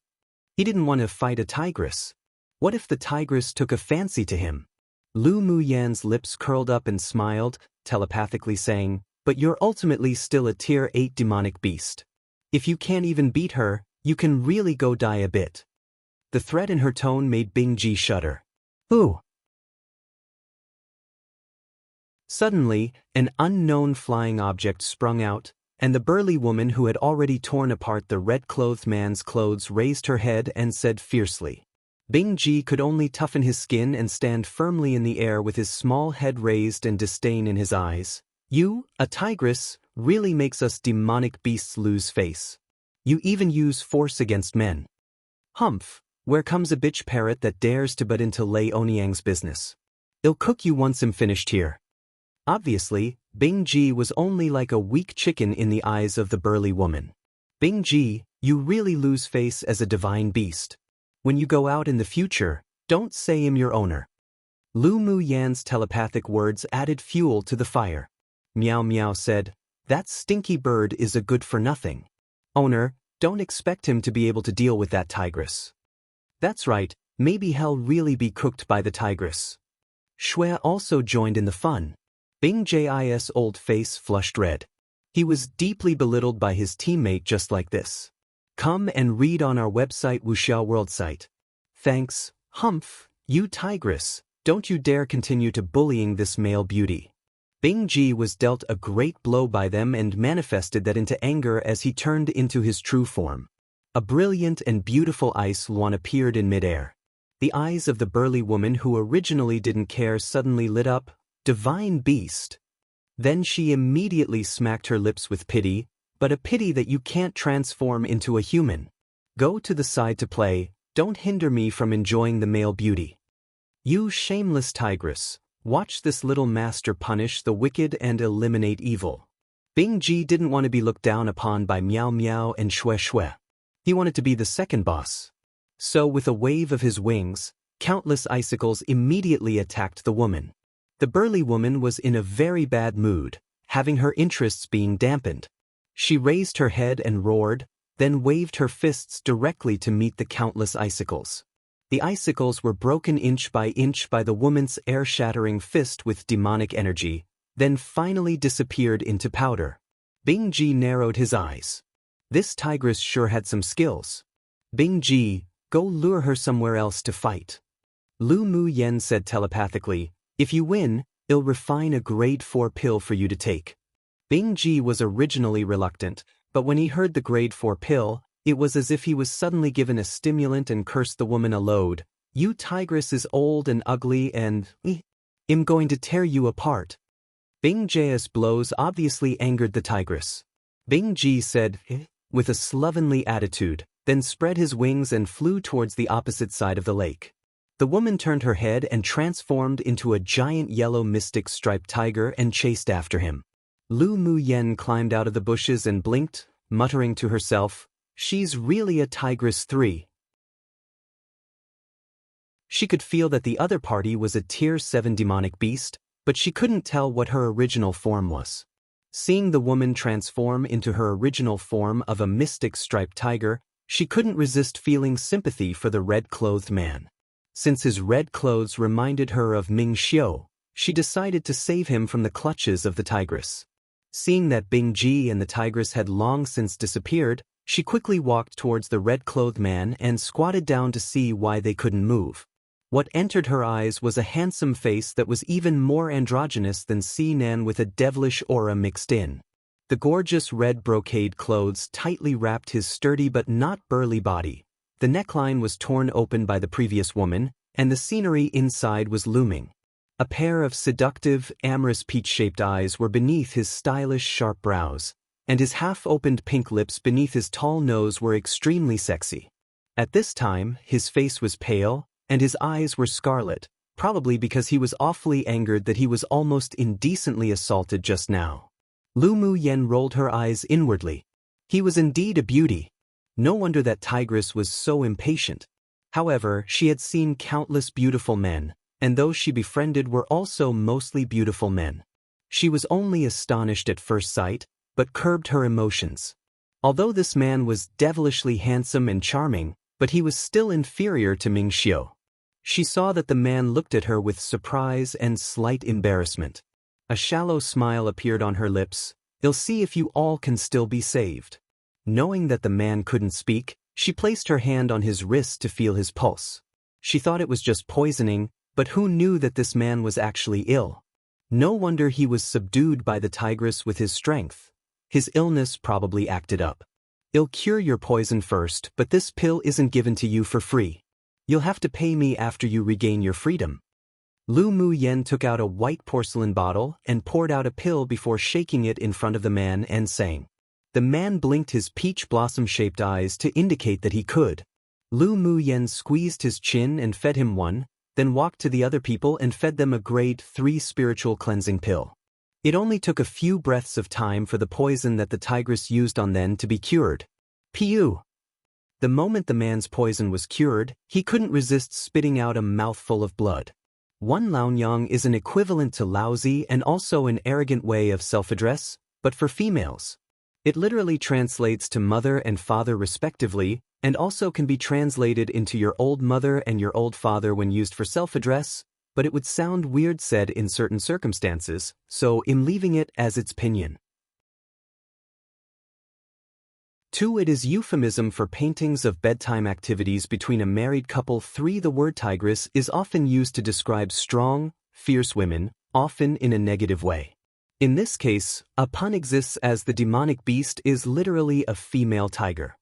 He didn't want to fight a tigress. What if the tigress took a fancy to him? Lu Muyen's lips curled up and smiled, telepathically saying, "But you're ultimately still a tier 8 demonic beast. If you can't even beat her, you can really go die a bit." The threat in her tone made Bing Ji shudder. "Ooh." Suddenly, an unknown flying object sprung out, and the burly woman who had already torn apart the red-clothed man's clothes raised her head and said fiercely. Bing Ji could only toughen his skin and stand firmly in the air with his small head raised and disdain in his eyes. "You, a tigress, really makes us demonic beasts lose face. You even use force against men. Humph, where comes a bitch parrot that dares to butt into Lei Onyang's business? I'll cook you once I'm finished here." Obviously, Bing Ji was only like a weak chicken in the eyes of the burly woman. "Bing Ji, you really lose face as a divine beast. When you go out in the future, don't say I'm your owner." Lu Muyan's telepathic words added fuel to the fire. Meow Meow said, "That stinky bird is a good-for-nothing. Owner, don't expect him to be able to deal with that tigress." "That's right, maybe he'll really be cooked by the tigress." Shui also joined in the fun. Bing Jis' old face flushed red. He was deeply belittled by his teammate just like this. Come and read on our website Wuxiao World site. Thanks, Humph, you tigress, don't you dare continue to bullying this male beauty. Bing Ji was dealt a great blow by them and manifested that into anger as he turned into his true form. A brilliant and beautiful ice luan appeared in midair. The eyes of the burly woman who originally didn't care suddenly lit up. Divine beast. Then she immediately smacked her lips with pity, but a pity that you can't transform into a human. Go to the side to play, don't hinder me from enjoying the male beauty. You shameless tigress, watch this little master punish the wicked and eliminate evil. Bing Ji didn't want to be looked down upon by Miao Miao and Xue Xue. He wanted to be the second boss. So with a wave of his wings, countless icicles immediately attacked the woman. The burly woman was in a very bad mood, having her interests being dampened. She raised her head and roared, then waved her fists directly to meet the countless icicles. The icicles were broken inch by the woman's air-shattering fist with demonic energy, then finally disappeared into powder. Bing Ji narrowed his eyes. This tigress sure had some skills. Bing Ji, go lure her somewhere else to fight. Lu Mu Yen said telepathically, if you win, I'll refine a grade 4 pill for you to take. Bing Ji was originally reluctant, but when he heard the grade 4 pill, it was as if he was suddenly given a stimulant and cursed the woman a load. You tigress is old and ugly and I'm going to tear you apart. Bing Ji's blows obviously angered the tigress. Bing Ji said, with a slovenly attitude, then spread his wings and flew towards the opposite side of the lake. The woman turned her head and transformed into a giant yellow mystic striped tiger and chased after him. Lu Mu Yen climbed out of the bushes and blinked, muttering to herself, she's really a tigress 3. She could feel that the other party was a tier 7 demonic beast, but she couldn't tell what her original form was. Seeing the woman transform into her original form of a mystic striped tiger, she couldn't resist feeling sympathy for the red-clothed man. Since his red clothes reminded her of Ming Xiu, she decided to save him from the clutches of the tigress. Seeing that Bing Ji and the tigress had long since disappeared, she quickly walked towards the red-clothed man and squatted down to see why they couldn't move. What entered her eyes was a handsome face that was even more androgynous than Sinan with a devilish aura mixed in. The gorgeous red brocade clothes tightly wrapped his sturdy but not burly body. The neckline was torn open by the previous woman, and the scenery inside was looming. A pair of seductive, amorous peach-shaped eyes were beneath his stylish, sharp brows, and his half-opened pink lips beneath his tall nose were extremely sexy. At this time, his face was pale, and his eyes were scarlet, probably because he was awfully angered that he was almost indecently assaulted just now. Lu Mu Yen rolled her eyes inwardly. He was indeed a beauty. No wonder that tigress was so impatient. However, she had seen countless beautiful men, and those she befriended were also mostly beautiful men. She was only astonished at first sight, but curbed her emotions. Although this man was devilishly handsome and charming, but he was still inferior to Ming Xiu. She saw that the man looked at her with surprise and slight embarrassment. A shallow smile appeared on her lips. I'll see if you all can still be saved. Knowing that the man couldn't speak, she placed her hand on his wrist to feel his pulse. She thought it was just poisoning, but who knew that this man was actually ill? No wonder he was subdued by the tigress with his strength. His illness probably acted up. I'll cure your poison first, but this pill isn't given to you for free. You'll have to pay me after you regain your freedom. Lu Mu Yen took out a white porcelain bottle and poured out a pill before shaking it in front of the man and saying. The man blinked his peach blossom-shaped eyes to indicate that he could. Lu Mu Yen squeezed his chin and fed him one, then walked to the other people and fed them a grade 3 spiritual cleansing pill. It only took a few breaths of time for the poison that the tigress used on them to be cured. Piu! The moment the man's poison was cured, he couldn't resist spitting out a mouthful of blood. One Laonyang is an equivalent to lousy and also an arrogant way of self-address, but for females. It literally translates to mother and father respectively, and also can be translated into your old mother and your old father when used for self-address, but it would sound weird said in certain circumstances, so I'm leaving it as its pinyin. 2. It is euphemism for paintings of bedtime activities between a married couple. 3. The word tigress is often used to describe strong, fierce women, often in a negative way. In this case, a pun exists as the demonic beast is literally a female tiger.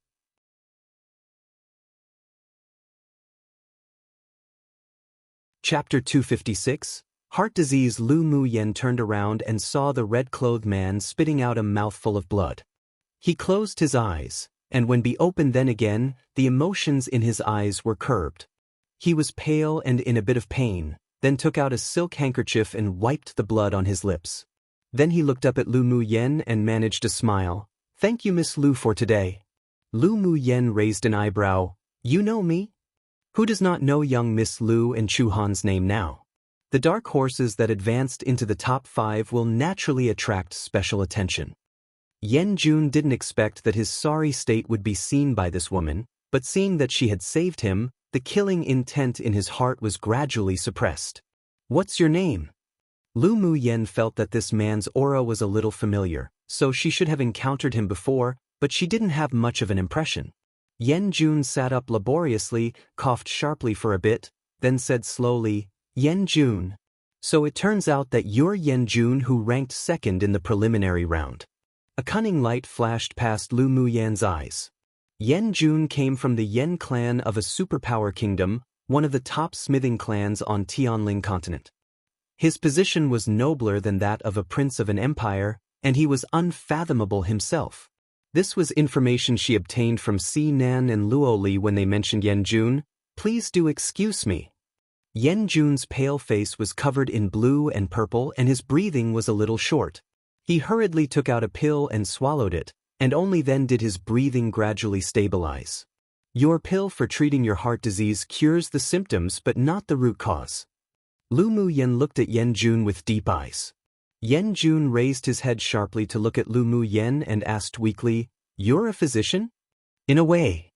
Chapter 256, Heart Disease. Lu Mu Yen turned around and saw the red-clothed man spitting out a mouthful of blood. He closed his eyes, and when he opened them again, the emotions in his eyes were curbed. He was pale and in a bit of pain, then took out a silk handkerchief and wiped the blood on his lips. Then he looked up at Lu Mu Yen and managed a smile. "Thank you, Miss Lu, for today." Lu Mu Yen raised an eyebrow. "You know me?" Who does not know young Miss Lu and Chu Han's name now? The dark horses that advanced into the top 5 will naturally attract special attention. Yen Jun didn't expect that his sorry state would be seen by this woman, but seeing that she had saved him, the killing intent in his heart was gradually suppressed. "What's your name?" Lu Mu Yen felt that this man's aura was a little familiar, so she should have encountered him before, but she didn't have much of an impression. Yen Jun sat up laboriously, coughed sharply for a bit, then said slowly, "Yen Jun. So it turns out that you're Yen Jun who ranked second in the preliminary round." A cunning light flashed past Lu Mu Yen's eyes. Yen Jun came from the Yen clan of a superpower kingdom, one of the top smithing clans on Tianling continent. His position was nobler than that of a prince of an empire, and he was unfathomable himself. This was information she obtained from Si Nan and Luo Li when they mentioned Yen Jun. "Please do excuse me." Yen Jun's pale face was covered in blue and purple and his breathing was a little short. He hurriedly took out a pill and swallowed it, and only then did his breathing gradually stabilize. "Your pill for treating your heart disease cures the symptoms but not the root cause." Lu Mu Yen looked at Yen Jun with deep eyes. Yen Jun raised his head sharply to look at Lu Mu Yen and asked weakly, "You're a physician?" "In a way."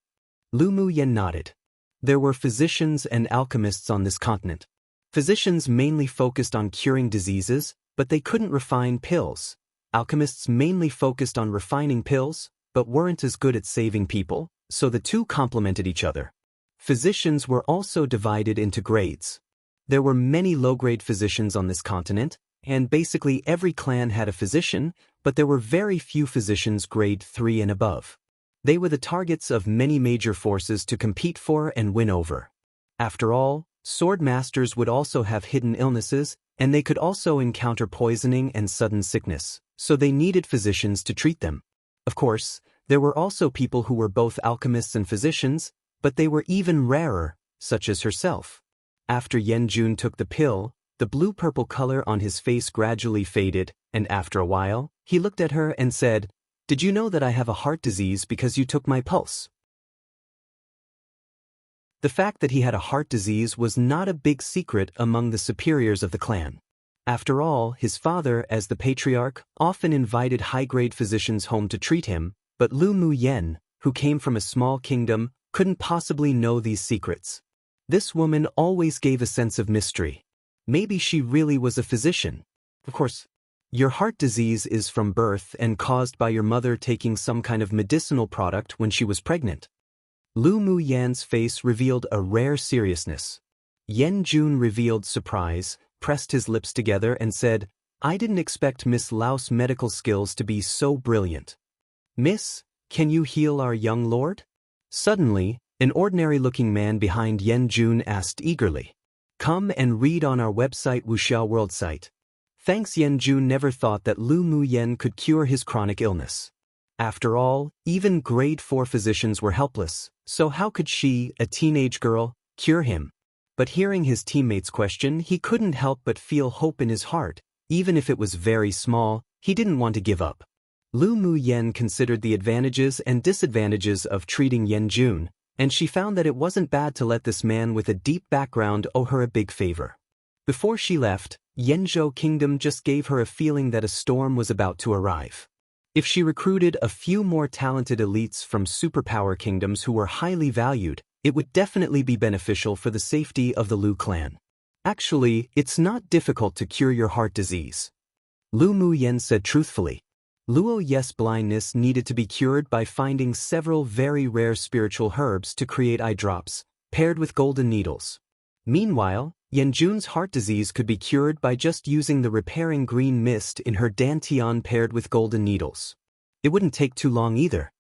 Lu Mu Yen nodded. There were physicians and alchemists on this continent. Physicians mainly focused on curing diseases, but they couldn't refine pills. Alchemists mainly focused on refining pills, but weren't as good at saving people, so the two complemented each other. Physicians were also divided into grades. There were many low-grade physicians on this continent, and basically every clan had a physician, but there were very few physicians grade 3 and above. They were the targets of many major forces to compete for and win over. After all, sword masters would also have hidden illnesses, and they could also encounter poisoning and sudden sickness, so they needed physicians to treat them. Of course, there were also people who were both alchemists and physicians, but they were even rarer, such as herself. After Yen Jun took the pill, the blue-purple color on his face gradually faded, and after a while, he looked at her and said, "Did you know that I have a heart disease because you took my pulse?" The fact that he had a heart disease was not a big secret among the superiors of the clan. After all, his father, as the patriarch, often invited high-grade physicians home to treat him, but Lu Mu Yen, who came from a small kingdom, couldn't possibly know these secrets. This woman always gave a sense of mystery. Maybe she really was a physician. Of course, your heart disease is from birth and caused by your mother taking some kind of medicinal product when she was pregnant. Lu Mu Yan's face revealed a rare seriousness. Yen Jun revealed surprise, pressed his lips together and said, "I didn't expect Miss Lao's medical skills to be so brilliant. Miss, can you heal our young lord?" Suddenly, an ordinary-looking man behind Yen Jun asked eagerly, "Come and read on our website Wuxiao World site." Thanks, Yen Jun never thought that Lu Mu Yen could cure his chronic illness. After all, even grade 4 physicians were helpless, so how could she, a teenage girl, cure him? But hearing his teammate's question, he couldn't help but feel hope in his heart. Even if it was very small, he didn't want to give up. Lu Mu Yen considered the advantages and disadvantages of treating Yen Jun, and she found that it wasn't bad to let this man with a deep background owe her a big favor. Before she left, Yenzhou Kingdom just gave her a feeling that a storm was about to arrive. If she recruited a few more talented elites from superpower kingdoms who were highly valued, it would definitely be beneficial for the safety of the Lu clan. Actually, it's not difficult to cure your heart disease. Lu Muyen said truthfully. Luo Yes blindness needed to be cured by finding several very rare spiritual herbs to create eye drops, paired with golden needles. Meanwhile, Yanjun's heart disease could be cured by just using the repairing green mist in her dantian paired with golden needles. It wouldn't take too long either.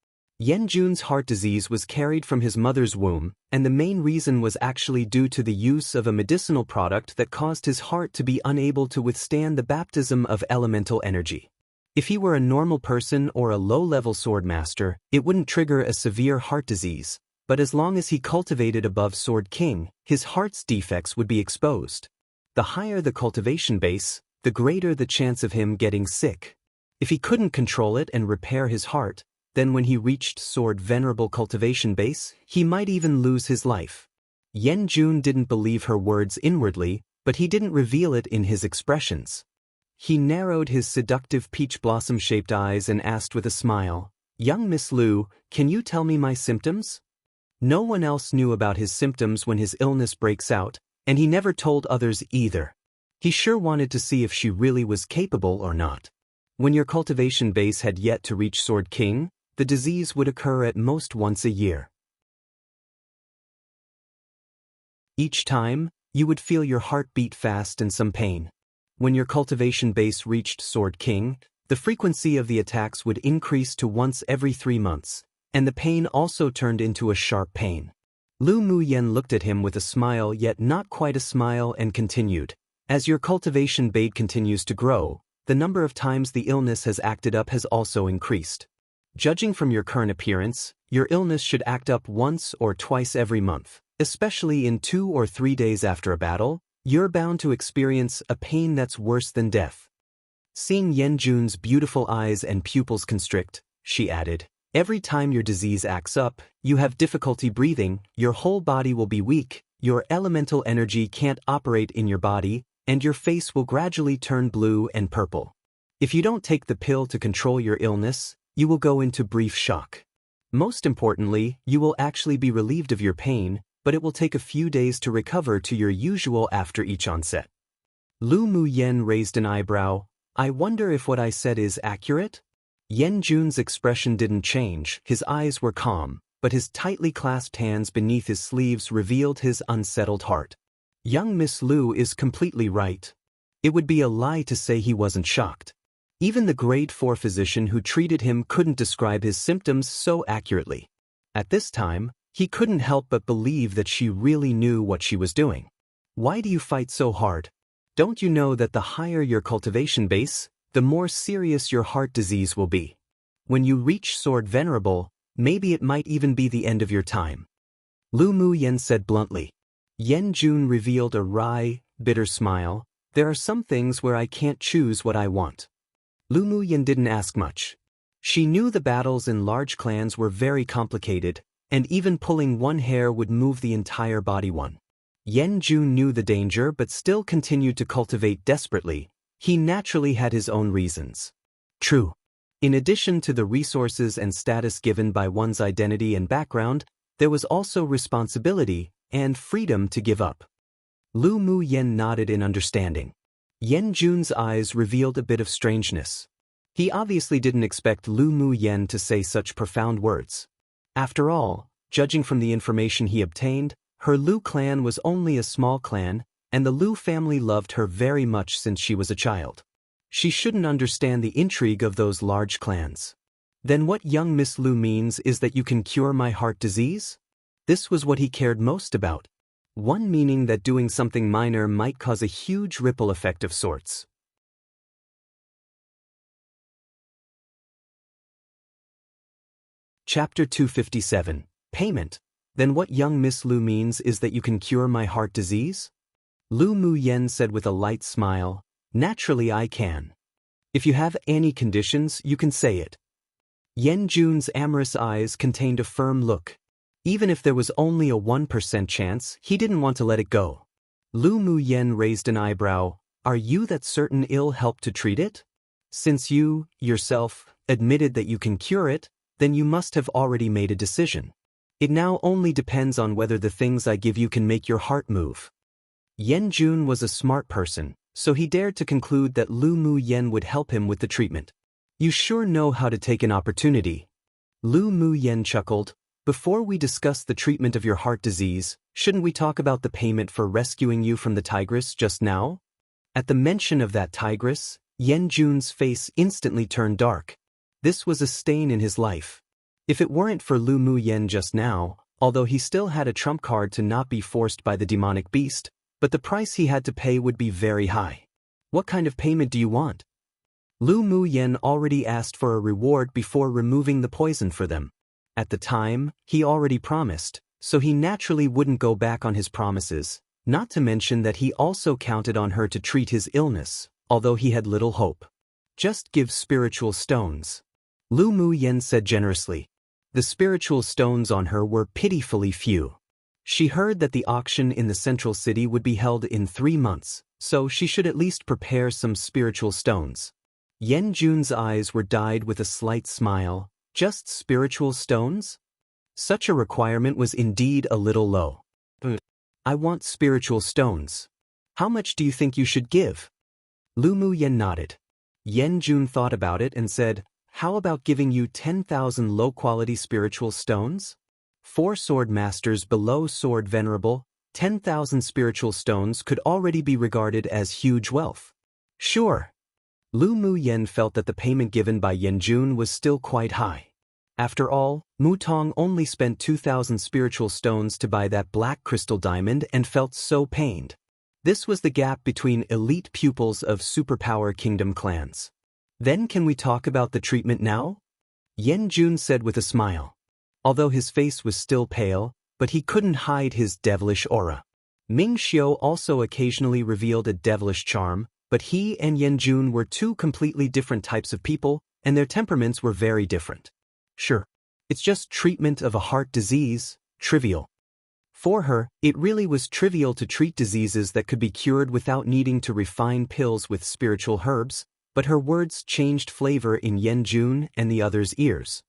Yanjun's heart disease was carried from his mother's womb, and the main reason was actually due to the use of a medicinal product that caused his heart to be unable to withstand the baptism of elemental energy. If he were a normal person or a low-level sword master, it wouldn't trigger a severe heart disease, but as long as he cultivated above Sword King, his heart's defects would be exposed. The higher the cultivation base, the greater the chance of him getting sick. If he couldn't control it and repair his heart, then when he reached Sword Venerable cultivation base, he might even lose his life. Yanjun didn't believe her words inwardly, but he didn't reveal it in his expressions. He narrowed his seductive peach blossom-shaped eyes and asked with a smile, "Young Miss Lu, can you tell me my symptoms?" No one else knew about his symptoms when his illness breaks out, and he never told others either. He sure wanted to see if she really was capable or not. When your cultivation base had yet to reach Sword King, the disease would occur at most once a year. Each time, you would feel your heart beat fast and some pain. When your cultivation base reached Sword King, the frequency of the attacks would increase to once every 3 months, and the pain also turned into a sharp pain. Lu Muyen looked at him with a smile yet not quite a smile and continued, "As your cultivation base continues to grow, the number of times the illness has acted up has also increased. Judging from your current appearance, your illness should act up once or twice every month, especially in 2 or 3 days after a battle. You're bound to experience a pain that's worse than death." Seeing Yanjun's beautiful eyes and pupils constrict, she added, "Every time your disease acts up, you have difficulty breathing, your whole body will be weak, your elemental energy can't operate in your body, and your face will gradually turn blue and purple. If you don't take the pill to control your illness, you will go into brief shock. Most importantly, you will actually be relieved of your pain, but it will take a few days to recover to your usual after each onset." Lu Muyen raised an eyebrow. "I wonder if what I said is accurate?" Yanjun's expression didn't change, his eyes were calm, but his tightly clasped hands beneath his sleeves revealed his unsettled heart. Young Miss Lu is completely right. It would be a lie to say he wasn't shocked. Even the grade 4 physician who treated him couldn't describe his symptoms so accurately. At this time, he couldn't help but believe that she really knew what she was doing. "Why do you fight so hard? Don't you know that the higher your cultivation base, the more serious your heart disease will be? When you reach Sword Venerable, maybe it might even be the end of your time." Lu Muyen said bluntly. Yanjun revealed a wry, bitter smile. "There are some things where I can't choose what I want." Lu Muyen didn't ask much. She knew the battles in large clans were very complicated, and even pulling one hair would move the entire body one. Yanjun knew the danger but still continued to cultivate desperately. He naturally had his own reasons. True. In addition to the resources and status given by one's identity and background, there was also responsibility and freedom to give up. Lu Muyen nodded in understanding. Yanjun's eyes revealed a bit of strangeness. He obviously didn't expect Lu Muyen to say such profound words. After all, judging from the information he obtained, her Lu clan was only a small clan, and the Lu family loved her very much since she was a child. She shouldn't understand the intrigue of those large clans. Then what young Miss Lu means is that you can cure my heart disease? This was what he cared most about. One meaning that doing something minor might cause a huge ripple effect of sorts. Chapter 257. Payment. Then what young Miss Lu means is that you can cure my heart disease? Lu Muyen said with a light smile, "Naturally I can. If you have any conditions, you can say it." Yanjun's amorous eyes contained a firm look. Even if there was only a 1% chance, he didn't want to let it go. Lu Muyen raised an eyebrow. "Are you that certain ill help to treat it? Since you, yourself, admitted that you can cure it, then you must have already made a decision. It now only depends on whether the things I give you can make your heart move." Yen Jun was a smart person, so he dared to conclude that Lu Mu Yen would help him with the treatment. You sure know how to take an opportunity. Lu Mu Yen chuckled. Before we discuss the treatment of your heart disease, shouldn't we talk about the payment for rescuing you from the tigress just now? At the mention of that tigress, Yen Jun's face instantly turned dark. This was a stain in his life. If it weren't for Lu Mu Yen just now, although he still had a trump card to not be forced by the demonic beast, but the price he had to pay would be very high. What kind of payment do you want? Lu Mu Yen already asked for a reward before removing the poison for them. At the time, he already promised, so he naturally wouldn't go back on his promises, not to mention that he also counted on her to treat his illness, although he had little hope. Just give spiritual stones. Lu Mu Yen said generously. The spiritual stones on her were pitifully few. She heard that the auction in the central city would be held in 3 months, so she should at least prepare some spiritual stones. Yen Jun's eyes were dyed with a slight smile. Just spiritual stones? Such a requirement was indeed a little low. I want spiritual stones. How much do you think you should give? Lu Mu Yen nodded. Yen Jun thought about it and said, how about giving you 10,000 low-quality spiritual stones? 4 sword masters below sword venerable, 10,000 spiritual stones could already be regarded as huge wealth. Sure. Lu Mu Yen felt that the payment given by Yen Jun was still quite high. After all, Mu Tong only spent 2,000 spiritual stones to buy that black crystal diamond and felt so pained. This was the gap between elite pupils of superpower kingdom clans. Then can we talk about the treatment now? Yen Jun said with a smile. Although his face was still pale, but he couldn't hide his devilish aura. Ming Xiu also occasionally revealed a devilish charm, but he and Yen Jun were 2 completely different types of people, and their temperaments were very different. Sure, it's just treatment of a heart disease, trivial. For her, it really was trivial to treat diseases that could be cured without needing to refine pills with spiritual herbs, but her words changed flavor in Yen Jun and the others' ears.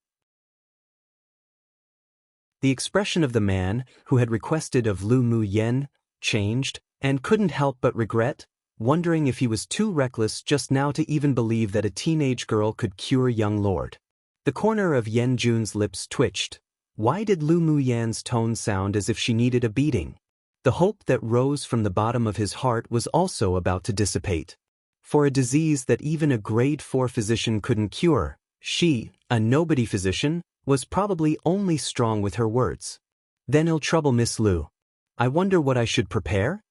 The expression of the man, who had requested of Lu Mu Yen, changed, and couldn't help but regret, wondering if he was too reckless just now to even believe that a teenage girl could cure young lord. The corner of Yen Jun's lips twitched. Why did Lu Mu Yan's tone sound as if she needed a beating? The hope that rose from the bottom of his heart was also about to dissipate. For a disease that even a grade 4 physician couldn't cure, she, a nobody physician, was probably only strong with her words. Then I'll trouble Miss Lu. I wonder what I should prepare?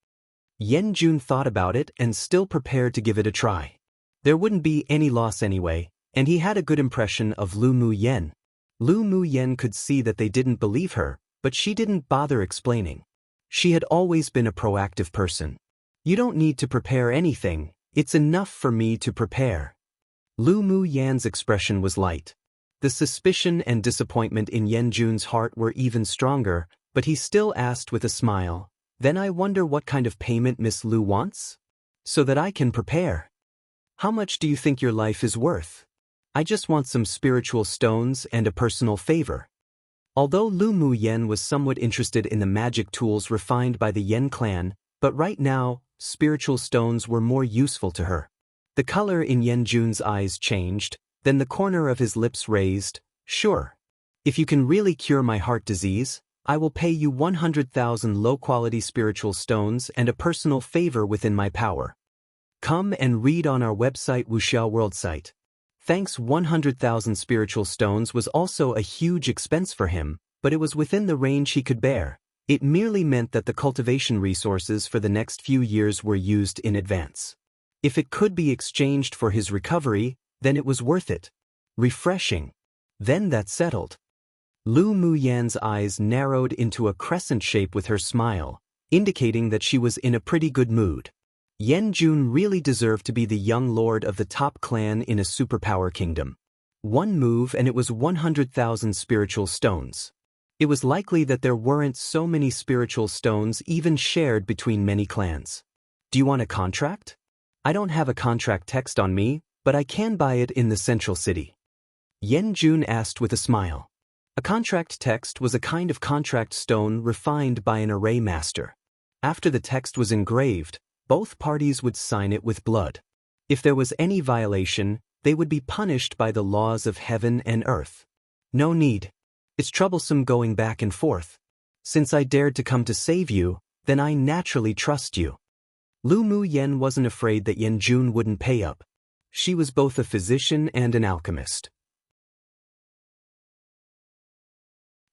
Yen Jun thought about it and still prepared to give it a try. There wouldn't be any loss anyway, and he had a good impression of Lu Mu Yen. Lu Mu Yen could see that they didn't believe her, but she didn't bother explaining. She had always been a proactive person. You don't need to prepare anything, it's enough for me to prepare. Lu Mu Yan's expression was light. The suspicion and disappointment in Yen Jun's heart were even stronger, but he still asked with a smile, then I wonder what kind of payment Miss Lu wants? So that I can prepare. How much do you think your life is worth? I just want some spiritual stones and a personal favor. Although Lu Mu Yen was somewhat interested in the magic tools refined by the Yen clan, but right now, spiritual stones were more useful to her. The color in Yen Jun's eyes changed, then the corner of his lips raised. Sure. If you can really cure my heart disease, I will pay you 100,000 low-quality spiritual stones and a personal favor within my power. Come and read on our website Wuxia World site. Thanks. 100,000 spiritual stones was also a huge expense for him, but it was within the range he could bear. It merely meant that the cultivation resources for the next few years were used in advance. If it could be exchanged for his recovery, then it was worth it. Refreshing. Then that settled. Lu Mu Yan's eyes narrowed into a crescent shape with her smile, indicating that she was in a pretty good mood. Yen Jun really deserved to be the young lord of the top clan in a superpower kingdom. One move and it was 100,000 spiritual stones. It was likely that there weren't so many spiritual stones even shared between many clans. Do you want a contract? I don't have a contract text on me, but I can buy it in the central city. Yen Jun asked with a smile. A contract text was a kind of contract stone refined by an array master. After the text was engraved, both parties would sign it with blood. If there was any violation, they would be punished by the laws of heaven and earth. No need. It's troublesome going back and forth. Since I dared to come to save you, then I naturally trust you. Lu Mu Yen wasn't afraid that Yan Jun wouldn't pay up. She was both a physician and an alchemist.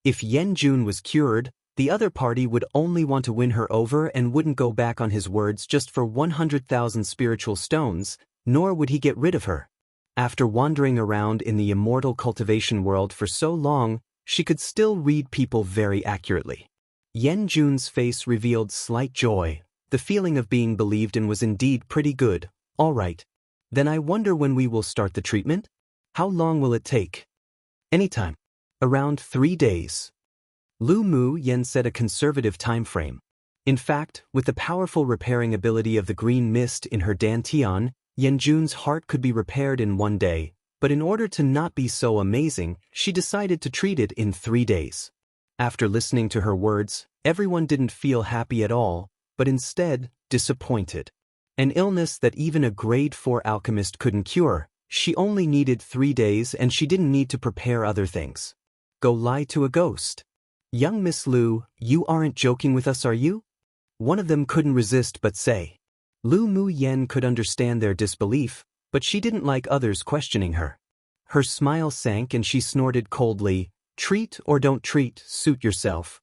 If Yan Jun was cured, the other party would only want to win her over and wouldn't go back on his words just for 100,000 spiritual stones, nor would he get rid of her. After wandering around in the immortal cultivation world for so long, she could still read people very accurately. Yan Jun's face revealed slight joy. The feeling of being believed in was indeed pretty good. All right. Then I wonder when we will start the treatment? How long will it take? Anytime. Around 3 days. Lu Mu Yen set a conservative time frame. In fact, with the powerful repairing ability of the green mist in her dantian, Yan Jun's heart could be repaired in 1 day, but in order to not be so amazing, she decided to treat it in 3 days. After listening to her words, everyone didn't feel happy at all, but instead, disappointed. An illness that even a grade 4 alchemist couldn't cure, she only needed 3 days and she didn't need to prepare other things. Go lie to a ghost. Young Miss Lu, you aren't joking with us, are you? One of them couldn't resist but say. Lu Mu Yen could understand their disbelief, but she didn't like others questioning her. Her smile sank and she snorted coldly, treat or don't treat, suit yourself.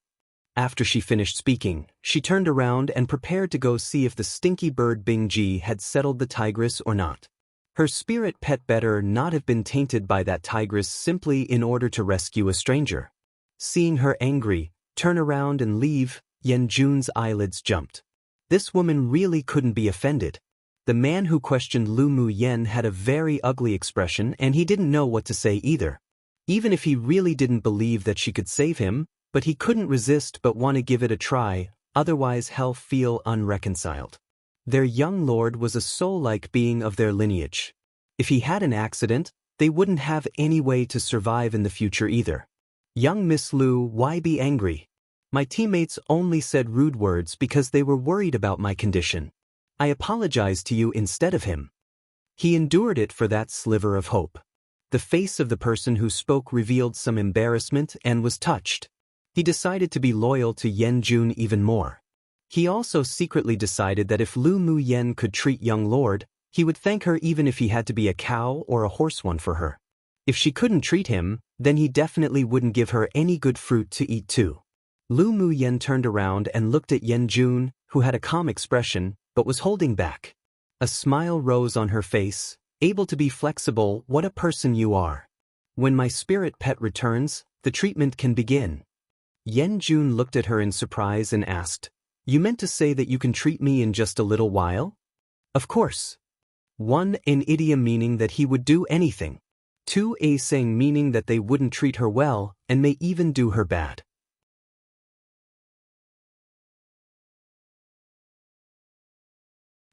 After she finished speaking, she turned around and prepared to go see if the stinky bird Bingji had settled the tigress or not. Her spirit pet better not have been tainted by that tigress simply in order to rescue a stranger. Seeing her angry, turn around and leave, Yan Jun's eyelids jumped. This woman really couldn't be offended. The man who questioned Lu Mu Yen had a very ugly expression and he didn't know what to say either. Even if he really didn't believe that she could save him, but he couldn't resist but want to give it a try, otherwise he'll feel unreconciled. Their young lord was a soul-like being of their lineage. If he had an accident, they wouldn't have any way to survive in the future either. Young Miss Lu, why be angry? My teammates only said rude words because they were worried about my condition. I apologized to you instead of him. He endured it for that sliver of hope. The face of the person who spoke revealed some embarrassment and was touched. He decided to be loyal to Yan Jun even more. He also secretly decided that if Lu Mu Yen could treat young lord, he would thank her even if he had to be a cow or a horse one for her. If she couldn't treat him, then he definitely wouldn't give her any good fruit to eat too. Lu Mu Yen turned around and looked at Yan Jun, who had a calm expression, but was holding back. A smile rose on her face, able to be flexible. What a person you are. When my spirit pet returns, the treatment can begin. Yan Jun looked at her in surprise and asked, you meant to say that you can treat me in just a little while? Of course. 1. An idiom meaning that he would do anything. 2. A saying meaning that they wouldn't treat her well and may even do her bad.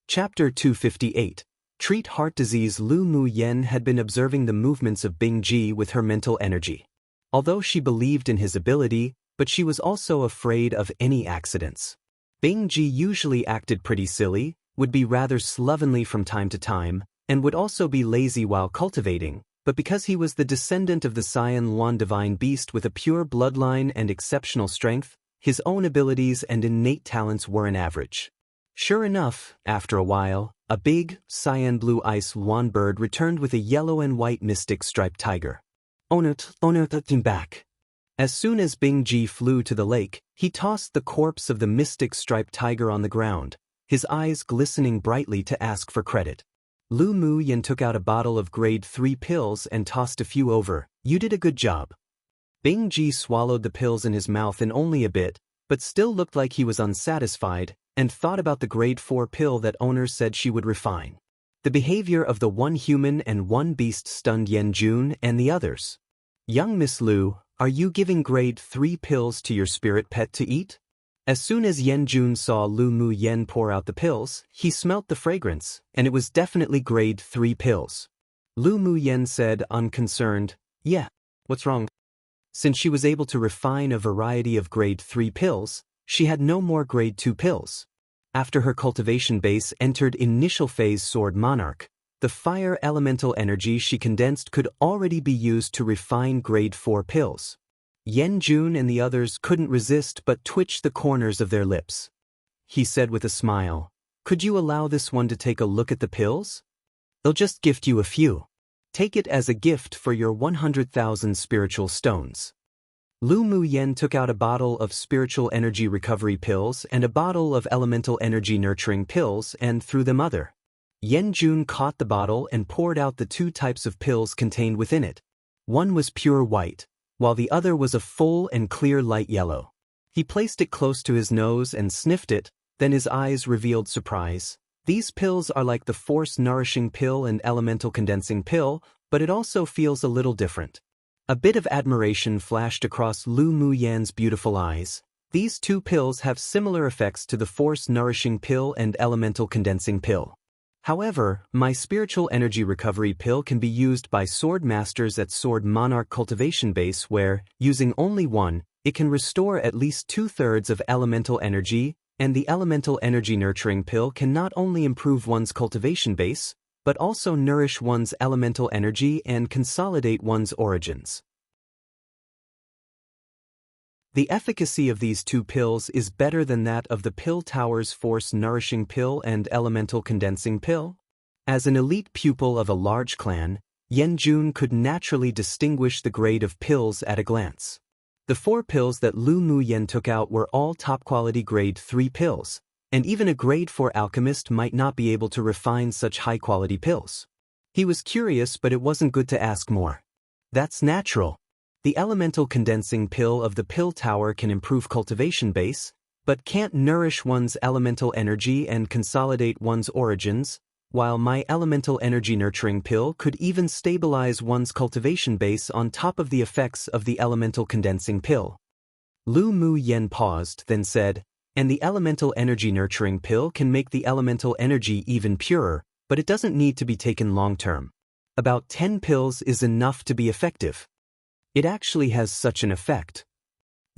Chapter 258. Treat heart disease. Lu Mu Yen had been observing the movements of Bing Ji with her mental energy. Although she believed in his ability, but she was also afraid of any accidents. Bing Ji usually acted pretty silly, would be rather slovenly from time to time, and would also be lazy while cultivating, but because he was the descendant of the Saiyan Luan divine beast with a pure bloodline and exceptional strength, his own abilities and innate talents were an average. Sure enough, after a while, a big, cyan blue ice Luan bird returned with a yellow and white mystic striped tiger. Onut back. As soon as Bing Ji flew to the lake, he tossed the corpse of the mystic striped tiger on the ground, his eyes glistening brightly to ask for credit. Lu Mu Yen took out a bottle of grade 3 pills and tossed a few over. You did a good job. Bing Ji swallowed the pills in his mouth in only a bit, but still looked like he was unsatisfied, and thought about the grade 4 pill that owner said she would refine. The behavior of the one human and one beast stunned Yan Jun and the others. Young Miss Lu, are you giving grade 3 pills to your spirit pet to eat? As soon as Yan Jun saw Lu Mu Yen pour out the pills, he smelt the fragrance, and it was definitely grade 3 pills. Lu Mu Yen said, unconcerned, yeah, what's wrong? Since she was able to refine a variety of grade 3 pills, She had no more grade 2 pills. After her cultivation base entered initial phase Sword Monarch, the fire elemental energy she condensed could already be used to refine grade 4 pills. Yenjun and the others couldn't resist but twitched the corners of their lips. He said with a smile, "Could you allow this one to take a look at the pills? They'll just gift you a few. Take it as a gift for your 100,000 spiritual stones." Lu Mu Yen took out a bottle of spiritual energy recovery pills and a bottle of elemental energy nurturing pills and threw them other. Yenjun caught the bottle and poured out the two types of pills contained within it. One was pure white, while the other was a full and clear light yellow. He placed it close to his nose and sniffed it, then his eyes revealed surprise. These pills are like the force nourishing pill and elemental condensing pill, but it also feels a little different. A bit of admiration flashed across Lu Mu Yan's beautiful eyes. These two pills have similar effects to the force nourishing pill and elemental condensing pill. However, my spiritual energy recovery pill can be used by sword masters at Sword Monarch cultivation base where, using only one, it can restore at least 2/3 of elemental energy, and the elemental energy nurturing pill can not only improve one's cultivation base, but also nourish one's elemental energy and consolidate one's origins. The efficacy of these two pills is better than that of the pill tower's force nourishing pill and elemental condensing pill. As an elite pupil of a large clan, Yenjun could naturally distinguish the grade of pills at a glance. The 4 pills that Lu Mu Yen took out were all top-quality grade 3 pills, and even a grade 4 alchemist might not be able to refine such high-quality pills. He was curious, but it wasn't good to ask more. That's natural. The elemental condensing pill of the pill tower can improve cultivation base, but can't nourish one's elemental energy and consolidate one's origins, while my elemental energy nurturing pill could even stabilize one's cultivation base on top of the effects of the elemental condensing pill. Lu Mu Yen paused, then said, "And the elemental energy nurturing pill can make the elemental energy even purer, but it doesn't need to be taken long-term. About 10 pills is enough to be effective." It actually has such an effect.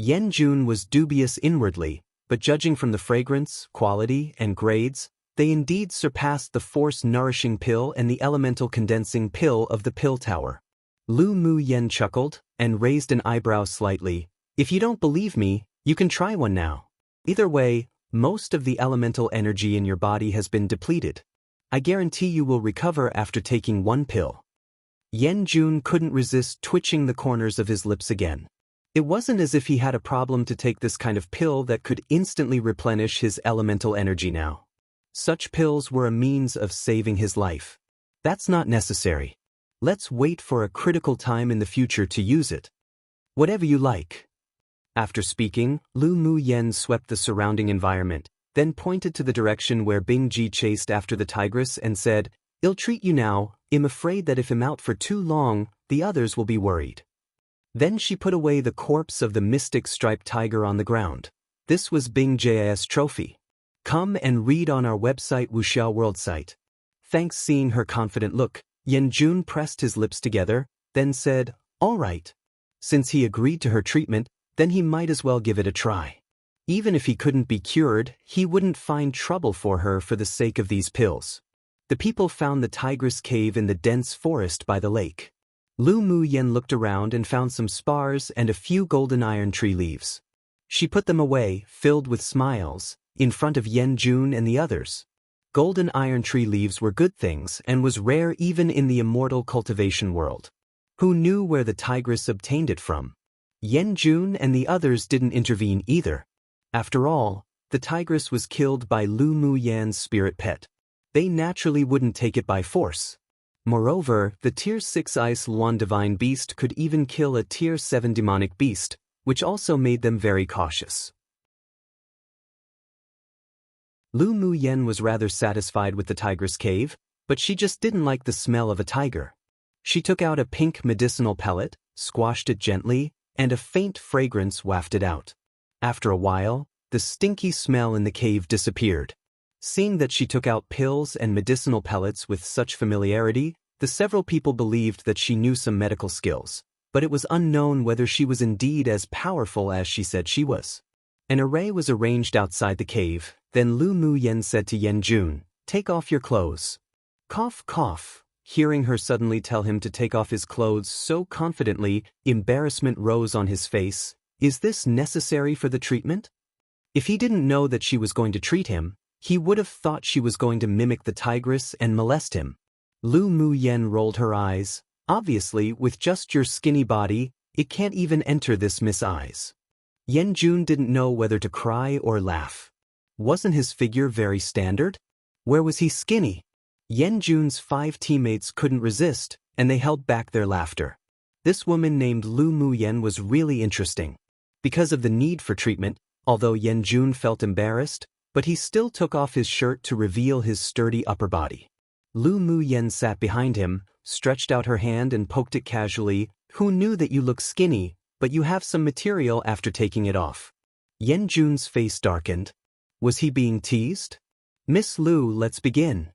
Yenjun was dubious inwardly, but judging from the fragrance, quality, and grades, they indeed surpassed the force-nourishing pill and the elemental condensing pill of the pill tower. Lu Mu Yen chuckled and raised an eyebrow slightly. "If you don't believe me, you can try one now. Either way, most of the elemental energy in your body has been depleted. I guarantee you will recover after taking one pill." Yenjun couldn't resist twitching the corners of his lips again. It wasn't as if he had a problem to take this kind of pill that could instantly replenish his elemental energy now. Such pills were a means of saving his life. That's not necessary. Let's wait for a critical time in the future to use it. Whatever you like. After speaking, Lu Mu Yen swept the surrounding environment, then pointed to the direction where Bing Ji chased after the tigress and said, "I'll treat you now. I'm afraid that if I'm out for too long, the others will be worried." Then she put away the corpse of the mystic striped tiger on the ground. This was Bing Ji's trophy. Come and read on our website Wuxia World site. Thanks. Seeing her confident look, Yenjun pressed his lips together, then said, "All right." Since he agreed to her treatment, then he might as well give it a try. Even if he couldn't be cured, he wouldn't find trouble for her for the sake of these pills. The people found the tigress cave in the dense forest by the lake. Lu Mu Yen looked around and found some spars and a few golden iron tree leaves. She put them away, filled with smiles, in front of Yenjun and the others. Golden iron tree leaves were good things and was rare even in the immortal cultivation world. Who knew where the tigress obtained it from? Yenjun and the others didn't intervene either. After all, the tigress was killed by Lu Mu Yan's spirit pet. They naturally wouldn't take it by force. Moreover, the Tier 6 Ice Luan divine beast could even kill a Tier 7 demonic beast, which also made them very cautious. Lu Mu Yen was rather satisfied with the tigress cave, but she just didn't like the smell of a tiger. She took out a pink medicinal pellet, squashed it gently, and a faint fragrance wafted out. After a while, the stinky smell in the cave disappeared. Seeing that she took out pills and medicinal pellets with such familiarity, the several people believed that she knew some medical skills, but it was unknown whether she was indeed as powerful as she said she was. An array was arranged outside the cave, then Lu Mu Yen said to Yen Jun, "Take off your clothes." Cough, cough. Hearing her suddenly tell him to take off his clothes so confidently, embarrassment rose on his face. Is this necessary for the treatment? If he didn't know that she was going to treat him, he would have thought she was going to mimic the tigress and molest him. Lu Mu Yen rolled her eyes. Obviously, with just your skinny body, it can't even enter this Miss Eyes. Yen Jun didn't know whether to cry or laugh. Wasn't his figure very standard? Where was he skinny? Yen Jun's 5 teammates couldn't resist, and they held back their laughter. This woman named Lu Mu Yen was really interesting. Because of the need for treatment, although Yen Jun felt embarrassed, but he still took off his shirt to reveal his sturdy upper body. Lu Mu Yen sat behind him, stretched out her hand and poked it casually. Who knew that you look skinny, but you have some material after taking it off? Yen Jun's face darkened. Was he being teased? Miss Lu, let's begin.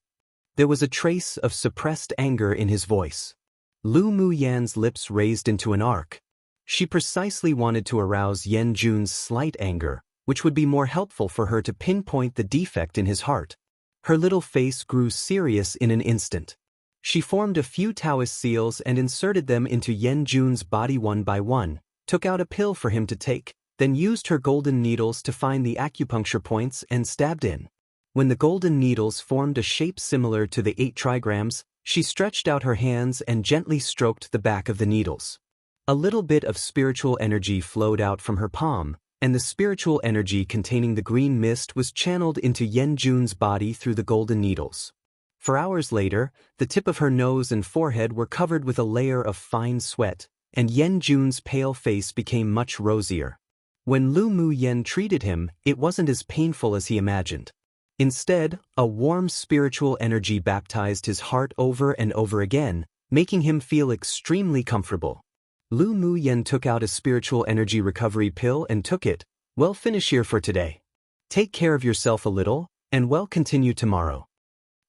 There was a trace of suppressed anger in his voice. Lu Mu Yan's lips raised into an arc. She precisely wanted to arouse Yen Jun's slight anger, which would be more helpful for her to pinpoint the defect in his heart. Her little face grew serious in an instant. She formed a few Taoist seals and inserted them into Yen Jun's body one by one, took out a pill for him to take, then used her golden needles to find the acupuncture points and stabbed in. When the golden needles formed a shape similar to the 8 trigrams, she stretched out her hands and gently stroked the back of the needles. A little bit of spiritual energy flowed out from her palm, and the spiritual energy containing the green mist was channeled into Yen Jun's body through the golden needles. For hours later, the tip of her nose and forehead were covered with a layer of fine sweat, and Yen Jun's pale face became much rosier. When Lu Mu Yen treated him, it wasn't as painful as he imagined. Instead, a warm spiritual energy baptized his heart over and over again, making him feel extremely comfortable. Lu Mu Yen took out a spiritual energy recovery pill and took it. Well, finish here for today. Take care of yourself a little, and well, continue tomorrow.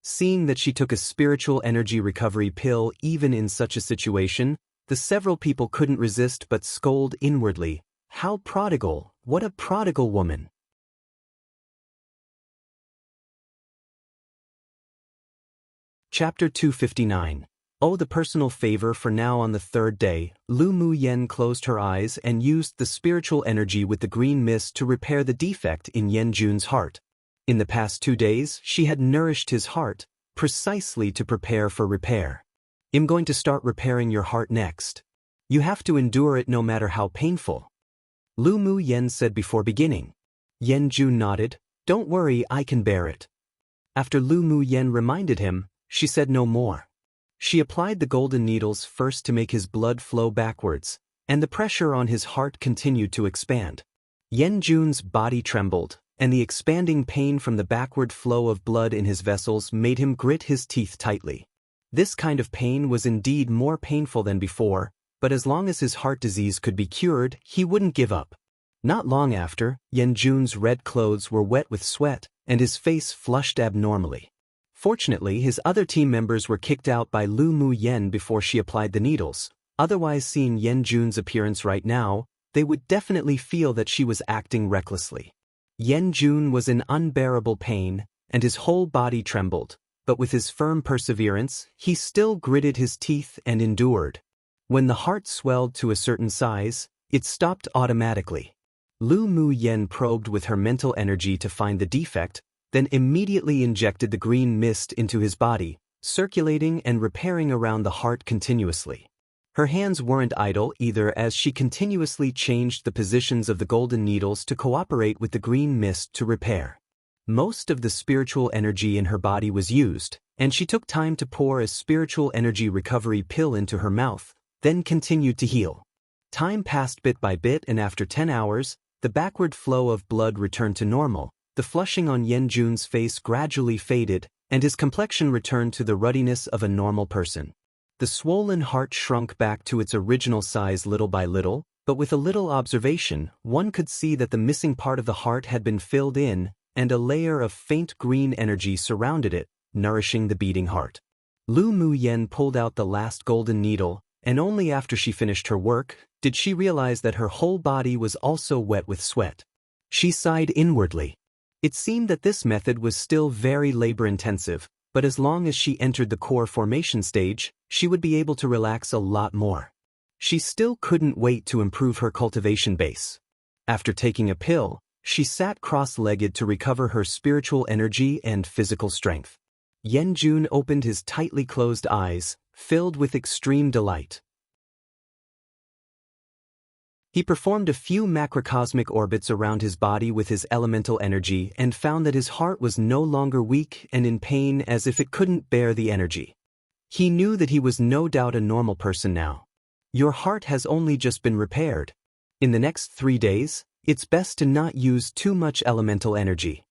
Seeing that she took a spiritual energy recovery pill even in such a situation, the several people couldn't resist but scold inwardly. How prodigal, what a prodigal woman. Chapter 259. Oh, the personal favor. For now, on the 3rd day, Lu Mu Yen closed her eyes and used the spiritual energy with the green mist to repair the defect in Yen Jun's heart. In the past 2 days, she had nourished his heart, precisely to prepare for repair. I'm going to start repairing your heart next. You have to endure it no matter how painful. Lu Mu Yen said before beginning. Yen Jun nodded. Don't worry, I can bear it. After Lu Mu Yen reminded him, she said no more. She applied the golden needles first to make his blood flow backwards, and the pressure on his heart continued to expand. Yen Jun's body trembled, and the expanding pain from the backward flow of blood in his vessels made him grit his teeth tightly. This kind of pain was indeed more painful than before, but as long as his heart disease could be cured, he wouldn't give up. Not long after, Yen Jun's red clothes were wet with sweat, and his face flushed abnormally. Fortunately, his other team members were kicked out by Lu Mu Yen before she applied the needles. Otherwise, seeing Yen Jun's appearance right now, they would definitely feel that she was acting recklessly. Yen Jun was in unbearable pain, and his whole body trembled, but with his firm perseverance, he still gritted his teeth and endured. When the heart swelled to a certain size, it stopped automatically. Lu Mu Yen probed with her mental energy to find the defect, then immediately injected the green mist into his body, circulating and repairing around the heart continuously. Her hands weren't idle either, as she continuously changed the positions of the golden needles to cooperate with the green mist to repair. Most of the spiritual energy in her body was used, and she took time to pour a spiritual energy recovery pill into her mouth, then continued to heal. Time passed bit by bit, and after 10 hours, the backward flow of blood returned to normal. The flushing on Yen Jun's face gradually faded, and his complexion returned to the ruddiness of a normal person. The swollen heart shrunk back to its original size little by little, but with a little observation, one could see that the missing part of the heart had been filled in, and a layer of faint green energy surrounded it, nourishing the beating heart. Lu Mu Yen pulled out the last golden needle, and only after she finished her work did she realize that her whole body was also wet with sweat. She sighed inwardly. It seemed that this method was still very labor-intensive, but as long as she entered the core formation stage, she would be able to relax a lot more. She still couldn't wait to improve her cultivation base. After taking a pill, she sat cross-legged to recover her spiritual energy and physical strength. Yenjun opened his tightly closed eyes, filled with extreme delight. He performed a few macrocosmic orbits around his body with his elemental energy and found that his heart was no longer weak and in pain as if it couldn't bear the energy. He knew that he was no doubt a normal person now. Your heart has only just been repaired. In the next 3 days, it's best to not use too much elemental energy.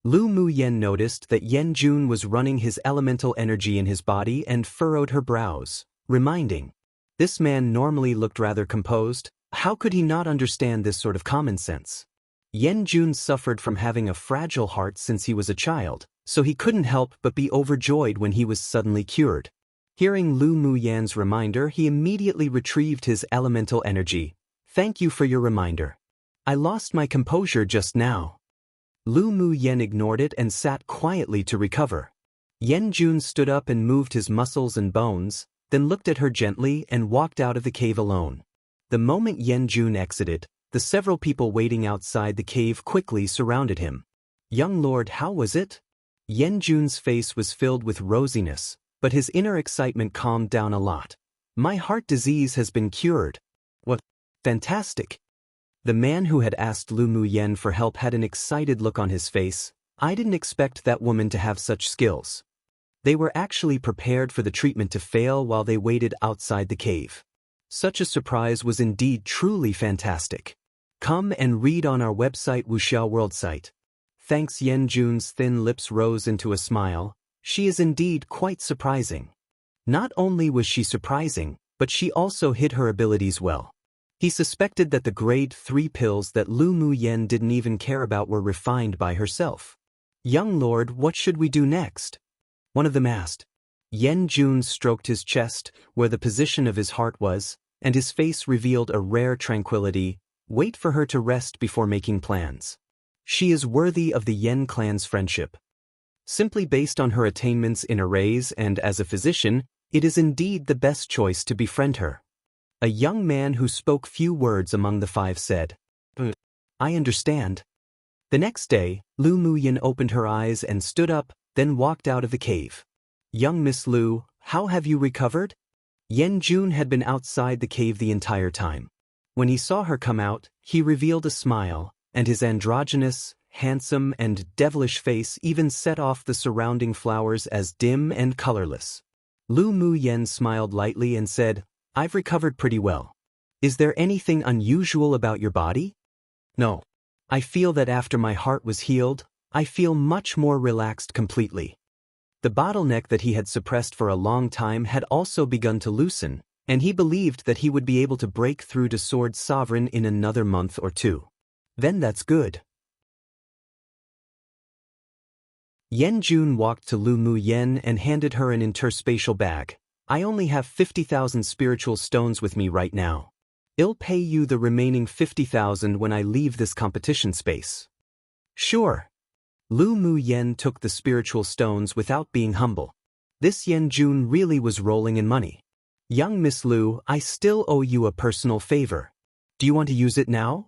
Lu Muyen noticed that Yenjun was running his elemental energy in his body and furrowed her brows, reminding. This man normally looked rather composed. How could he not understand this sort of common sense? Yenjun suffered from having a fragile heart since he was a child, so he couldn't help but be overjoyed when he was suddenly cured. Hearing Lu Muyen's reminder, he immediately retrieved his elemental energy. Thank you for your reminder. I lost my composure just now. Lu Muyen ignored it and sat quietly to recover. Yenjun stood up and moved his muscles and bones, then looked at her gently and walked out of the cave alone. The moment Yenjun exited, the several people waiting outside the cave quickly surrounded him. Young lord, how was it? Yenjun's face was filled with rosiness, but his inner excitement calmed down a lot. My heart disease has been cured. What? Fantastic. The man who had asked Lu Muyen for help had an excited look on his face. I didn't expect that woman to have such skills. They were actually prepared for the treatment to fail while they waited outside the cave. Such a surprise was indeed truly fantastic. Come and read on our website Wuxiao World site. Thanks. Yenjun's thin lips rose into a smile. She is indeed quite surprising. Not only was she surprising, but she also hid her abilities well. He suspected that the grade 3 pills that Lu Muyen didn't even care about were refined by herself. Young lord, what should we do next? One of them asked. Yenjun stroked his chest, where the position of his heart was, and his face revealed a rare tranquility. Wait for her to rest before making plans. She is worthy of the Yen clan's friendship. Simply based on her attainments in arrays and as a physician, it is indeed the best choice to befriend her. A young man who spoke few words among the 5 said, I understand. The next day, Lu Muyen opened her eyes and stood up, then walked out of the cave. Young Miss Lu, how have you recovered? Yenjun had been outside the cave the entire time. When he saw her come out, he revealed a smile, and his androgynous, handsome, and devilish face even set off the surrounding flowers as dim and colorless. Lu Muyen smiled lightly and said, I've recovered pretty well. Is there anything unusual about your body? No. I feel that after my heart was healed, I feel much more relaxed completely. The bottleneck that he had suppressed for a long time had also begun to loosen, and he believed that he would be able to break through to Sword Sovereign in another month or 2. Then that's good. Yenjun walked to Lu Muyen and handed her an interspatial bag. I only have 50,000 spiritual stones with me right now. I'll pay you the remaining 50,000 when I leave this competition space. Sure. Lu Muyen took the spiritual stones without being humble. This Yenjun really was rolling in money. Young Miss Lu, I still owe you a personal favor. Do you want to use it now?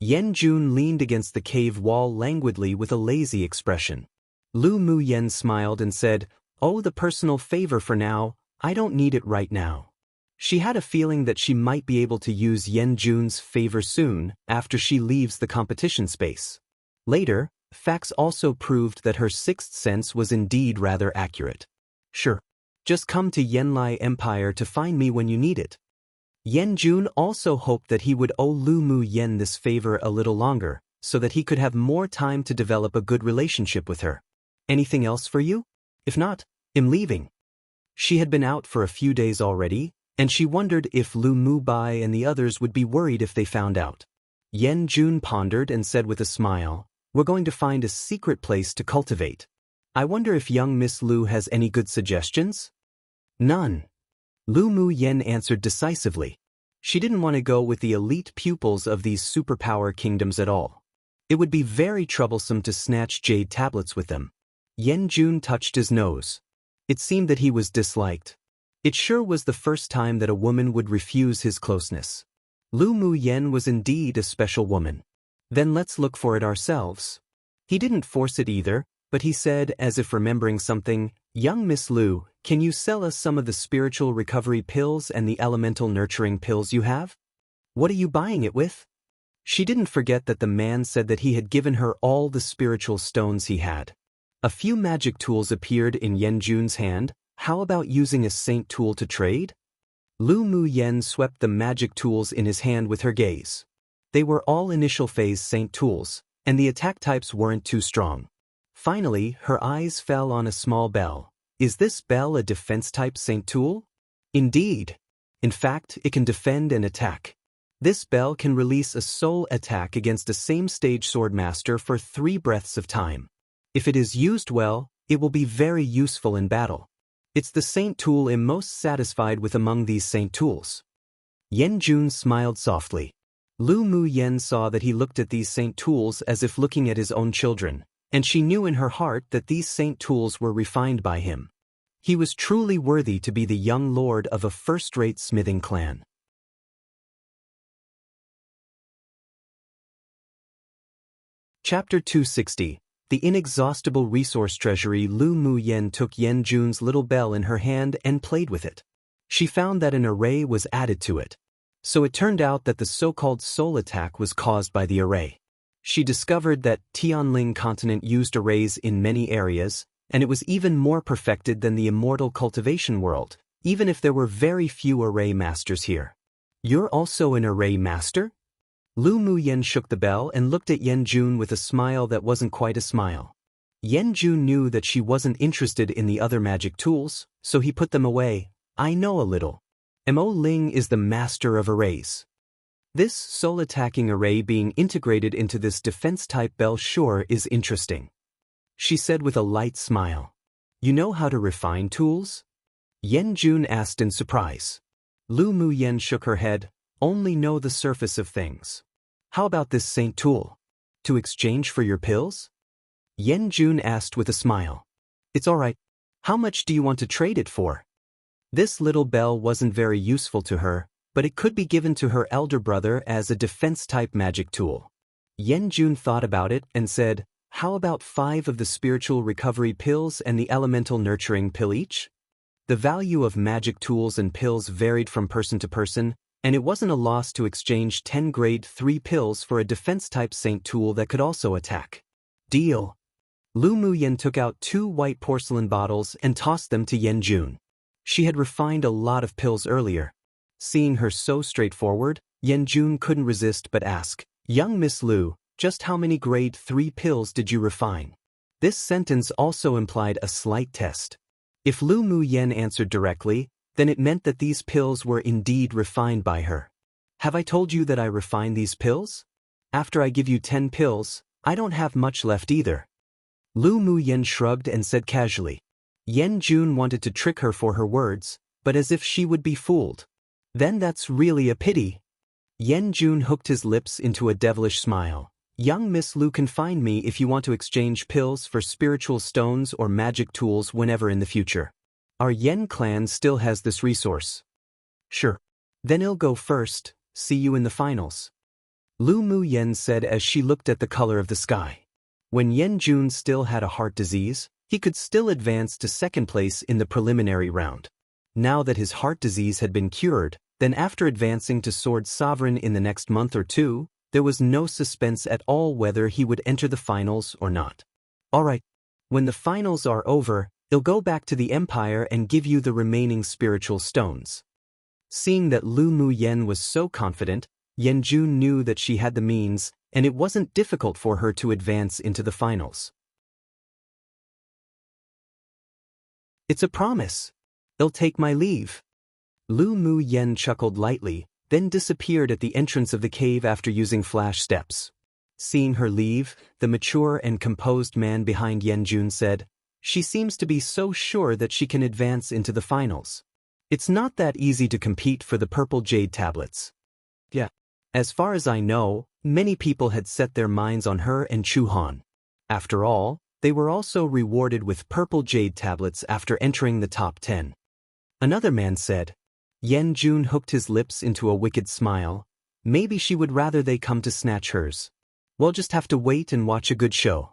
Yenjun leaned against the cave wall languidly with a lazy expression. Lu Muyen smiled and said, Oh, the personal favor for now, I don't need it right now. She had a feeling that she might be able to use Yenjun's favor soon, after she leaves the competition space. Later, facts also proved that her sixth sense was indeed rather accurate. Sure. Just come to Yenlai Empire to find me when you need it. Yenjun also hoped that he would owe Lu Muyen this favor a little longer, so that he could have more time to develop a good relationship with her. Anything else for you? If not, I'm leaving. She had been out for a few days already, and she wondered if Lu Mubai and the others would be worried if they found out. Yenjun pondered and said with a smile, We're going to find a secret place to cultivate. I wonder if young Miss Lu has any good suggestions? None. Lu Muyen answered decisively. She didn't want to go with the elite pupils of these superpower kingdoms at all. It would be very troublesome to snatch jade tablets with them. Yanjun touched his nose. It seemed that he was disliked. It sure was the first time that a woman would refuse his closeness. Lu Mu Yen was indeed a special woman. Then let's look for it ourselves. He didn't force it either, but he said, as if remembering something, "Young Miss Lu, can you sell us some of the spiritual recovery pills and the elemental nurturing pills you have? What are you buying it with?" She didn't forget that the man said that he had given her all the spiritual stones he had. A few magic tools appeared in Yanjun's hand. How about using a saint tool to trade? Lu Mu Yen swept the magic tools in his hand with her gaze. They were all initial phase saint tools, and the attack types weren't too strong. Finally, her eyes fell on a small bell. Is this bell a defense-type saint tool? Indeed. In fact, it can defend and attack. This bell can release a soul attack against a same-stage swordmaster for 3 breaths of time. If it is used well, it will be very useful in battle. It's the saint tool I'm most satisfied with among these saint tools. Yanjun smiled softly. Lu Mu Yen saw that he looked at these saint tools as if looking at his own children, and she knew in her heart that these saint tools were refined by him. He was truly worthy to be the young lord of a first-rate smithing clan. Chapter 260. The inexhaustible resource treasury. Lu Mu Yen took Yanjun's little bell in her hand and played with it. She found that an array was added to it. So it turned out that the so-called soul attack was caused by the array. She discovered that Tianling continent used arrays in many areas, and it was even more perfected than the immortal cultivation world, even if there were very few array masters here. You're also an array master? Lu Mu Yen shook the bell and looked at Yanjun with a smile that wasn't quite a smile. Yanjun knew that she wasn't interested in the other magic tools, so he put them away. I know a little. Mo Ling is the master of arrays. This soul-attacking array being integrated into this defense-type bell sure is interesting. She said with a light smile. You know how to refine tools? Yanjun asked in surprise. Lu Mu Yen shook her head. Only know the surface of things. How about this saint tool? To exchange for your pills? Yanjun asked with a smile. It's all right. How much do you want to trade it for? This little bell wasn't very useful to her, but it could be given to her elder brother as a defense-type magic tool. Yanjun thought about it and said, how about 5 of the spiritual recovery pills and the elemental nurturing pill each? The value of magic tools and pills varied from person to person, and it wasn't a loss to exchange 10 grade 3 pills for a defense-type saint tool that could also attack. Deal. Lu Mu Yen took out 2 white porcelain bottles and tossed them to Yanjun. She had refined a lot of pills earlier. Seeing her so straightforward, Yanjun couldn't resist but ask, Young Miss Lu, just how many grade 3 pills did you refine? This sentence also implied a slight test. If Lu Mu Yen answered directly, then it meant that these pills were indeed refined by her. Have I told you that I refine these pills? After I give you 10 pills, I don't have much left either. Lu Mu Yen shrugged and said casually. Yanjun wanted to trick her for her words, but as if she would be fooled. Then that's really a pity. Yanjun hooked his lips into a devilish smile. Young Miss Lu can find me if you want to exchange pills for spiritual stones or magic tools whenever in the future. Our Yen clan still has this resource. Sure. Then I'll go first. See you in the finals. Lu Mu Yen said as she looked at the color of the sky. When Yanjun still had a heart disease, he could still advance to second place in the preliminary round. Now that his heart disease had been cured, then after advancing to Sword Sovereign in the next month or 2, there was no suspense at all whether he would enter the finals or not. Alright, when the finals are over, I'll go back to the Empire and give you the remaining spiritual stones. Seeing that Lu Mu Yen was so confident, Yanjun knew that she had the means, and it wasn't difficult for her to advance into the finals. It's a promise. I'll take my leave. Lu Mu Yen chuckled lightly, then disappeared at the entrance of the cave after using flash steps. Seeing her leave, the mature and composed man behind Yanjun said, She seems to be so sure that she can advance into the finals. It's not that easy to compete for the purple jade tablets. Yeah. As far as I know, many people had set their minds on her and Chu Han. After all, they were also rewarded with purple jade tablets after entering the top 10. Another man said. Yen Jun hooked his lips into a wicked smile. Maybe she would rather they come to snatch hers. We'll just have to wait and watch a good show.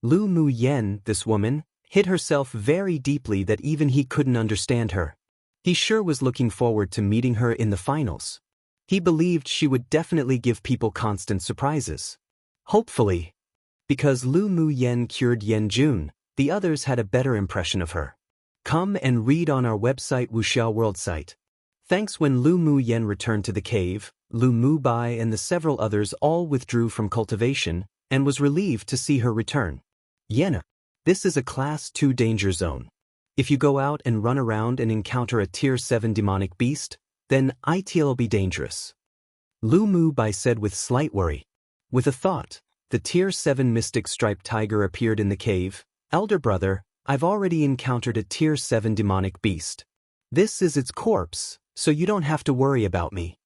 Lu Mu Yen, this woman, hid herself very deeply that even he couldn't understand her. He sure was looking forward to meeting her in the finals. He believed she would definitely give people constant surprises. Hopefully. Because Lu Mu Yen cured Yen Jun, the others had a better impression of her. Come and read on our website Wuxiao World site. Thanks. When Lu Mu Yen returned to the cave, Lu Mu Bai and the several others all withdrew from cultivation and was relieved to see her return. Yena. This is a Class 2 danger zone. If you go out and run around and encounter a Tier 7 demonic beast, then it'll be dangerous. Lu Mu Bai said with slight worry. With a thought, the Tier 7 mystic striped tiger appeared in the cave. Elder brother, I've already encountered a Tier 7 demonic beast. This is its corpse, so you don't have to worry about me.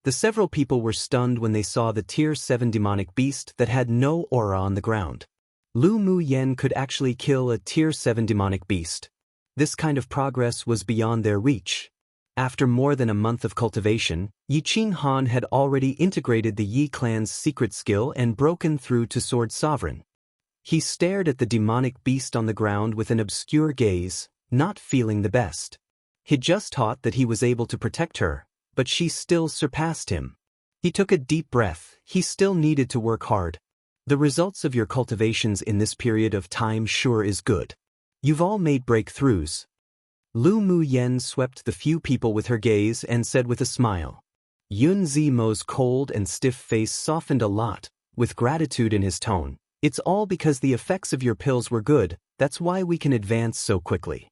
The several people were stunned when they saw the Tier 7 demonic beast that had no aura on the ground. Lu Mu Yen could actually kill a Tier 7 demonic beast. This kind of progress was beyond their reach. After more than a month of cultivation, Yi Qing Han had already integrated the Yi clan's secret skill and broken through to Sword Sovereign. He stared at the demonic beast on the ground with an obscure gaze, not feeling the best. He'd just thought that he was able to protect her, but she still surpassed him. He took a deep breath. He still needed to work hard. The results of your cultivations in this period of time sure is good. You've all made breakthroughs. Lu Mu Yen swept the few people with her gaze and said with a smile. Yun Zimo's cold and stiff face softened a lot, with gratitude in his tone. It's all because the effects of your pills were good, that's why we can advance so quickly.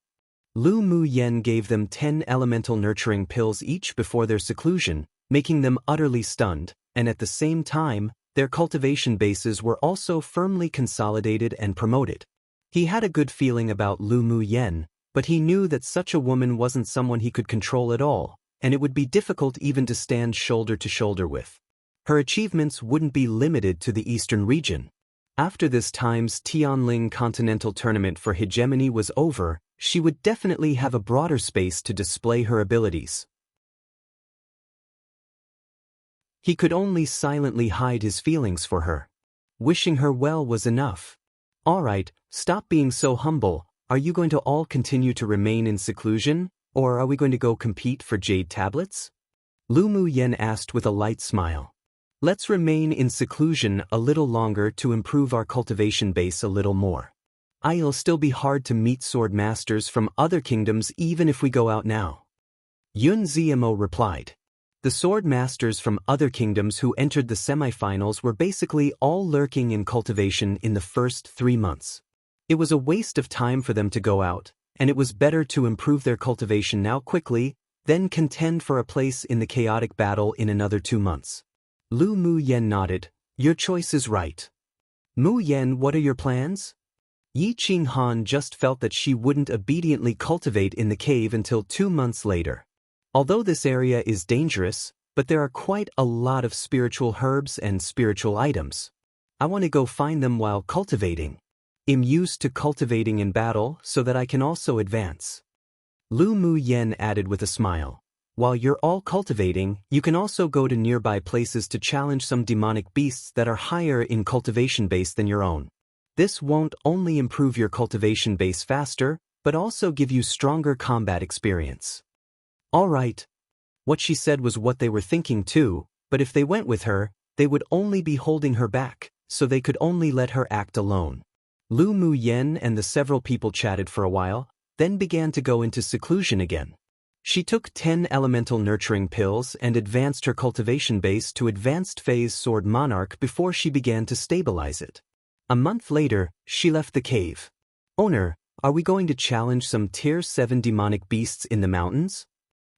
Lu Mu Yen gave them 10 elemental nurturing pills each before their seclusion, making them utterly stunned, and at the same time, their cultivation bases were also firmly consolidated and promoted. He had a good feeling about Lu Mu Yen, but he knew that such a woman wasn't someone he could control at all, and it would be difficult even to stand shoulder to shoulder with. Her achievements wouldn't be limited to the eastern region. After this time's Tianling Continental Tournament for hegemony was over, she would definitely have a broader space to display her abilities. He could only silently hide his feelings for her. Wishing her well was enough. All right, stop being so humble. Are you going to all continue to remain in seclusion, or are we going to go compete for jade tablets? Lu Mu Yen asked with a light smile. Let's remain in seclusion a little longer to improve our cultivation base a little more. It'll still be hard to meet sword masters from other kingdoms even if we go out now. Yun Zimo replied. The sword masters from other kingdoms who entered the semifinals were basically all lurking in cultivation in the first 3 months. It was a waste of time for them to go out, and it was better to improve their cultivation now quickly, then contend for a place in the chaotic battle in another 2 months. Lu Mu Yen nodded. Your choice is right. Mu Yen, what are your plans? Yi Qing Han just felt that she wouldn't obediently cultivate in the cave until 2 months later. Although this area is dangerous, but there are quite a lot of spiritual herbs and spiritual items. I want to go find them while cultivating. I'm used to cultivating in battle so that I can also advance. Lu Mu Yen added with a smile. While you're all cultivating, you can also go to nearby places to challenge some demonic beasts that are higher in cultivation base than your own. This won't only improve your cultivation base faster, but also give you stronger combat experience. All right. What she said was what they were thinking too, but if they went with her, they would only be holding her back, so they could only let her act alone. Lu Mu Yen and the several people chatted for a while, then began to go into seclusion again. She took 10 elemental nurturing pills and advanced her cultivation base to advanced phase Sword Monarch before she began to stabilize it. A month later, she left the cave. Owner, are we going to challenge some Tier 7 demonic beasts in the mountains?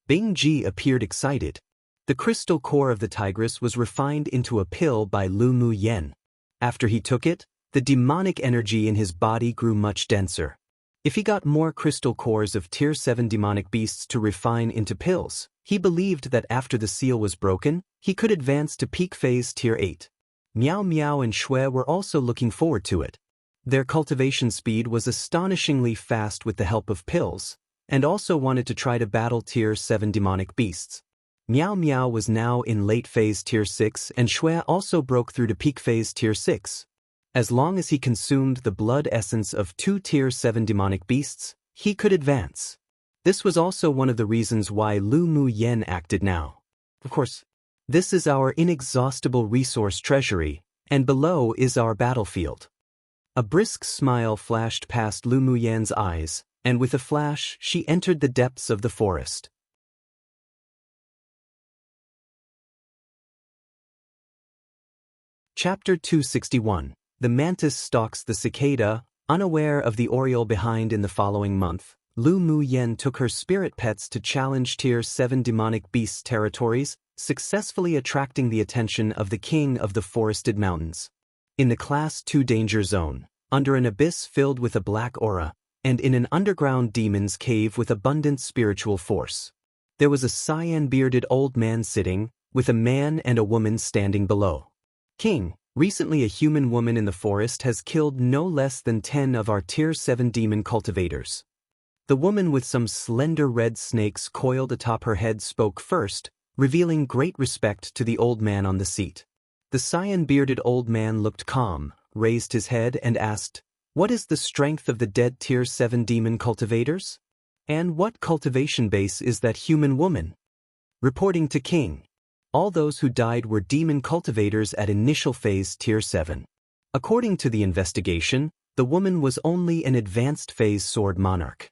Bing Ji appeared excited. The crystal core of the tigress was refined into a pill by Lu Mu Yen. After he took it, the demonic energy in his body grew much denser. If he got more crystal cores of Tier 7 demonic beasts to refine into pills, He believed that after the seal was broken, he could advance to peak phase Tier 8. Miao Miao and Shui were also looking forward to it. Their cultivation speed was astonishingly fast with the help of pills, and also wanted to try to battle Tier 7 demonic beasts. Miao Miao was now in late phase Tier 6 and Shui also broke through to peak phase Tier 6. As long as he consumed the blood essence of 2 Tier 7 demonic beasts, he could advance. This was also one of the reasons why Lu Mu Yen acted now. Of course, this is our inexhaustible resource treasury, and below is our battlefield. A brisk smile flashed past Lu Mu Yen's eyes, and with a flash, she entered the depths of the forest. Chapter 261. The mantis stalks the cicada. Unaware of the oriole behind in the following month, Lu Mu Yen took her spirit pets to challenge Tier 7 demonic beasts territories, successfully attracting the attention of the king of the forested mountains. In the Class 2 danger zone, under an abyss filled with a black aura, and in an underground demon's cave with abundant spiritual force, there was a cyan-bearded old man sitting, with a man and a woman standing below. King, recently a human woman in the forest has killed no less than 10 of our Tier 7 demon cultivators. The woman with some slender red snakes coiled atop her head spoke first, revealing great respect to the old man on the seat. The cyan-bearded old man looked calm, raised his head and asked, "What is the strength of the dead Tier 7 demon cultivators? And what cultivation base is that human woman?" Reporting to King. All those who died were demon cultivators at initial phase Tier 7. According to the investigation, the woman was only an advanced phase sword monarch.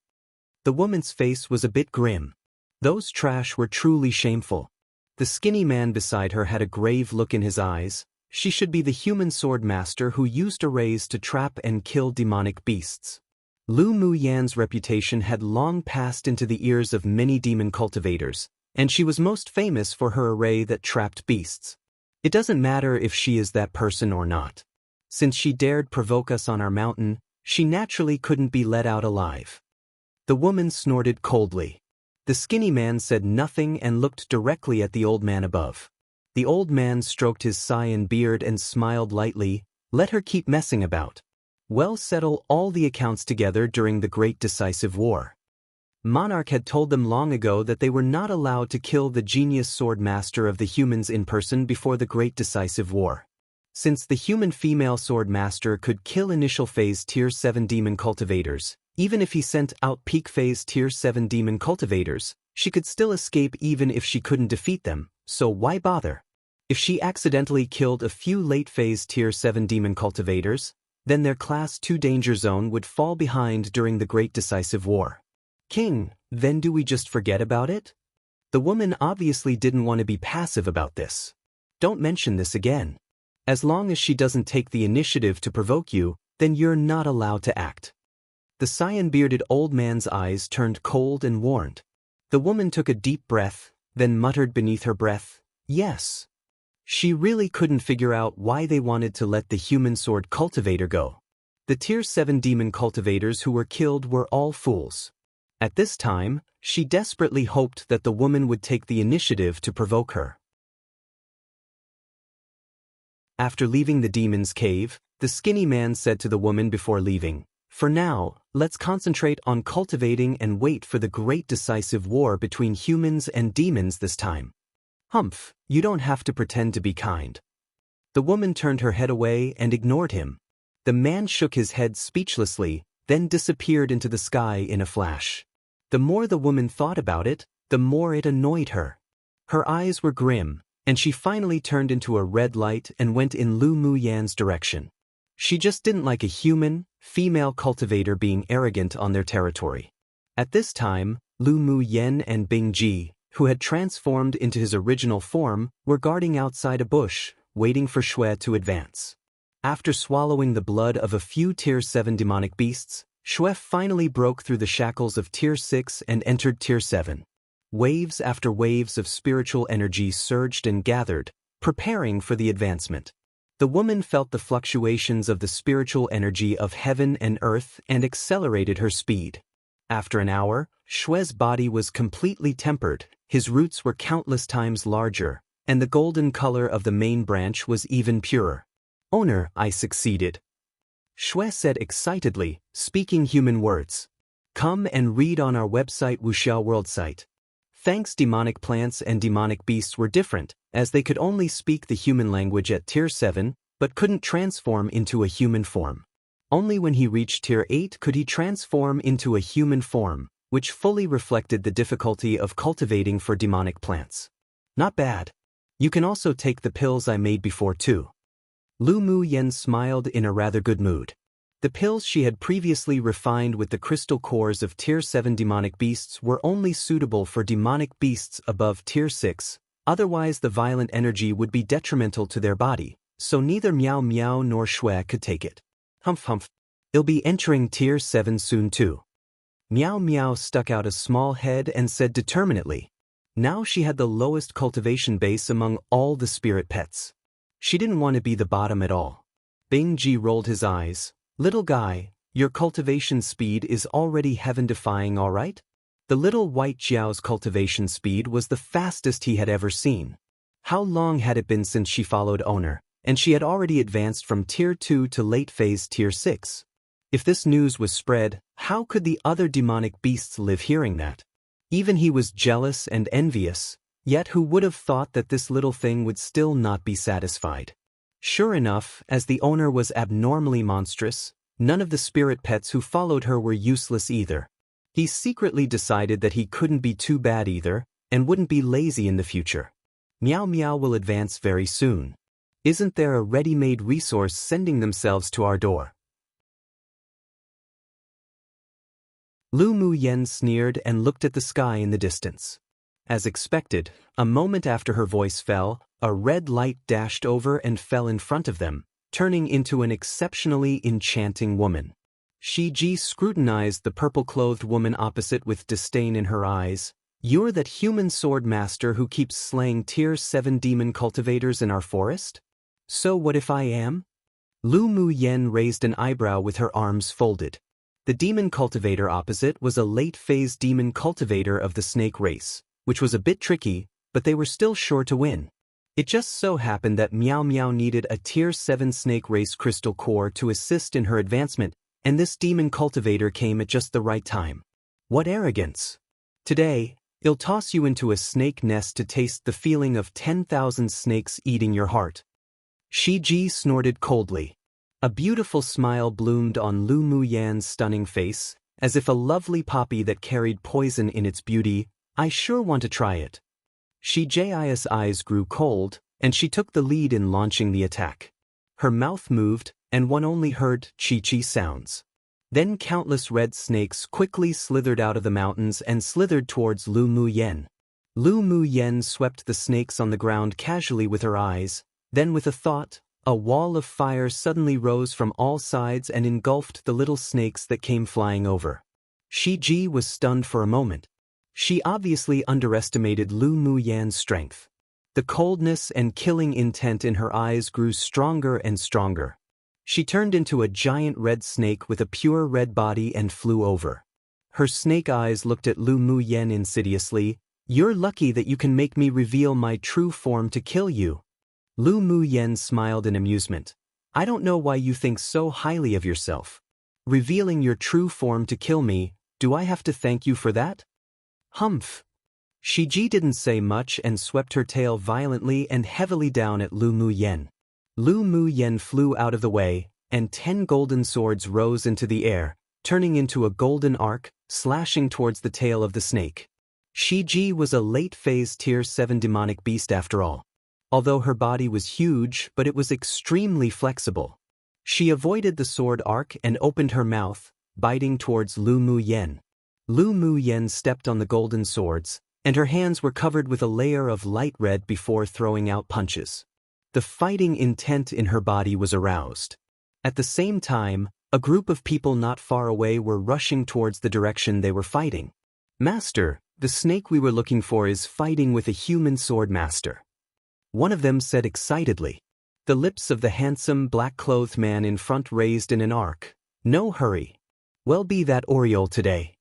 The woman's face was a bit grim. Those trash were truly shameful. The skinny man beside her had a grave look in his eyes. She should be the human sword master who used arrays to trap and kill demonic beasts. Lu Mu Yan's reputation had long passed into the ears of many demon cultivators, and she was most famous for her array that trapped beasts. It doesn't matter if she is that person or not. Since she dared provoke us on our mountain, she naturally couldn't be let out alive. The woman snorted coldly. The skinny man said nothing and looked directly at the old man above. The old man stroked his cyan beard and smiled lightly. Let her keep messing about. We'll settle all the accounts together during the Great Decisive War. Monarch had told them long ago that they were not allowed to kill the genius sword master of the humans in person before the Great Decisive War. Since the human female sword master could kill initial phase Tier 7 demon cultivators, even if he sent out peak phase Tier 7 demon cultivators, she could still escape even if she couldn't defeat them, so why bother? If she accidentally killed a few late phase Tier 7 demon cultivators, then their Class 2 danger zone would fall behind during the Great Decisive War. King, then do we just forget about it? The woman obviously didn't want to be passive about this. Don't mention this again. As long as she doesn't take the initiative to provoke you, then you're not allowed to act. The cyan-bearded old man's eyes turned cold and warned. The woman took a deep breath, then muttered beneath her breath, "Yes." She really couldn't figure out why they wanted to let the human sword cultivator go. The Tier 7 demon cultivators who were killed were all fools. At this time, she desperately hoped that the woman would take the initiative to provoke her. After leaving the demon's cave, the skinny man said to the woman before leaving, "For now, let's concentrate on cultivating and wait for the Great Decisive War between humans and demons this time." "Humph, you don't have to pretend to be kind." The woman turned her head away and ignored him. The man shook his head speechlessly, then disappeared into the sky in a flash. The more the woman thought about it, the more it annoyed her. Her eyes were grim, and she finally turned into a red light and went in Lu Mu Yan's direction. She just didn't like a human, female cultivator being arrogant on their territory. At this time, Lu Mu Yen and Bing Ji, who had transformed into his original form, were guarding outside a bush, waiting for Shui to advance. After swallowing the blood of a few Tier 7 demonic beasts, Shui finally broke through the shackles of Tier 6 and entered Tier 7. Waves after waves of spiritual energy surged and gathered, preparing for the advancement. The woman felt the fluctuations of the spiritual energy of heaven and earth and accelerated her speed. After an hour, Shui's body was completely tempered, His roots were countless times larger, and the golden color of the main branch was even purer. Owner, I succeeded. Shui said excitedly, speaking human words. Come and read on our website Wuxiao World site. Thanks, demonic plants and demonic beasts were different, as they could only speak the human language at Tier 7, but couldn't transform into a human form. Only when he reached Tier 8 could he transform into a human form, which fully reflected the difficulty of cultivating for demonic plants. Not bad. You can also take the pills I made before too. Lu Mu Yen smiled in a rather good mood. The pills she had previously refined with the crystal cores of Tier 7 demonic beasts were only suitable for demonic beasts above Tier 6, otherwise the violent energy would be detrimental to their body, so neither Miao Miao nor Shui could take it. Humph humph. It'll be entering Tier 7 soon too. Miao Miao stuck out a small head and said determinedly. Now she had the lowest cultivation base among all the spirit pets. She didn't want to be the bottom at all. Bing Ji rolled his eyes. Little guy, your cultivation speed is already heaven-defying, all right? The little white Jiao's cultivation speed was the fastest he had ever seen. How long had it been since she followed owner, and she had already advanced from Tier 2 to late phase Tier 6. If this news was spread, how could the other demonic beasts live hearing that? Even he was jealous and envious, yet who would have thought that this little thing would still not be satisfied? Sure enough, as the owner was abnormally monstrous, none of the spirit pets who followed her were useless either. He secretly decided that he couldn't be too bad either, and wouldn't be lazy in the future. Miao Miao will advance very soon. Isn't there a ready-made resource sending themselves to our door? Lu Mu Yen sneered and looked at the sky in the distance. As expected, a moment after her voice fell, a red light dashed over and fell in front of them, turning into an exceptionally enchanting woman. Shi Ji scrutinized the purple-clothed woman opposite with disdain in her eyes. You're that human sword master who keeps slaying Tier 7 demon cultivators in our forest? So what if I am? Lu Mu Yen raised an eyebrow with her arms folded. The demon cultivator opposite was a late-phase demon cultivator of the snake race, which was a bit tricky, but they were still sure to win. It just so happened that Miao Miao needed a Tier 7 snake race crystal core to assist in her advancement, and this demon cultivator came at just the right time. What arrogance! Today, I'll toss you into a snake nest to taste the feeling of 10,000 snakes eating your heart. Shi Ji snorted coldly. A beautiful smile bloomed on Lu Mu Yan's stunning face, as if a lovely poppy that carried poison in its beauty. I sure want to try it. Shi Ji's eyes grew cold, and she took the lead in launching the attack. Her mouth moved, and one only heard chi-chi sounds. Then countless red snakes quickly slithered out of the mountains and slithered towards Lu Mu Yen. Lu Mu Yen swept the snakes on the ground casually with her eyes, then with a thought, a wall of fire suddenly rose from all sides and engulfed the little snakes that came flying over. Shi Ji was stunned for a moment. She obviously underestimated Lu Mu Yan's strength. The coldness and killing intent in her eyes grew stronger and stronger. She turned into a giant red snake with a pure red body and flew over. Her snake eyes looked at Lu Mu Yen insidiously. You're lucky that you can make me reveal my true form to kill you. Lu Mu Yen smiled in amusement. I don't know why you think so highly of yourself. Revealing your true form to kill me, do I have to thank you for that? Humph. Shi Ji didn't say much and swept her tail violently and heavily down at Lu Mu Yen. Lu Mu Yen flew out of the way, and 10 golden swords rose into the air, turning into a golden arc, slashing towards the tail of the snake. Shi Ji was a late-phase Tier 7 demonic beast after all. Although her body was huge, but it was extremely flexible. She avoided the sword arc and opened her mouth, biting towards Lu Mu Yen. Lu Mu Yen stepped on the golden swords, and her hands were covered with a layer of light red before throwing out punches. The fighting intent in her body was aroused. At the same time, a group of people not far away were rushing towards the direction they were fighting. Master, the snake we were looking for is fighting with a human sword master. One of them said excitedly. The lips of the handsome black-clothed man in front raised in an arc. No hurry. Well, be that Oriole today.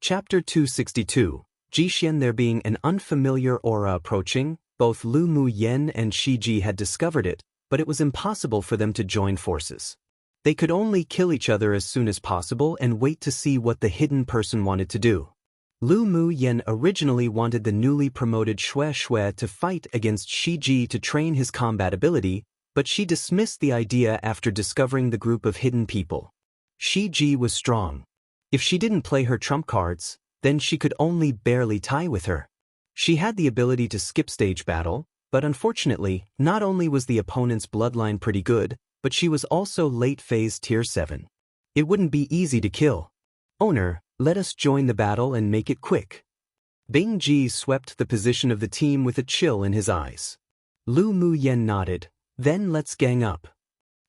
Chapter 262. Jixian. There being an unfamiliar aura approaching, both Lu Mu Yen and Shi Ji had discovered it, but it was impossible for them to join forces. They could only kill each other as soon as possible and wait to see what the hidden person wanted to do. Lu Mu Yen originally wanted the newly promoted Xue Xue to fight against Shi Ji to train his combat ability, but she dismissed the idea after discovering the group of hidden people. Shi Ji was strong. If she didn't play her trump cards, then she could only barely tie with her. She had the ability to skip stage battle, but unfortunately, not only was the opponent's bloodline pretty good, but she was also late phase tier 7. It wouldn't be easy to kill. Owner, let us join the battle and make it quick. Bing Ji swept the position of the team with a chill in his eyes. Lu Mu Yen nodded, then let's gang up.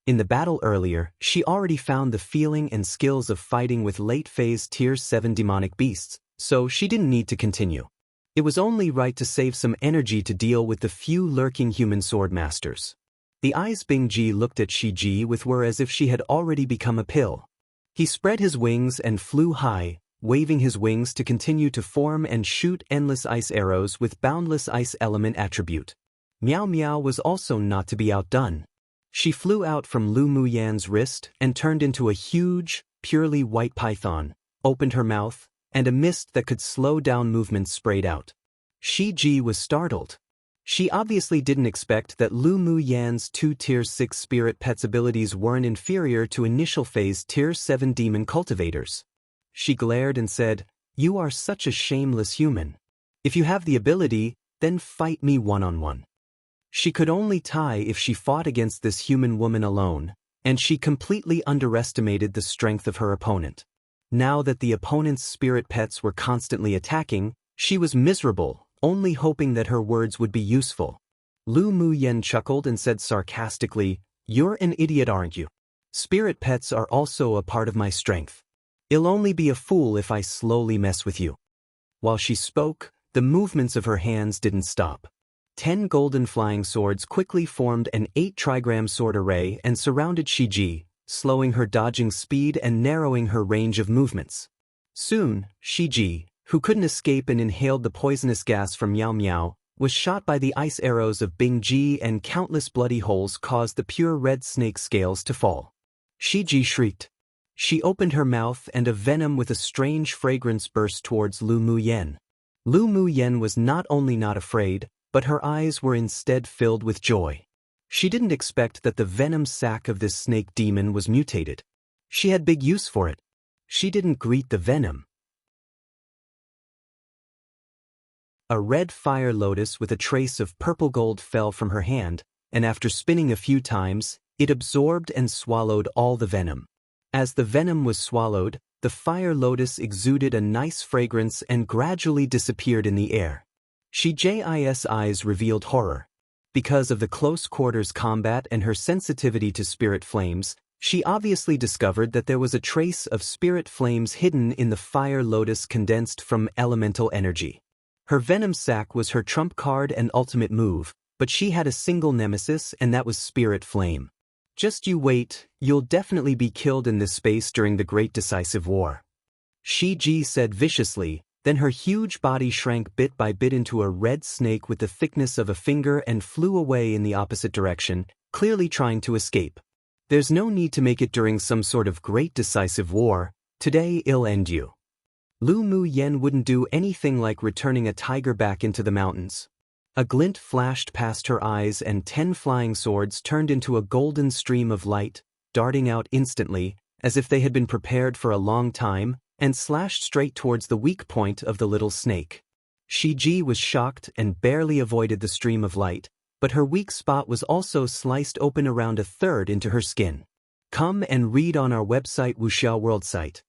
In the battle earlier, she already found the feeling and skills of fighting with late phase tier 7 demonic beasts, so she didn't need to continue. It was only right to save some energy to deal with the few lurking human sword masters. The eyes Bing Ji looked at Shi Ji with were as if she had already become a pill. He spread his wings and flew high, waving his wings to continue to form and shoot endless ice arrows with boundless ice element attribute. Miao Miao was also not to be outdone. She flew out from Lu Mu Yan's wrist and turned into a huge, purely white python, opened her mouth, and a mist that could slow down movement sprayed out. Shi Ji was startled. She obviously didn't expect that Lu Mu Yan's 2 tier 6 spirit pets abilities weren't inferior to initial phase tier 7 demon cultivators. She glared and said, "You are such a shameless human. If you have the ability, then fight me one-on-one." She could only tie if she fought against this human woman alone, and she completely underestimated the strength of her opponent. Now that the opponent's spirit pets were constantly attacking, she was miserable, only hoping that her words would be useful. Lu Mu Yen chuckled and said sarcastically, "You're an idiot, aren't you? Spirit pets are also a part of my strength. I'll only be a fool if I slowly mess with you." While she spoke, the movements of her hands didn't stop. 10 golden flying swords quickly formed an 8 trigram sword array and surrounded Shi Ji, slowing her dodging speed and narrowing her range of movements. Soon, Shi Ji, who couldn't escape and inhaled the poisonous gas from Miao Miao, was shot by the ice arrows of Bing Ji, and countless bloody holes caused the pure red snake scales to fall. Shi Ji shrieked. She opened her mouth and a venom with a strange fragrance burst towards Lu Mu Yen. Lu Mu Yen was not only not afraid, but her eyes were instead filled with joy. She didn't expect that the venom sac of this snake demon was mutated. She had big use for it. She didn't greet the venom. A red fire lotus with a trace of purple gold fell from her hand, and after spinning a few times, it absorbed and swallowed all the venom. As the venom was swallowed, the fire lotus exuded a nice fragrance and gradually disappeared in the air. Shi Ji's eyes revealed horror. Because of the close quarters combat and her sensitivity to spirit flames, she obviously discovered that there was a trace of spirit flames hidden in the fire lotus condensed from elemental energy. Her venom sac was her trump card and ultimate move, but she had a single nemesis, and that was spirit flame. Just you wait, you'll definitely be killed in this space during the Great Decisive War. Shi Ji said viciously, then her huge body shrank bit by bit into a red snake with the thickness of a finger and flew away in the opposite direction, clearly trying to escape. There's no need to make it during some sort of Great Decisive War. Today I'll end you. Lu Mu Yen wouldn't do anything like returning a tiger back into the mountains. A glint flashed past her eyes and 10 flying swords turned into a golden stream of light, darting out instantly, as if they had been prepared for a long time, and slashed straight towards the weak point of the little snake. Shi Ji was shocked and barely avoided the stream of light, but her weak spot was also sliced open around a third into her skin. Come and read on our website Wuxiao World site.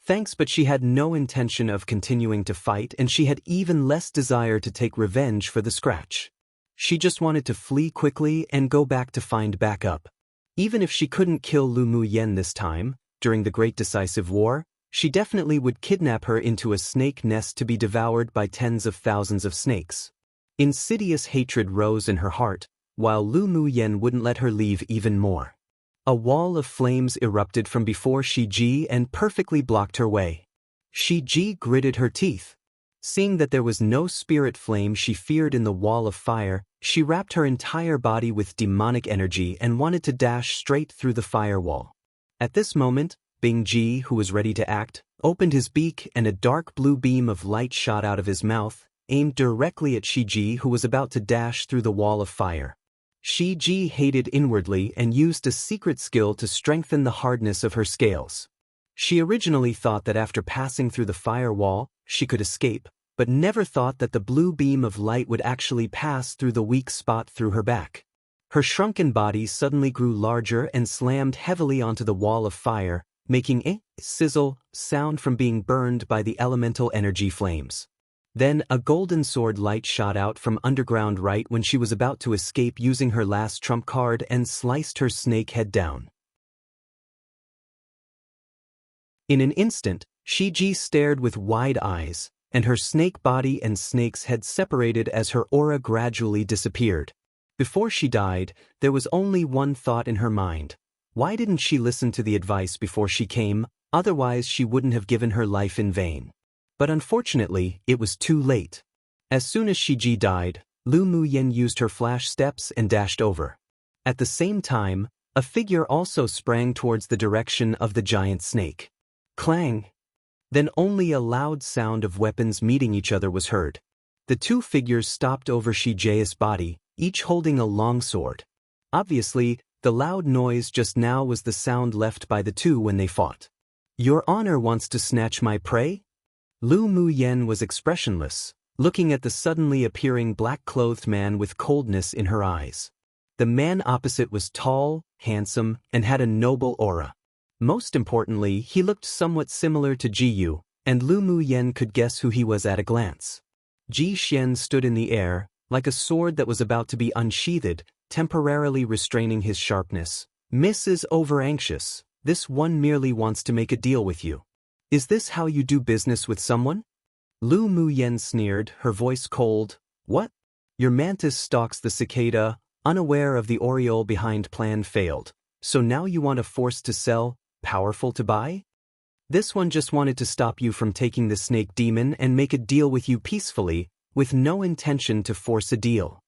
Thanks, but she had no intention of continuing to fight, and she had even less desire to take revenge for the scratch. She just wanted to flee quickly and go back to find backup. Even if she couldn't kill Lu Mu Yen this time, during the Great Decisive War, she definitely would kidnap her into a snake nest to be devoured by tens of thousands of snakes. Insidious hatred rose in her heart, while Lu Mu Yen wouldn't let her leave even more. A wall of flames erupted from before Shi Ji and perfectly blocked her way. Shi Ji gritted her teeth. Seeing that there was no spirit flame she feared in the wall of fire, she wrapped her entire body with demonic energy and wanted to dash straight through the firewall. At this moment, Bing Ji, who was ready to act, opened his beak and a dark blue beam of light shot out of his mouth, aimed directly at Shi Ji, who was about to dash through the wall of fire. Shi Ji hated inwardly and used a secret skill to strengthen the hardness of her scales. She originally thought that after passing through the firewall, she could escape, but never thought that the blue beam of light would actually pass through the weak spot through her back. Her shrunken body suddenly grew larger and slammed heavily onto the wall of fire, making a sizzle sound from being burned by the elemental energy flames. Then a golden sword light shot out from underground right when she was about to escape using her last trump card and sliced her snake head down. In an instant, Shi Ji stared with wide eyes, and her snake body and snake's head separated as her aura gradually disappeared. Before she died, there was only one thought in her mind. Why didn't she listen to the advice before she came? Otherwise she wouldn't have given her life in vain. But unfortunately, it was too late. As soon as Shi Ji died, Lu Muyen used her flash steps and dashed over. At the same time, a figure also sprang towards the direction of the giant snake. Clang! Then only a loud sound of weapons meeting each other was heard. The two figures stopped over Shi Ji's body, each holding a long sword. Obviously, the loud noise just now was the sound left by the two when they fought. Your honor wants to snatch my prey? Lu Muyen was expressionless, looking at the suddenly appearing black-clothed man with coldness in her eyes. The man opposite was tall, handsome, and had a noble aura. Most importantly, he looked somewhat similar to Ji Yu, and Lu Muyen could guess who he was at a glance. Ji Xian stood in the air, like a sword that was about to be unsheathed, temporarily restraining his sharpness. Miss is over-anxious. This one merely wants to make a deal with you. Is this how you do business with someone? Lu Muyen sneered, her voice cold. What? Your mantis stalks the cicada, unaware of the aureole behind plan failed. So now you want a force to sell, powerful to buy? This one just wanted to stop you from taking the snake demon and make a deal with you peacefully, with no intention to force a deal.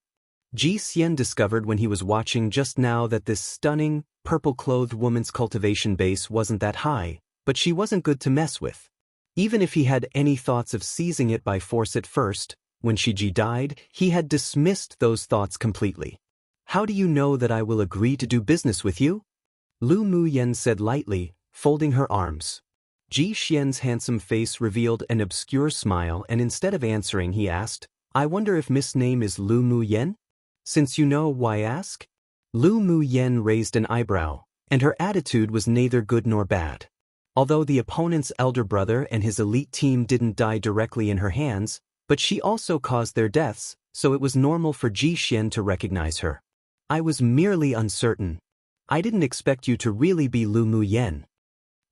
Ji Xian discovered when he was watching just now that this stunning, purple-clothed woman's cultivation base wasn't that high, but she wasn't good to mess with. Even if he had any thoughts of seizing it by force at first, when Shi Ji died, he had dismissed those thoughts completely. How do you know that I will agree to do business with you? Lu Muyen said lightly, folding her arms. Ji Xian's handsome face revealed an obscure smile, and instead of answering he asked, I wonder if Miss' name is Lu Muyen? Since you know, why ask? Lu Muyen raised an eyebrow, and her attitude was neither good nor bad. Although the opponent's elder brother and his elite team didn't die directly in her hands, but she also caused their deaths, so it was normal for Ji Xian to recognize her. I was merely uncertain. I didn't expect you to really be Lu Muyen.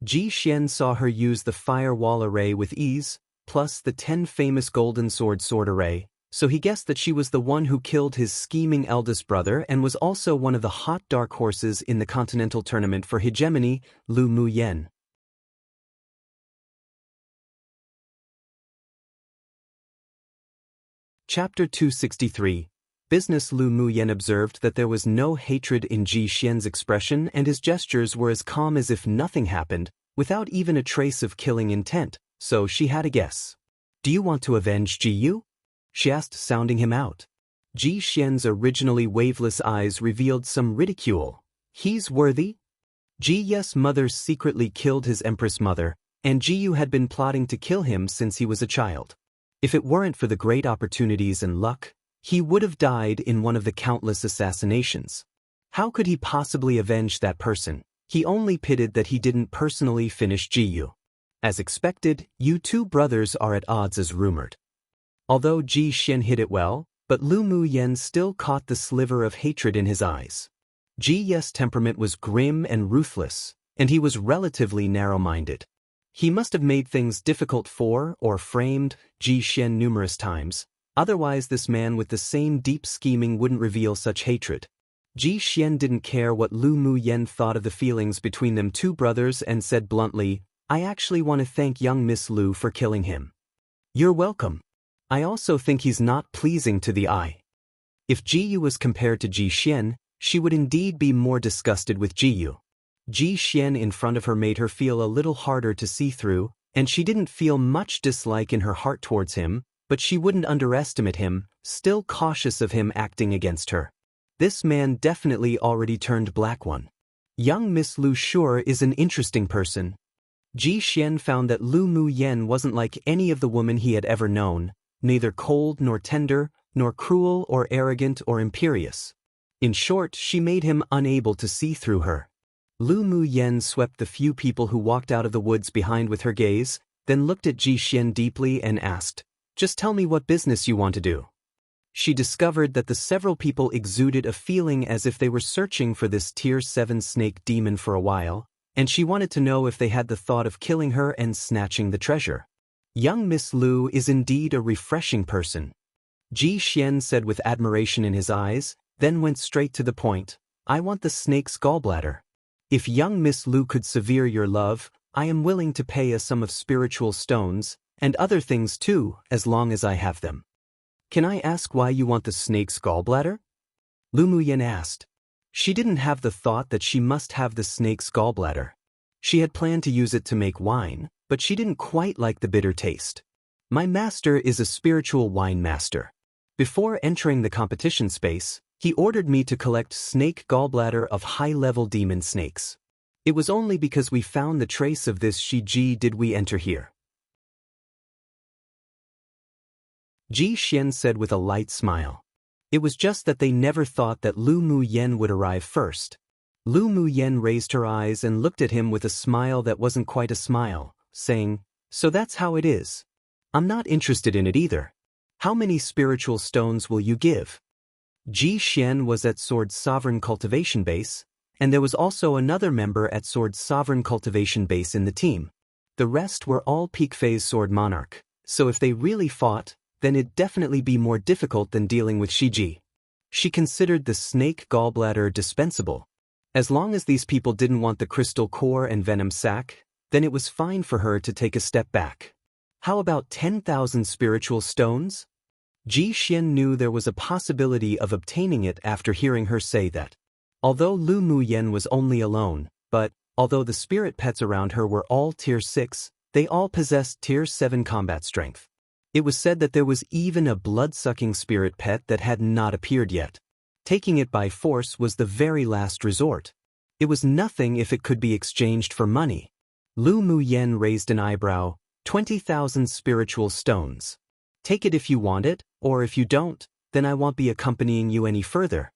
Ji Xian saw her use the firewall array with ease, plus the 10 famous golden sword array, so he guessed that she was the one who killed his scheming eldest brother and was also one of the hot dark horses in the continental tournament for hegemony, Lu Muyen. Chapter 263. Business. Lu Muyen observed that there was no hatred in Ji Xian's expression and his gestures were as calm as if nothing happened, without even a trace of killing intent, so she had a guess. Do you want to avenge Ji Yu? She asked, sounding him out. Ji Xian's originally waveless eyes revealed some ridicule. He's worthy? Ji Yu's mother secretly killed his empress mother, and Ji Yu had been plotting to kill him since he was a child. If it weren't for the great opportunities and luck, he would have died in one of the countless assassinations. How could he possibly avenge that person? He only pitied that he didn't personally finish Ji Yu. As expected, you two brothers are at odds as rumored. Although Ji Xian hid it well, but Lu Muyen still caught the sliver of hatred in his eyes. Ji Yu's temperament was grim and ruthless, and he was relatively narrow-minded. He must have made things difficult for, or framed, Ji Xian numerous times. Otherwise this man with the same deep scheming wouldn't reveal such hatred. Ji Xian didn't care what Lu Muyen thought of the feelings between them two brothers and said bluntly, I actually want to thank young Miss Lu for killing him. You're welcome. I also think he's not pleasing to the eye. If Ji Yu was compared to Ji Xian, she would indeed be more disgusted with Ji Yu. Ji Xian in front of her made her feel a little harder to see through, and she didn't feel much dislike in her heart towards him, but she wouldn't underestimate him, still cautious of him acting against her. This man definitely already turned black one. Young Miss Lu sure is an interesting person. Ji Xian found that Lu Mu Yen wasn't like any of the women he had ever known, neither cold nor tender, nor cruel or arrogant or imperious. In short, she made him unable to see through her. Lu Mu Yen swept the few people who walked out of the woods behind with her gaze, then looked at Ji Xian deeply and asked, "Just tell me what business you want to do." She discovered that the several people exuded a feeling as if they were searching for this Tier 7 snake demon for a while, and she wanted to know if they had the thought of killing her and snatching the treasure. Young Miss Lu is indeed a refreshing person. Ji Xian said with admiration in his eyes, then went straight to the point. "I want the snake's gallbladder. If young Miss Lu could severe your love, I am willing to pay a sum of spiritual stones, and other things too, as long as I have them." "Can I ask why you want the snake's gallbladder?" Lu Muyen asked. She didn't have the thought that she must have the snake's gallbladder. She had planned to use it to make wine, but she didn't quite like the bitter taste. "My master is a spiritual wine master. Before entering the competition space, he ordered me to collect snake gallbladder of high-level demon snakes. It was only because we found the trace of this Shiji did we enter here." Ji Xian said with a light smile. It was just that they never thought that Lu Mu Yen would arrive first. Lu Mu Yen raised her eyes and looked at him with a smile that wasn't quite a smile, saying, "So that's how it is. I'm not interested in it either. How many spiritual stones will you give?" Ji Xian was at Sword's Sovereign Cultivation Base, and there was also another member at Sword's Sovereign Cultivation Base in the team. The rest were all peak phase Sword Monarch, so if they really fought, then it'd definitely be more difficult than dealing with Shiji. She considered the snake gallbladder dispensable. As long as these people didn't want the crystal core and venom sac, then it was fine for her to take a step back. How about 10,000 spiritual stones? Ji Xian knew there was a possibility of obtaining it after hearing her say that. Although Lu Mu Yen was only alone, but, although the spirit pets around her were all Tier 6, they all possessed Tier 7 combat strength. It was said that there was even a blood-sucking spirit pet that had not appeared yet. Taking it by force was the very last resort. It was nothing if it could be exchanged for money. Lu Mu Yen raised an eyebrow. 20,000 spiritual stones. Take it if you want it, or if you don't, then I won't be accompanying you any further.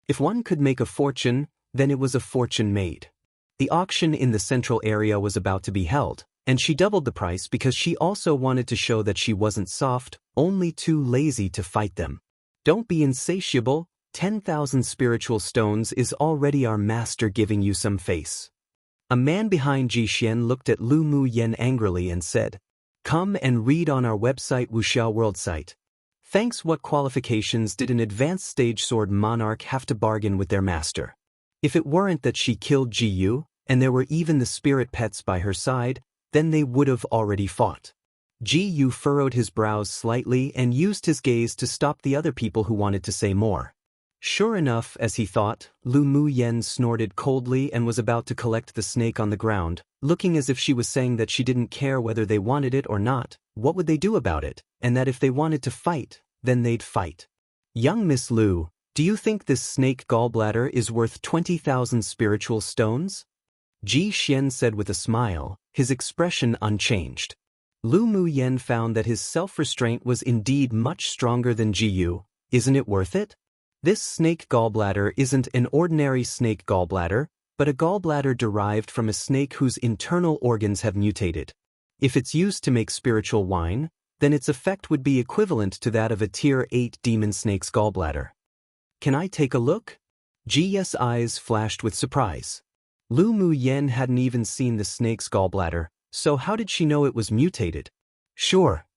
If one could make a fortune, then it was a fortune made. The auction in the central area was about to be held, and she doubled the price because she also wanted to show that she wasn't soft, only too lazy to fight them. Don't be insatiable, 10,000 spiritual stones is already our master giving you some face. A man behind Ji Xian looked at Lu Mu Yen angrily and said, "Come and read on our website Wuxiao World site. Thanks. What qualifications did an advanced stage sword monarch have to bargain with their master? If it weren't that she killed Ji Yu, and there were even the spirit pets by her side, then they would have already fought." Ji Yu furrowed his brows slightly and used his gaze to stop the other people who wanted to say more. Sure enough, as he thought, Lu Mu Yen snorted coldly and was about to collect the snake on the ground, looking as if she was saying that she didn't care whether they wanted it or not, what would they do about it, and that if they wanted to fight, then they'd fight. "Young Miss Lu, do you think this snake gallbladder is worth 20,000 spiritual stones?" Ji Xian said with a smile, his expression unchanged. Lu Mu Yen found that his self-restraint was indeed much stronger than Ji Yu. "Isn't it worth it? This snake gallbladder isn't an ordinary snake gallbladder, but a gallbladder derived from a snake whose internal organs have mutated. If it's used to make spiritual wine, then its effect would be equivalent to that of a Tier 8 demon snake's gallbladder. Can I take a look?" Ji's eyes flashed with surprise. Lu Mu Yen hadn't even seen the snake's gallbladder, so how did she know it was mutated? "Sure."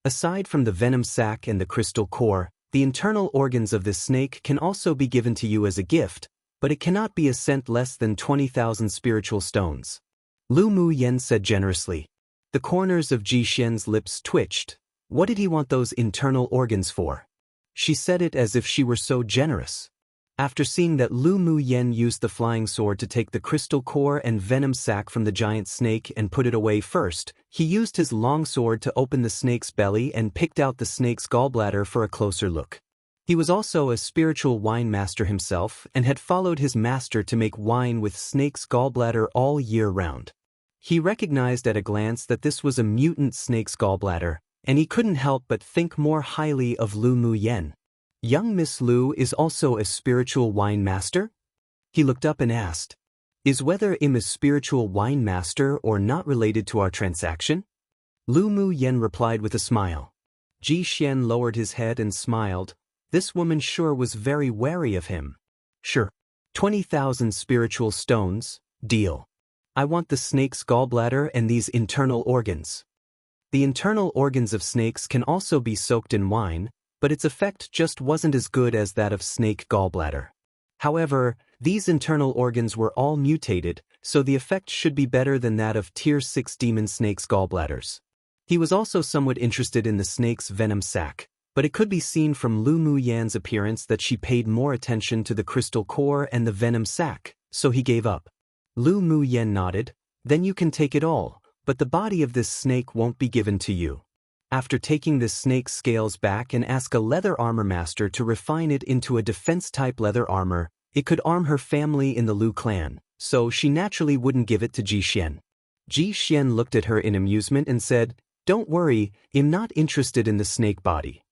Aside from the venom sac and the crystal core, the internal organs of this snake can also be given to you as a gift, but it cannot be a cent less than 20,000 spiritual stones. Lu Mu Yen said generously. The corners of Ji Xian's lips twitched. What did he want those internal organs for? She said it as if she were so generous. After seeing that Lu Mu Yen used the flying sword to take the crystal core and venom sac from the giant snake and put it away first, he used his long sword to open the snake's belly and picked out the snake's gallbladder for a closer look. He was also a spiritual wine master himself and had followed his master to make wine with snake's gallbladder all year round. He recognized at a glance that this was a mutant snake's gallbladder, and he couldn't help but think more highly of Lu Mu Yen. Young Miss Lu is also a spiritual wine master? He looked up and asked, Is whether I'm a spiritual wine master or not related to our transaction? Lu Mu Yen replied with a smile. Ji Xian lowered his head and smiled. This woman sure was very wary of him. Sure. 20,000 spiritual stones, deal. I want the snake's gallbladder and these internal organs. The internal organs of snakes can also be soaked in wine, but its effect just wasn't as good as that of snake gallbladder. However, these internal organs were all mutated, so the effect should be better than that of Tier 6 demon snake's gallbladders. He was also somewhat interested in the snake's venom sac, but it could be seen from Lu Mu Yan's appearance that she paid more attention to the crystal core and the venom sac, so he gave up. Lu Mu Yan nodded. Then you can take it all, but the body of this snake won't be given to you. After taking this snake's scales back and ask a leather armor master to refine it into a defense-type leather armor, it could arm her family in the Lu clan, so she naturally wouldn't give it to Ji Xian. Ji Xian looked at her in amusement and said, Don't worry, I'm not interested in the snake body.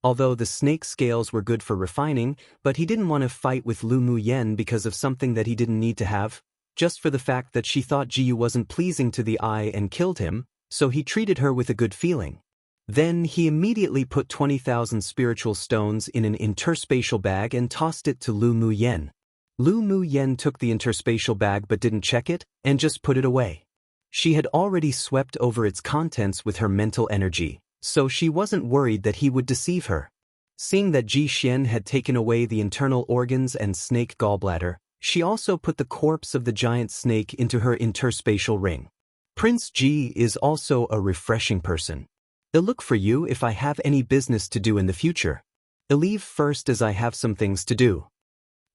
Although the snake scales were good for refining, but he didn't want to fight with Lu Mu Yen because of something that he didn't need to have, just for the fact that she thought Ji Yu wasn't pleasing to the eye and killed him, so he treated her with a good feeling. Then he immediately put 20,000 spiritual stones in an interspatial bag and tossed it to Lu Mu Yen. Lu Mu Yen took the interspatial bag but didn't check it, and just put it away. She had already swept over its contents with her mental energy, so she wasn't worried that he would deceive her. Seeing that Ji Xian had taken away the internal organs and snake gallbladder, she also put the corpse of the giant snake into her interspatial ring. Prince Ji is also a refreshing person. I'll look for you if I have any business to do in the future. I'll leave first as I have some things to do.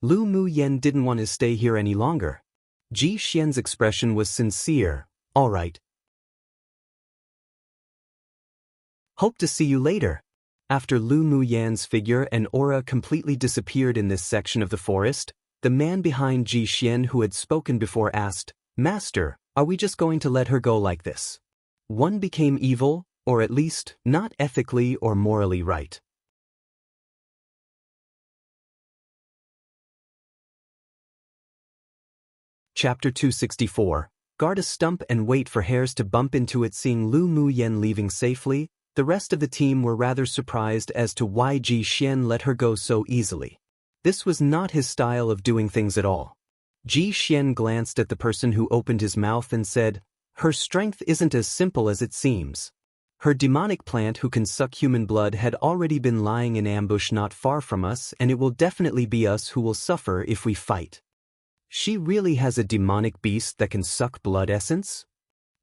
Lu Mu Yen didn't want to stay here any longer. Ji Xian's expression was sincere. All right. Hope to see you later. After Lu Mu Yan's figure and aura completely disappeared in this section of the forest, the man behind Ji Xian who had spoken before asked, Master, are we just going to let her go like this? One became evil, or at least not ethically or morally right. Chapter 264. Guard a stump and wait for hares to bump into it. Seeing Lu Mu Yen leaving safely, the rest of the team were rather surprised as to why Ji Xian let her go so easily. This was not his style of doing things at all. Ji Xian glanced at the person who opened his mouth and said, Her strength isn't as simple as it seems. Her demonic plant who can suck human blood had already been lying in ambush not far from us, and it will definitely be us who will suffer if we fight. She really has a demonic beast that can suck blood essence?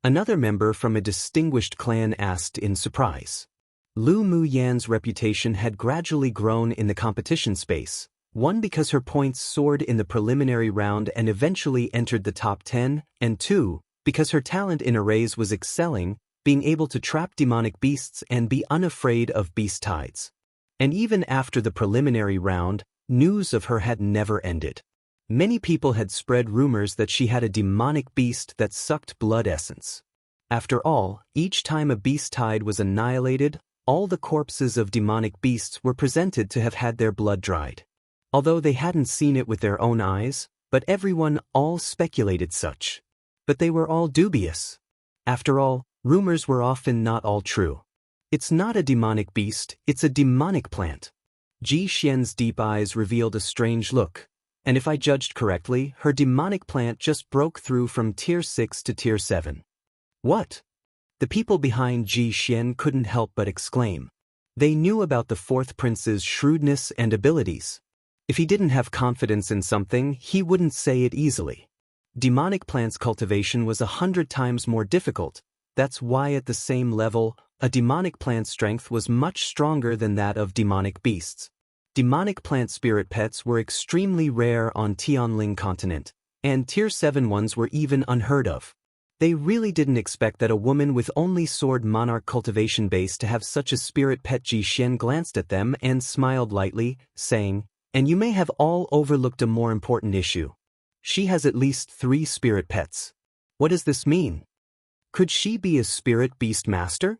Another member from a distinguished clan asked in surprise. Lu Mu Yan's reputation had gradually grown in the competition space, one because her points soared in the preliminary round and eventually entered the top 10, and two, because her talent in arrays was excelling, being able to trap demonic beasts and be unafraid of beast tides. And even after the preliminary round, news of her had never ended. Many people had spread rumors that she had a demonic beast that sucked blood essence. After all, each time a beast tide was annihilated, all the corpses of demonic beasts were presented to have had their blood dried. Although they hadn't seen it with their own eyes, but everyone all speculated such. But they were all dubious. After all, rumors were often not all true. It's not a demonic beast, it's a demonic plant. Ji Xian's deep eyes revealed a strange look, and if I judged correctly, her demonic plant just broke through from Tier 6 to Tier 7. What? The people behind Ji Xian couldn't help but exclaim. They knew about the fourth prince's shrewdness and abilities. If he didn't have confidence in something, he wouldn't say it easily. Demonic plants cultivation was 100 times more difficult. That's why at the same level, a demonic plant strength was much stronger than that of demonic beasts. Demonic plant spirit pets were extremely rare on Tianling continent, and Tier 7 ones were even unheard of. They really didn't expect that a woman with only sword monarch cultivation base to have such a spirit pet. Ji Xian glanced at them and smiled lightly, saying, "And you may have all overlooked a more important issue. She has at least 3 spirit pets. What does this mean? Could she be a spirit beast master?"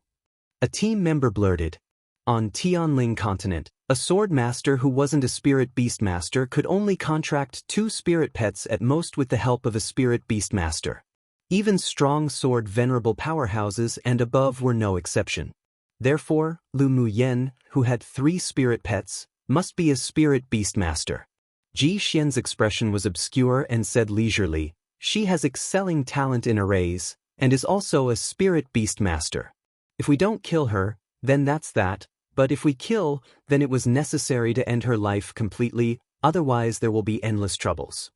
A team member blurted. On Tianling continent, a sword master who wasn't a spirit beast master could only contract 2 spirit pets at most with the help of a spirit beast master. Even strong sword venerable powerhouses and above were no exception. Therefore, Lu Muyen, who had 3 spirit pets, must be a spirit beast master. Ji Xian's expression was obscure and said leisurely, "She has excelling talent in arrays, and is also a spirit beast master. If we don't kill her, then that's that, but if we kill, then it was necessary to end her life completely, otherwise there will be endless troubles.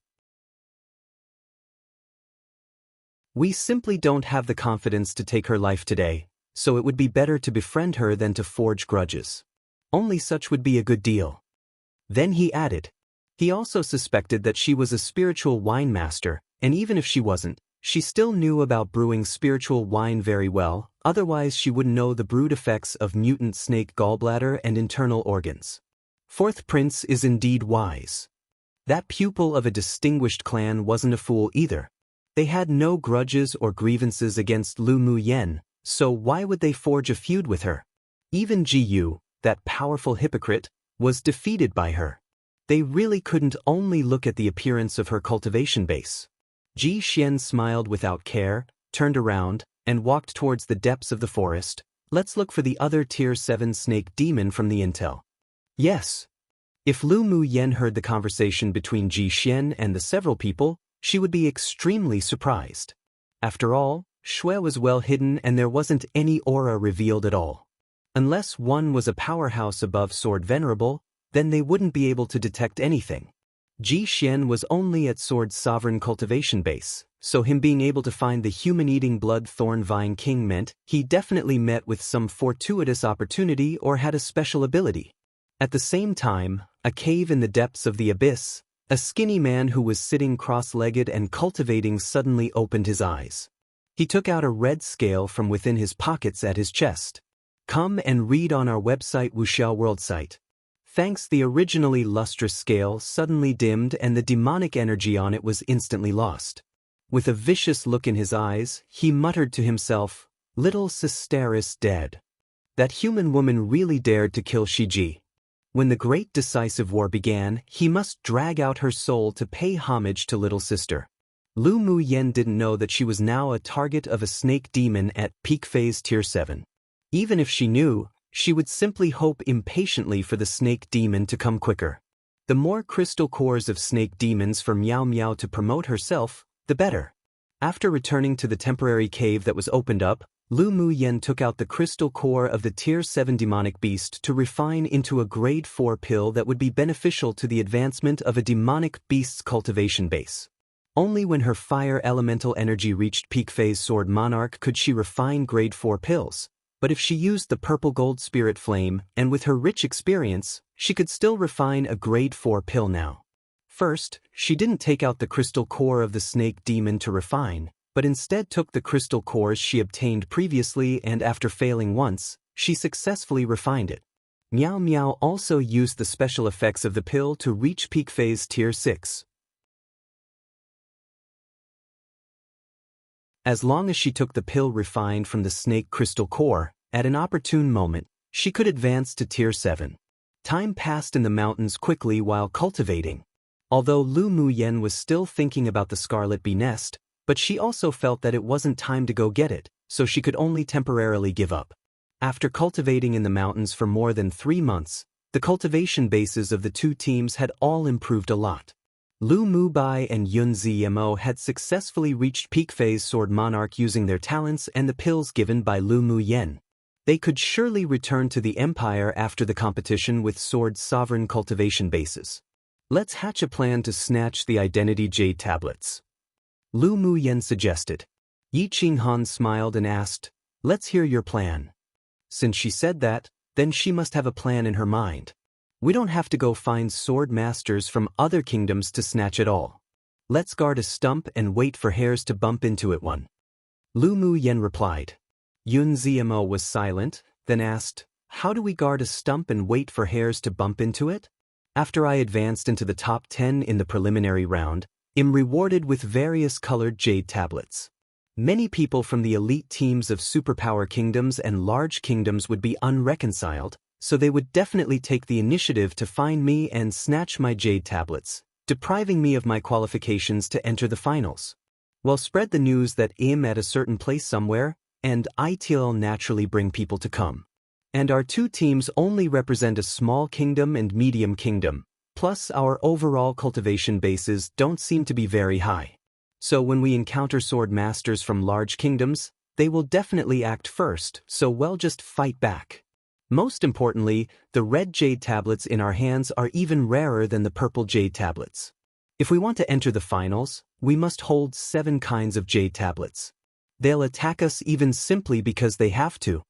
We simply don't have the confidence to take her life today, so it would be better to befriend her than to forge grudges. Only such would be a good deal." Then he added. He also suspected that she was a spiritual wine master, and even if she wasn't, she still knew about brewing spiritual wine very well, otherwise she wouldn't know the brewed effects of mutant snake gallbladder and internal organs. Fourth Prince is indeed wise. That pupil of a distinguished clan wasn't a fool either. They had no grudges or grievances against Lu Muyen, so why would they forge a feud with her? Even Ji Yu, that powerful hypocrite, was defeated by her. They really couldn't only look at the appearance of her cultivation base. Ji Xian smiled without care, turned around, and walked towards the depths of the forest. "Let's look for the other Tier 7 snake demon from the intel." Yes. If Lu Muyen heard the conversation between Ji Xian and the several people, she would be extremely surprised. After all, Shui was well hidden and there wasn't any aura revealed at all. Unless one was a powerhouse above Sword Venerable, then they wouldn't be able to detect anything. Ji Xian was only at Sword's sovereign cultivation base, so him being able to find the human-eating blood thorn vine king meant he definitely met with some fortuitous opportunity or had a special ability. At the same time, a cave in the depths of the abyss, a skinny man who was sitting cross-legged and cultivating suddenly opened his eyes. He took out a red scale from within his pockets at his chest. "Come and read on our website Wuxiao World site." Thanks, the originally lustrous scale suddenly dimmed and the demonic energy on it was instantly lost. With a vicious look in his eyes, he muttered to himself, "Little sister is dead." That human woman really dared to kill Shiji. When the great decisive war began, he must drag out her soul to pay homage to little sister. Lu Muyen didn't know that she was now a target of a snake demon at peak phase Tier 7. Even if she knew, she would simply hope impatiently for the snake demon to come quicker. The more crystal cores of snake demons for Miao Miao to promote herself, the better. After returning to the temporary cave that was opened up, Lu Muyen took out the crystal core of the Tier 7 demonic beast to refine into a Grade 4 pill that would be beneficial to the advancement of a demonic beast's cultivation base. Only when her fire elemental energy reached peak phase Sword Monarch could she refine Grade 4 pills, but if she used the purple gold spirit flame, and with her rich experience, she could still refine a Grade 4 pill now. First, she didn't take out the crystal core of the snake demon to refine, but instead took the crystal cores she obtained previously and after failing once, she successfully refined it. Miao Miao also used the special effects of the pill to reach peak phase Tier 6. As long as she took the pill refined from the snake crystal core, at an opportune moment, she could advance to Tier 7. Time passed in the mountains quickly while cultivating. Although Lu Muyen was still thinking about the Scarlet Bee nest, but she also felt that it wasn't time to go get it, so she could only temporarily give up. After cultivating in the mountains for more than 3 months, the cultivation bases of the two teams had all improved a lot. Lu Mubai and Yun Zmo had successfully reached peak phase Sword Monarch using their talents and the pills given by Lu Muyen. They could surely return to the Empire after the competition with Sword's sovereign cultivation bases. Let's hatch a plan to snatch the identity jade tablets. Lu Muyen suggested. Yi Qinghan smiled and asked, let's hear your plan. Since she said that, then she must have a plan in her mind. We don't have to go find sword masters from other kingdoms to snatch it all. Let's guard a stump and wait for hares to bump into it. Lu Muyen replied. Yun Ziemo was silent, then asked, how do we guard a stump and wait for hares to bump into it? After I advanced into the top 10 in the preliminary round, I'm rewarded with various colored jade tablets. Many people from the elite teams of superpower kingdoms and large kingdoms would be unreconciled, so they would definitely take the initiative to find me and snatch my jade tablets, depriving me of my qualifications to enter the finals. Well, spread the news that I'm at a certain place somewhere, and it'll naturally bring people to come. And our two teams only represent a small kingdom and medium kingdom, plus our overall cultivation bases don't seem to be very high. So when we encounter sword masters from large kingdoms, they will definitely act first, so we'll just fight back. Most importantly, the red jade tablets in our hands are even rarer than the purple jade tablets. If we want to enter the finals, we must hold 7 kinds of jade tablets. They'll attack us even simply because they have to.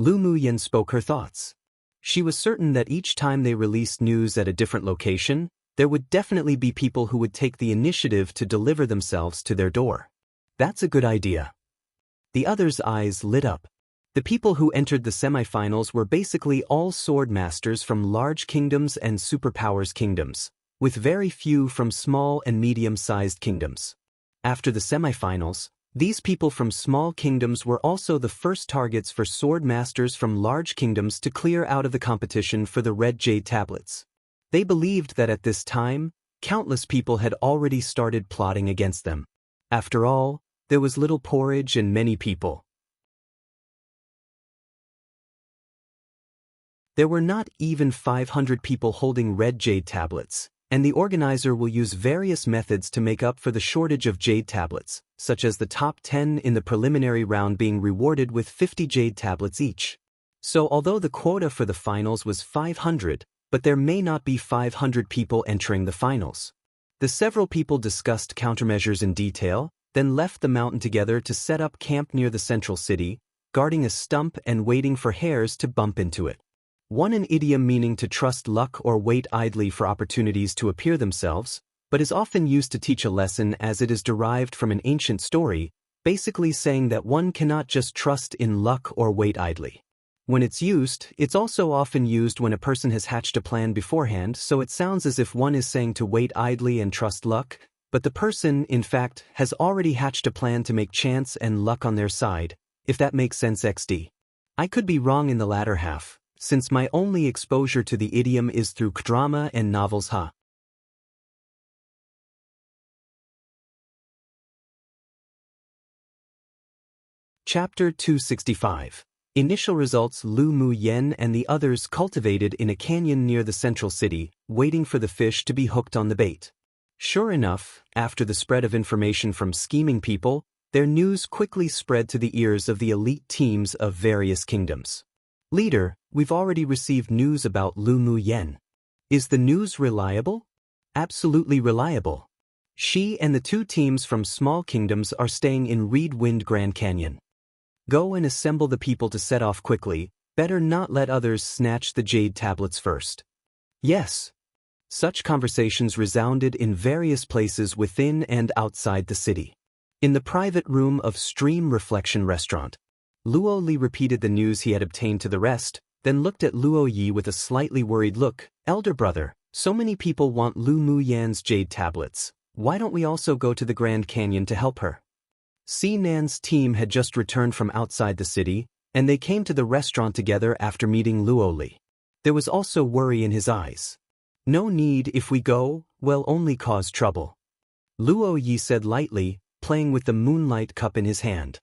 Lu Muyen spoke her thoughts. She was certain that each time they released news at a different location, there would definitely be people who would take the initiative to deliver themselves to their door. That's a good idea. The others' eyes lit up. The people who entered the semifinals were basically all sword masters from large kingdoms and superpowers kingdoms, with very few from small and medium-sized kingdoms. After the semifinals, these people from small kingdoms were also the first targets for sword masters from large kingdoms to clear out of the competition for the red jade tablets. They believed that at this time, countless people had already started plotting against them. After all, there was little porridge and many people. There were not even 500 people holding red jade tablets, and the organizer will use various methods to make up for the shortage of jade tablets, such as the top 10 in the preliminary round being rewarded with 50 jade tablets each. So although the quota for the finals was 500, but there may not be 500 people entering the finals. The several people discussed countermeasures in detail, then left the mountain together to set up camp near the central city, guarding a stump and waiting for hares to bump into it. An idiom meaning to trust luck or wait idly for opportunities to appear themselves, but is often used to teach a lesson as it is derived from an ancient story, basically saying that one cannot just trust in luck or wait idly. When it's used, it's also often used when a person has hatched a plan beforehand, so it sounds as if one is saying to wait idly and trust luck, but the person, in fact, has already hatched a plan to make chance and luck on their side, if that makes sense XD. I could be wrong in the latter half, since my only exposure to the idiom is through drama and novels. Chapter 265. Initial results. Lu Muyen and the others cultivated in a canyon near the central city, waiting for the fish to be hooked on the bait. Sure enough, after the spread of information from scheming people, their news quickly spread to the ears of the elite teams of various kingdoms. Leader, we've already received news about Lu Muyen. Is the news reliable? Absolutely reliable. She and the 2 teams from small kingdoms are staying in Reed Wind Grand Canyon. Go and assemble the people to set off quickly, better not let others snatch the jade tablets first. Yes. Such conversations resounded in various places within and outside the city. In the private room of Stream Reflection Restaurant, Luo Li repeated the news he had obtained to the rest, then looked at Luo Yi with a slightly worried look. Elder brother, so many people want Lu Muyen's jade tablets. Why don't we also go to the Grand Canyon to help her? Si Nan's team had just returned from outside the city, and they came to the restaurant together after meeting Luo Li. There was also worry in his eyes. No need. If we go, we'll only cause trouble. Luo Yi said lightly, playing with the moonlight cup in his hand.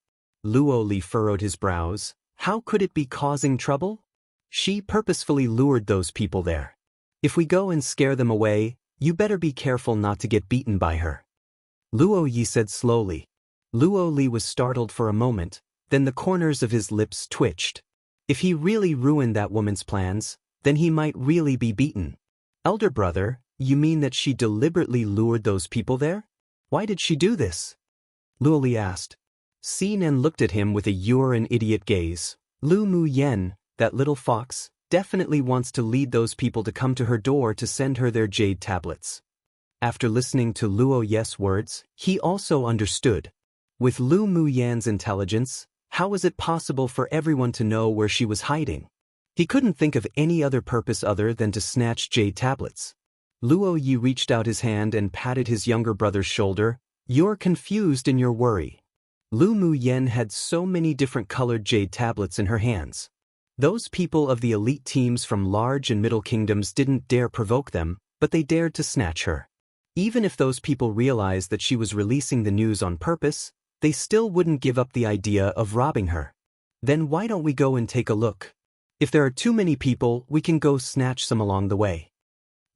Luo Li furrowed his brows. How could it be causing trouble? She purposefully lured those people there. If we go and scare them away, you better be careful not to get beaten by her. Luo Yi said slowly. Luo Li was startled for a moment, then the corners of his lips twitched. If he really ruined that woman's plans, then he might really be beaten. Elder brother, You mean that she deliberately lured those people there? Why did she do this? Luo Li asked. Si Nen looked at him with a you're an idiot gaze. Lu Mu Yen, that little fox, definitely wants to lead those people to come to her door to send her their jade tablets. After listening to Luo Ye's words, he also understood. With Lu Mu Yan's intelligence, how was it possible for everyone to know where she was hiding? He couldn't think of any other purpose other than to snatch jade tablets. Luo Yi reached out his hand and patted his younger brother's shoulder. You're confused in your worry. Lu Mu Yen had so many different colored jade tablets in her hands. Those people of the elite teams from large and middle kingdoms didn't dare provoke them, but they dared to snatch her. Even if those people realized that she was releasing the news on purpose, they still wouldn't give up the idea of robbing her. Then why don't we go and take a look? If there are too many people, we can go snatch some along the way.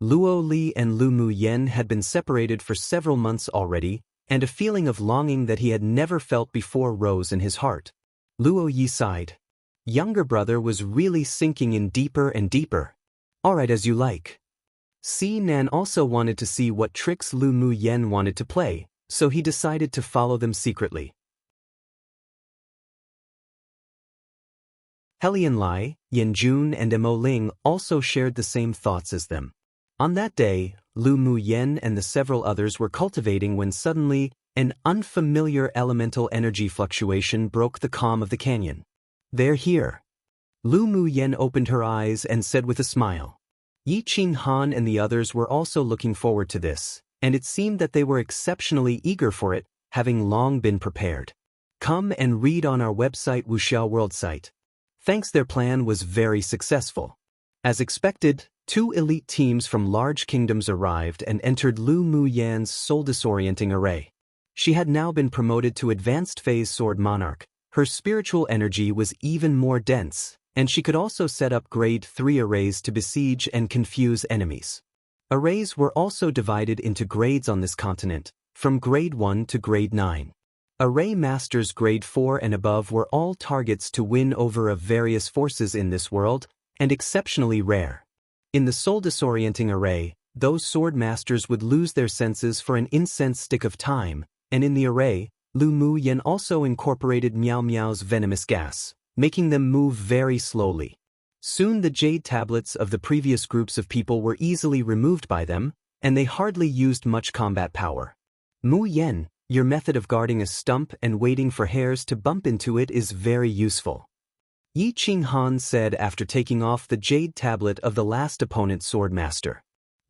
Luo Li and Lu Mu Yen had been separated for several months already, and a feeling of longing that he had never felt before rose in his heart. Luo Yi sighed. Younger brother was really sinking in deeper and deeper. All right, as you like. Si Nan also wanted to see what tricks Lu Mu Yen wanted to play, so he decided to follow them secretly. Helian Lai, Yen Jun and Mo Ling also shared the same thoughts as them. On that day, Lu Mu Yen and the several others were cultivating when suddenly, an unfamiliar elemental energy fluctuation broke the calm of the canyon. They're here. Lu Mu Yen opened her eyes and said with a smile. Yi Qing Han and the others were also looking forward to this, and it seemed that they were exceptionally eager for it, having long been prepared. Come and read on our website Wuxiao World site. Thanks, their plan was very successful. As expected, 2 elite teams from large kingdoms arrived and entered Lu Mu Yan's soul-disorienting array. She had now been promoted to Advanced Phase Sword Monarch. Her spiritual energy was even more dense, and she could also set up Grade 3 arrays to besiege and confuse enemies. Arrays were also divided into grades on this continent, from Grade 1 to Grade 9. Array Masters Grade 4 and above were all targets to win over of various forces in this world, and exceptionally rare. In the soul-disorienting array, those sword masters would lose their senses for an incense stick of time, and in the array, Lu Mu Yen also incorporated Miao Miao's venomous gas, making them move very slowly. Soon the jade tablets of the previous groups of people were easily removed by them, and they hardly used much combat power. Mu Yen, your method of guarding a stump and waiting for hairs to bump into it is very useful. Yi Qing Han said after taking off the jade tablet of the last opponent's swordmaster.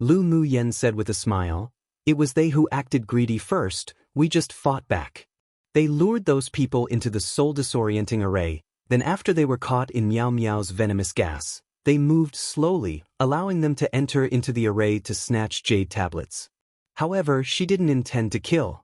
Lu Mu Yen said with a smile, it was they who acted greedy first, we just fought back. They lured those people into the soul-disorienting array, then after they were caught in Miao Miao's venomous gas, they moved slowly, allowing them to enter into the array to snatch jade tablets. However, she didn't intend to kill.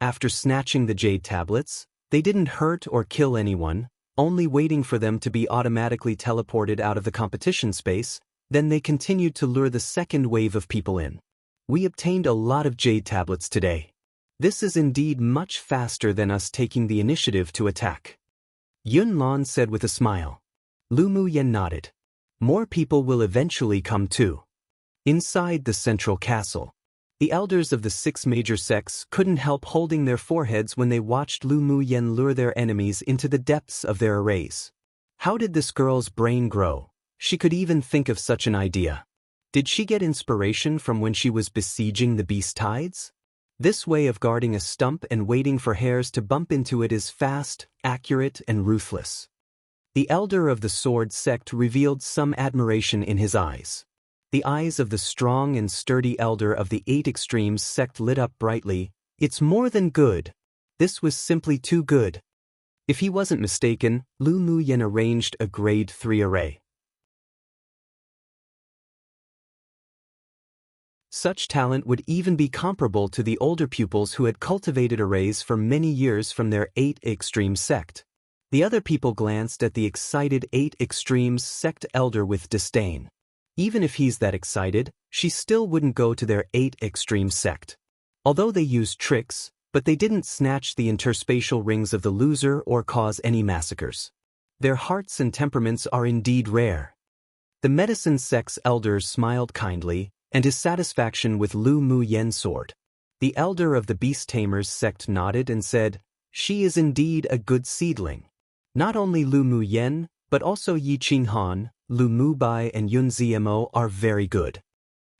After snatching the jade tablets, they didn't hurt or kill anyone, only waiting for them to be automatically teleported out of the competition space, then they continued to lure the second wave of people in. We obtained a lot of jade tablets today. This is indeed much faster than us taking the initiative to attack. Yun Lan said with a smile. Lu Mu Yen nodded. More people will eventually come too. Inside the central castle, the elders of the 6 major sects couldn't help holding their foreheads when they watched Lu Mu Yen lure their enemies into the depths of their arrays. How did this girl's brain grow? She could even think of such an idea. Did she get inspiration from when she was besieging the beast tides? This way of guarding a stump and waiting for hairs to bump into it is fast, accurate, and ruthless. The elder of the sword sect revealed some admiration in his eyes. The eyes of the strong and sturdy elder of the 8 extremes sect lit up brightly. It's more than good. This was simply too good. If he wasn't mistaken, Lu Mu Yen arranged a Grade 3 array. Such talent would even be comparable to the older pupils who had cultivated arrays for many years from their 8 extreme sect. The other people glanced at the excited 8 extremes sect elder with disdain. Even if he's that excited, she still wouldn't go to their 8 extreme sect. Although they used tricks, but they didn't snatch the interspatial rings of the loser or cause any massacres. Their hearts and temperaments are indeed rare. The medicine sect's elders smiled kindly, and his satisfaction with Lu Mu Yen's sword. The elder of the beast tamers sect nodded and said, "She is indeed a good seedling. Not only Lu Mu Yen, but also Yi Qinghan, Lu Mu Bai and Yun Zmo are very good."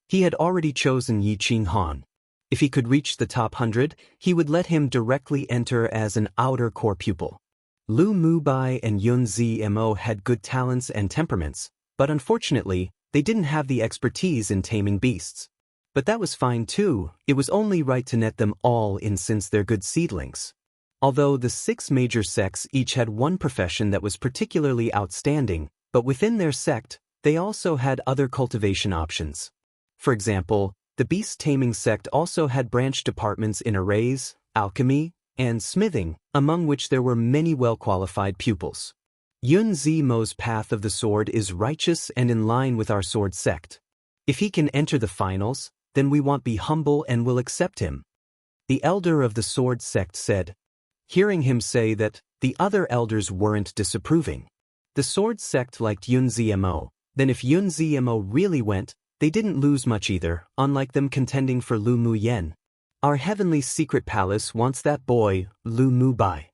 He had already chosen Yi Qinghan. If he could reach the top 100, he would let him directly enter as an outer core pupil. Lu Mu Bai and Yun Zmo had good talents and temperaments, but unfortunately, they didn't have the expertise in taming beasts. But that was fine too, it was only right to net them all in since they're good seedlings. Although the 6 major sects each had one profession that was particularly outstanding, but within their sect, they also had other cultivation options. For example, the beast taming sect also had branch departments in arrays, alchemy, and smithing, among which there were many well-qualified pupils. Yun Zmo's path of the sword is righteous and in line with our sword sect. If he can enter the finals, then we won't be humble and will accept him. The elder of the sword sect said, hearing him say that, the other elders weren't disapproving. The sword sect liked Yun Zmo, then if Yun Zmo really went, they didn't lose much either, unlike them contending for Lu Mu Yen. Our heavenly secret palace wants that boy, Lu Mu Bai.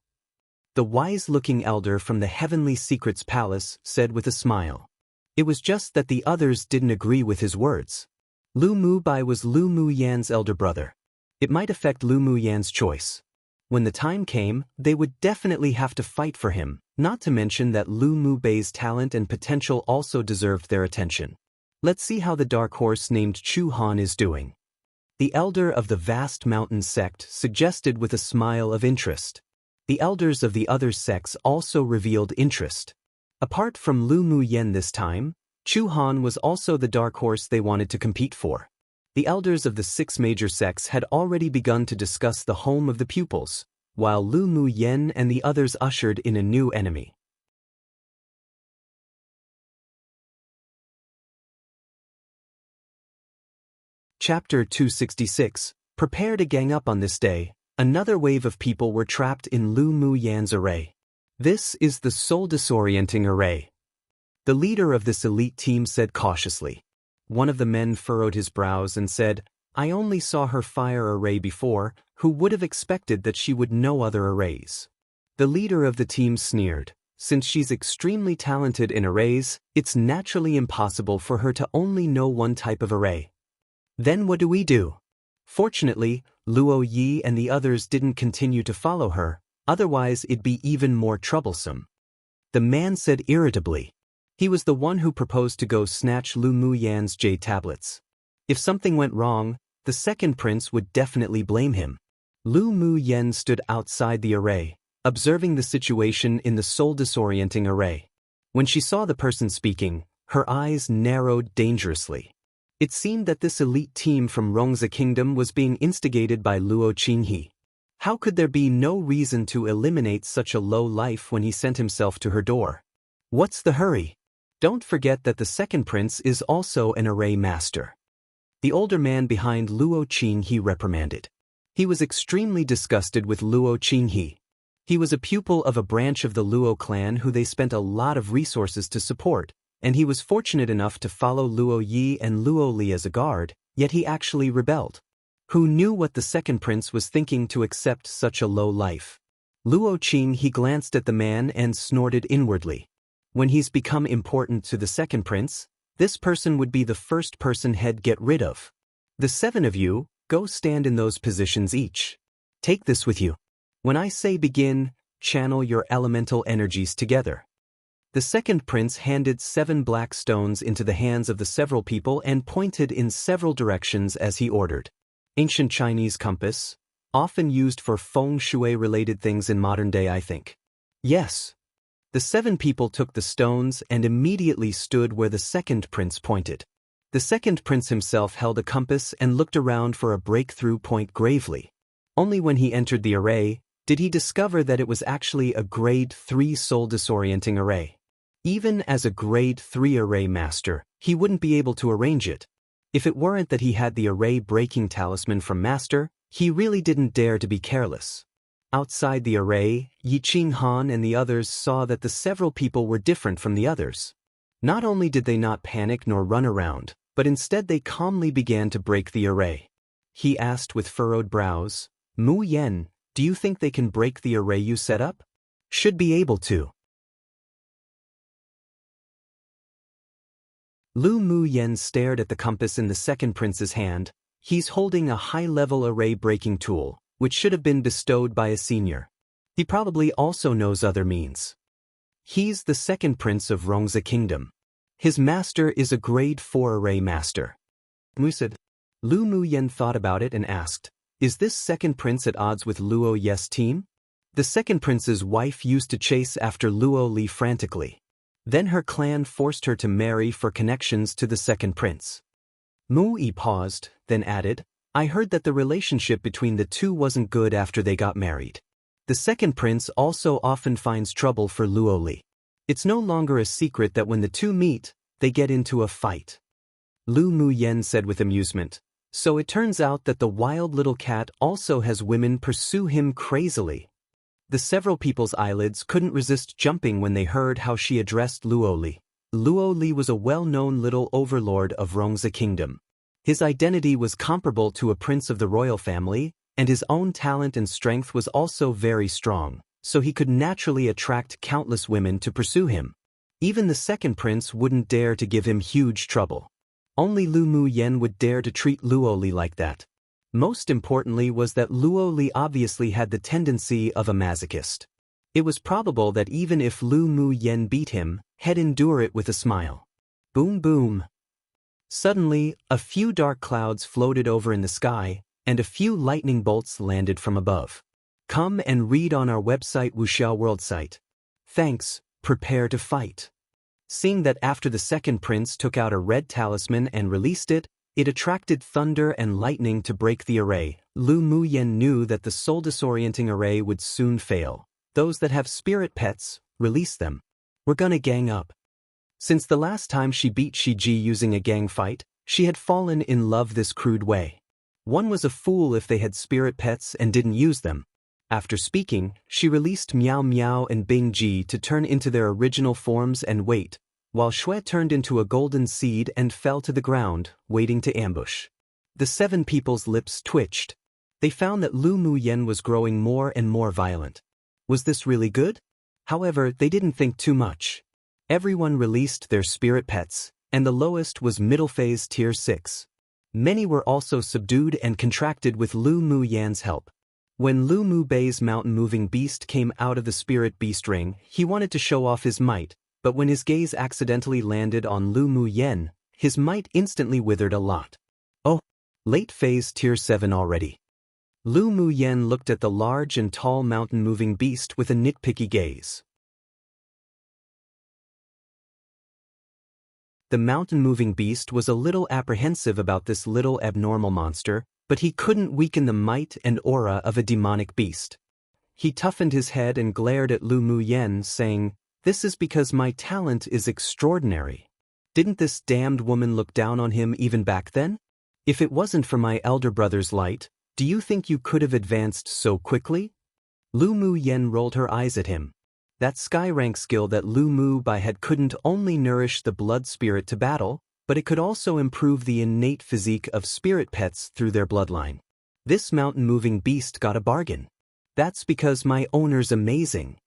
The wise-looking elder from the heavenly secrets palace said with a smile. It was just that the others didn't agree with his words. Lu Mu Bai was Lu Mu Yan's elder brother. It might affect Lu Mu Yan's choice. When the time came, they would definitely have to fight for him, not to mention that Lu Mu Bai's talent and potential also deserved their attention. Let's see how the dark horse named Chu Han is doing. The elder of the vast mountain sect suggested with a smile of interest. The elders of the other sects also revealed interest. Apart from Lu Mu Yen this time, Chu Han was also the dark horse they wanted to compete for. The elders of the 6 major sects had already begun to discuss the home of the pupils, while Lu Mu Yen and the others ushered in a new enemy. Chapter 266. Prepare to gang up on this day. Another wave of people were trapped in Lu Mu Yan's array. This is the soul-disorienting array. The leader of this elite team said cautiously. One of the men furrowed his brows and said, "I only saw her fire array before, who would have expected that she would know other arrays?" The leader of the team sneered. Since she's extremely talented in arrays, it's naturally impossible for her to only know one type of array. Then what do we do? Fortunately, Luo Yi and the others didn't continue to follow her, otherwise it'd be even more troublesome. The man said irritably. He was the one who proposed to go snatch Lu Mu Yan's jade tablets. If something went wrong, the second prince would definitely blame him. Lu Mu Yen stood outside the array, observing the situation in the soul-disorienting array. When she saw the person speaking, her eyes narrowed dangerously. It seemed that this elite team from Rongzi Kingdom was being instigated by Luo Qinghe. How could there be no reason to eliminate such a low life when he sent himself to her door? What's the hurry? Don't forget that the second prince is also an array master. The older man behind Luo Qinghe reprimanded. He was extremely disgusted with Luo Qinghe. He was a pupil of a branch of the Luo clan who they spent a lot of resources to support, and he was fortunate enough to follow Luo Yi and Luo Li as a guard, yet he actually rebelled. Who knew what the second prince was thinking to accept such a low life? Luo Qinghe glanced at the man and snorted inwardly. When he's become important to the second prince, this person would be the first person he'd get rid of. The 7 of you, go stand in those positions each. Take this with you. When I say begin, channel your elemental energies together. The second prince handed 7 black stones into the hands of the several people and pointed in several directions as he ordered. Ancient Chinese compass, often used for feng shui-related things in modern day, I think. Yes. The 7 people took the stones and immediately stood where the second prince pointed. The second prince himself held a compass and looked around for a breakthrough point gravely. Only when he entered the array did he discover that it was actually a grade 3 soul-disorienting array. Even as a grade 3 array master, he wouldn't be able to arrange it. If it weren't that he had the array-breaking talisman from Master, he really didn't dare to be careless. Outside the array, Yi Qinghan and the others saw that the several people were different from the others. Not only did they not panic nor run around, but instead they calmly began to break the array. He asked with furrowed brows, Mu Yen, do you think they can break the array you set up? Should be able to. Lu Mu Yen stared at the compass in the second prince's hand. He's holding a high-level array-breaking tool, which should have been bestowed by a senior. He probably also knows other means. He's the second prince of Rongzi Kingdom. His master is a grade 4 array master. Musad. Lu Mu Yen thought about it and asked, is this second prince at odds with Luo Ye's team? The second prince's wife used to chase after Luo Li frantically. Then her clan forced her to marry for connections to the second prince. Mu Yi paused, then added, I heard that the relationship between the two wasn't good after they got married. The second prince also often finds trouble for Luo Li. It's no longer a secret that when the two meet, they get into a fight. Lu Mu Yen said with amusement, so it turns out that the wild little cat also has women pursue him crazily. The several people's eyelids couldn't resist jumping when they heard how she addressed Luo Li. Luo Li was a well-known little overlord of Rongzi Kingdom. His identity was comparable to a prince of the royal family, and his own talent and strength was also very strong, so he could naturally attract countless women to pursue him. Even the second prince wouldn't dare to give him huge trouble. Only Lu Mu Yen would dare to treat Luo Li like that. Most importantly was that Luo Li obviously had the tendency of a masochist. It was probable that even if Lu Mu Yen beat him, he'd endure it with a smile. Boom boom. Suddenly, a few dark clouds floated over in the sky, and a few lightning bolts landed from above. Come and read on our website Wuxiao World site. Thanks, prepare to fight. Seeing that after the second prince took out a red talisman and released it, it attracted thunder and lightning to break the array. Lu Mu Yen knew that the soul-disorienting array would soon fail. Those that have spirit pets, release them. We're gonna gang up. Since the last time she beat Shiji using a gang fight, she had fallen in love this crude way. One was a fool if they had spirit pets and didn't use them. After speaking, she released Miao Miao and Bing Ji to turn into their original forms and wait, while Shui turned into a golden seed and fell to the ground, waiting to ambush. The seven people's lips twitched. They found that Lu Mu Yen was growing more and more violent. Was this really good? However, they didn't think too much. Everyone released their spirit pets, and the lowest was middle phase tier 6. Many were also subdued and contracted with Lu Mu Yan's help. When Lu Mu Bei's mountain-moving beast came out of the spirit beast ring, he wanted to show off his might, but when his gaze accidentally landed on Lu Mu Yen, his might instantly withered a lot. Oh, late phase tier 7 already. Lu Mu Yen looked at the large and tall mountain-moving beast with a nitpicky gaze. The mountain-moving beast was a little apprehensive about this little abnormal monster, but he couldn't weaken the might and aura of a demonic beast. He toughened his head and glared at Lu Mu Yen, saying, "This is because my talent is extraordinary. Didn't this damned woman look down on him even back then? If it wasn't for my elder brother's light, do you think you could have advanced so quickly?" Lu Mu Yen rolled her eyes at him. That sky rank skill that Lu Mu Bai had couldn't only nourish the blood spirit to battle, but it could also improve the innate physique of spirit pets through their bloodline. This mountain-moving beast got a bargain. That's because my owner's amazing.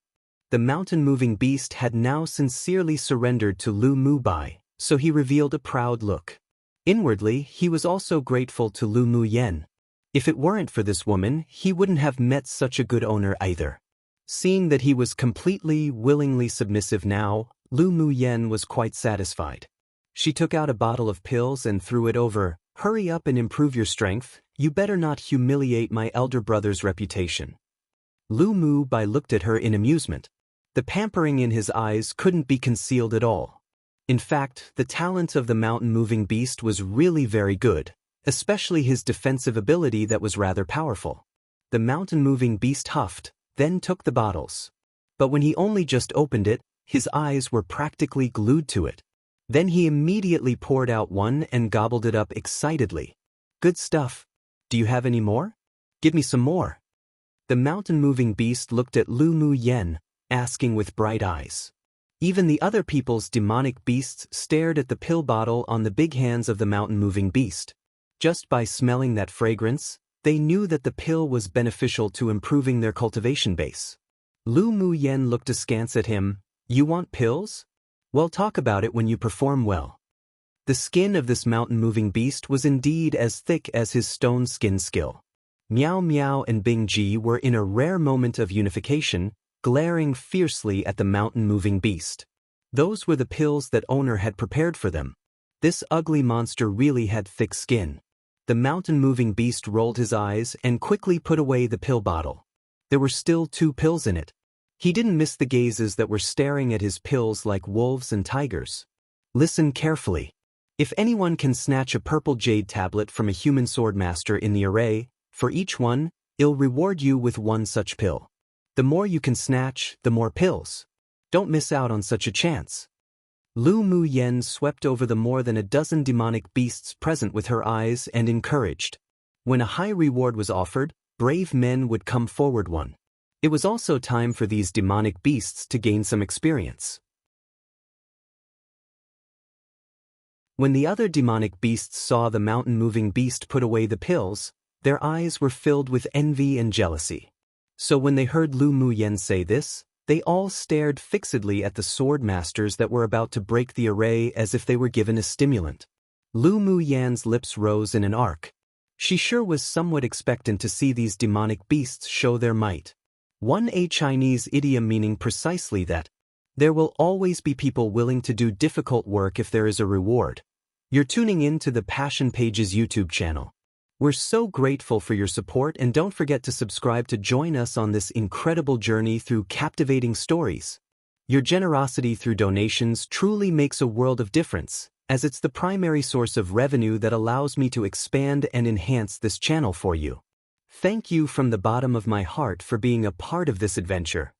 The mountain-moving beast had now sincerely surrendered to Lu Mu Bai, so he revealed a proud look. Inwardly, he was also grateful to Lu Mu Yen. If it weren't for this woman, he wouldn't have met such a good owner either. Seeing that he was completely, willingly submissive now, Lu Mu Yen was quite satisfied. She took out a bottle of pills and threw it over. "Hurry up and improve your strength. You better not humiliate my elder brother's reputation." Lu Mu Bai looked at her in amusement. The pampering in his eyes couldn't be concealed at all. In fact, the talent of the mountain-moving beast was really very good, especially his defensive ability that was rather powerful. The mountain-moving beast huffed, then took the bottles. But when he only just opened it, his eyes were practically glued to it. Then he immediately poured out one and gobbled it up excitedly. "Good stuff. Do you have any more? Give me some more." The mountain-moving beast looked at Lu Mu Yen, asking with bright eyes. Even the other people's demonic beasts stared at the pill bottle on the big hands of the mountain-moving beast. Just by smelling that fragrance, they knew that the pill was beneficial to improving their cultivation base. Lu Mu Yen looked askance at him. You want pills? Well, talk about it when you perform well. The skin of this mountain-moving beast was indeed as thick as his stone skin skill. Miao Miao and Bing Ji were in a rare moment of unification, glaring fiercely at the mountain-moving beast. Those were the pills that owner had prepared for them. This ugly monster really had thick skin. The mountain-moving beast rolled his eyes and quickly put away the pill bottle. There were still 2 pills in it. He didn't miss the gazes that were staring at his pills like wolves and tigers. Listen carefully. If anyone can snatch a purple jade tablet from a human swordmaster in the array, for each one, I'll reward you with 1 such pill. The more you can snatch, the more pills. Don't miss out on such a chance. Lu Mu Yen swept over the more than a dozen demonic beasts present with her eyes and encouraged. When a high reward was offered, brave men would come forward one. It was also time for these demonic beasts to gain some experience. When the other demonic beasts saw the mountain-moving beast put away the pills, their eyes were filled with envy and jealousy. So when they heard Lu Mu Yen say this, they all stared fixedly at the sword masters that were about to break the array as if they were given a stimulant. Lu Mu Yan's lips rose in an arc. She sure was somewhat expectant to see these demonic beasts show their might. A Chinese idiom meaning precisely that. There will always be people willing to do difficult work if there is a reward. You're tuning in to the Passion Pages YouTube channel. We're so grateful for your support, and don't forget to subscribe to join us on this incredible journey through captivating stories. Your generosity through donations truly makes a world of difference, as it's the primary source of revenue that allows me to expand and enhance this channel for you. Thank you from the bottom of my heart for being a part of this adventure.